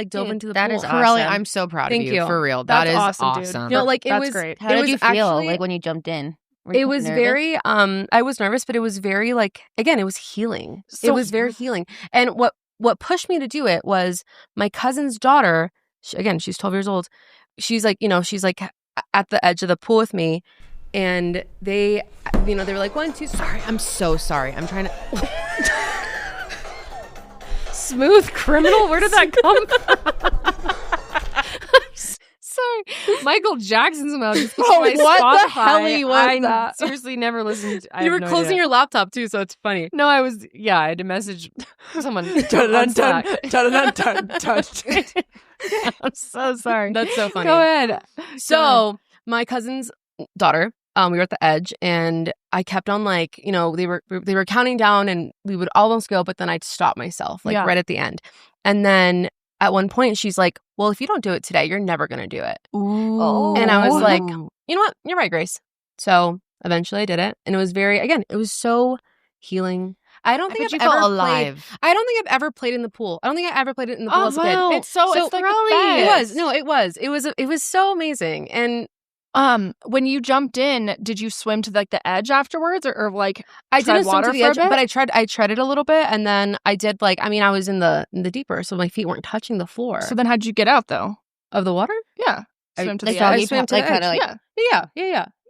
[SPEAKER 8] dove into the
[SPEAKER 3] that
[SPEAKER 8] pool.
[SPEAKER 3] Is awesome.
[SPEAKER 5] Karelly, I'm so proud
[SPEAKER 8] Thank
[SPEAKER 5] of you. For real.
[SPEAKER 2] That's
[SPEAKER 5] that is
[SPEAKER 2] awesome.
[SPEAKER 8] No, like
[SPEAKER 2] That's great.
[SPEAKER 3] How did you feel like when you jumped in?
[SPEAKER 8] It was very I was nervous, but it was very like, again, it was healing. It was very healing. And what pushed me to do it was my cousin's daughter, she's 12 years old. She's like at the edge of the pool with me. And they were like, 1, 2.
[SPEAKER 5] Sorry, I'm so sorry. I'm trying to.
[SPEAKER 8] Smooth criminal? Where did that come from? Sorry. Michael Jackson's mouth just came to my
[SPEAKER 2] what
[SPEAKER 8] Spotify.
[SPEAKER 2] the hell was that?
[SPEAKER 8] Seriously never listened.
[SPEAKER 2] You were closing your laptop too, so it's funny.
[SPEAKER 8] No, I had to message someone.
[SPEAKER 2] I'm so sorry.
[SPEAKER 8] That's so funny.
[SPEAKER 2] Go ahead.
[SPEAKER 8] So my cousin's daughter, we were at the edge, and I kept on like, they were counting down, and we would almost go, but then I'd stop myself right at the end. And then at one point she's like, well, if you don't do it today, you're never going to do it.
[SPEAKER 2] Ooh.
[SPEAKER 8] And I was like, you know what? You're right, Grace. So eventually I did it. And it was it was so healing. I don't think I've ever
[SPEAKER 5] alive.
[SPEAKER 8] I don't think I've ever played in the pool. I don't think I ever played it in the pool as a kid.
[SPEAKER 2] It's like the best.
[SPEAKER 8] It was. No, it was. It was so amazing. And
[SPEAKER 2] when you jumped in, did you swim to like the edge afterwards, or like
[SPEAKER 8] I didn't swim to the edge,
[SPEAKER 2] but
[SPEAKER 8] I treaded a little bit, and then I did I was in the deeper, so my feet weren't touching the floor.
[SPEAKER 2] So then how'd you get out though?
[SPEAKER 8] Of the water?
[SPEAKER 2] Yeah, swim to the edge.
[SPEAKER 8] I swam to the edge. Yeah.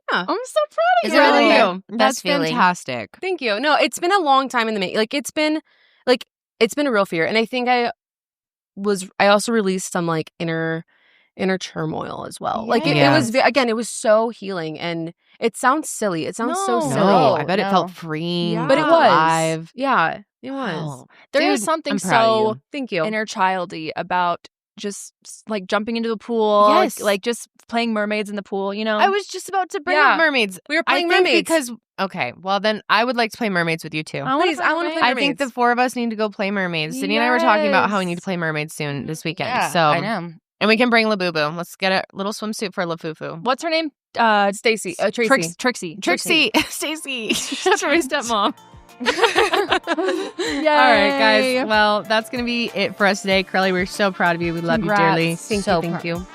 [SPEAKER 2] I'm so proud of
[SPEAKER 8] you.
[SPEAKER 5] Really?
[SPEAKER 3] That's
[SPEAKER 5] That's
[SPEAKER 3] feeling.
[SPEAKER 5] fantastic.
[SPEAKER 8] Thank you. No, it's been a long time in the making. It's been a real fear, and I think I also released some inner turmoil as well. It was so healing, and it sounds silly. It sounds so silly.
[SPEAKER 5] No, I bet it felt free.
[SPEAKER 2] Yeah.
[SPEAKER 8] But it was.
[SPEAKER 5] Alive.
[SPEAKER 8] Yeah, it was.
[SPEAKER 5] Wow.
[SPEAKER 2] There is something
[SPEAKER 5] I'm proud of
[SPEAKER 2] so
[SPEAKER 5] you.
[SPEAKER 8] Thank you.
[SPEAKER 2] inner childy about just jumping into the pool.
[SPEAKER 5] Yes.
[SPEAKER 2] Like just playing mermaids in the pool,
[SPEAKER 5] I was just about to bring up mermaids.
[SPEAKER 8] We were playing mermaids.
[SPEAKER 5] Because okay, well then I would like to play mermaids with you too.
[SPEAKER 8] I want to play mermaids.
[SPEAKER 5] I think the 4 of us need to go play mermaids. Sydney and I were talking about how we need to play mermaids soon this weekend.
[SPEAKER 3] Yeah,
[SPEAKER 5] so
[SPEAKER 3] I know.
[SPEAKER 5] And we can bring Labubu. Let's get a little swimsuit for LaFufu.
[SPEAKER 2] What's her name?
[SPEAKER 8] Stacy. Tracy.
[SPEAKER 5] Trixie. Stacy.
[SPEAKER 2] That's my stepmom.
[SPEAKER 5] Yay. All right, guys. Well, that's going to be it for us today. Karelly, we're so proud of you. We love
[SPEAKER 2] Congrats.
[SPEAKER 5] you dearly.
[SPEAKER 8] Thank you.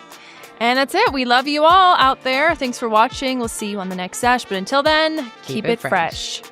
[SPEAKER 2] And that's it. We love you all out there. Thanks for watching. We'll see you on the next sesh. But until then, keep it fresh.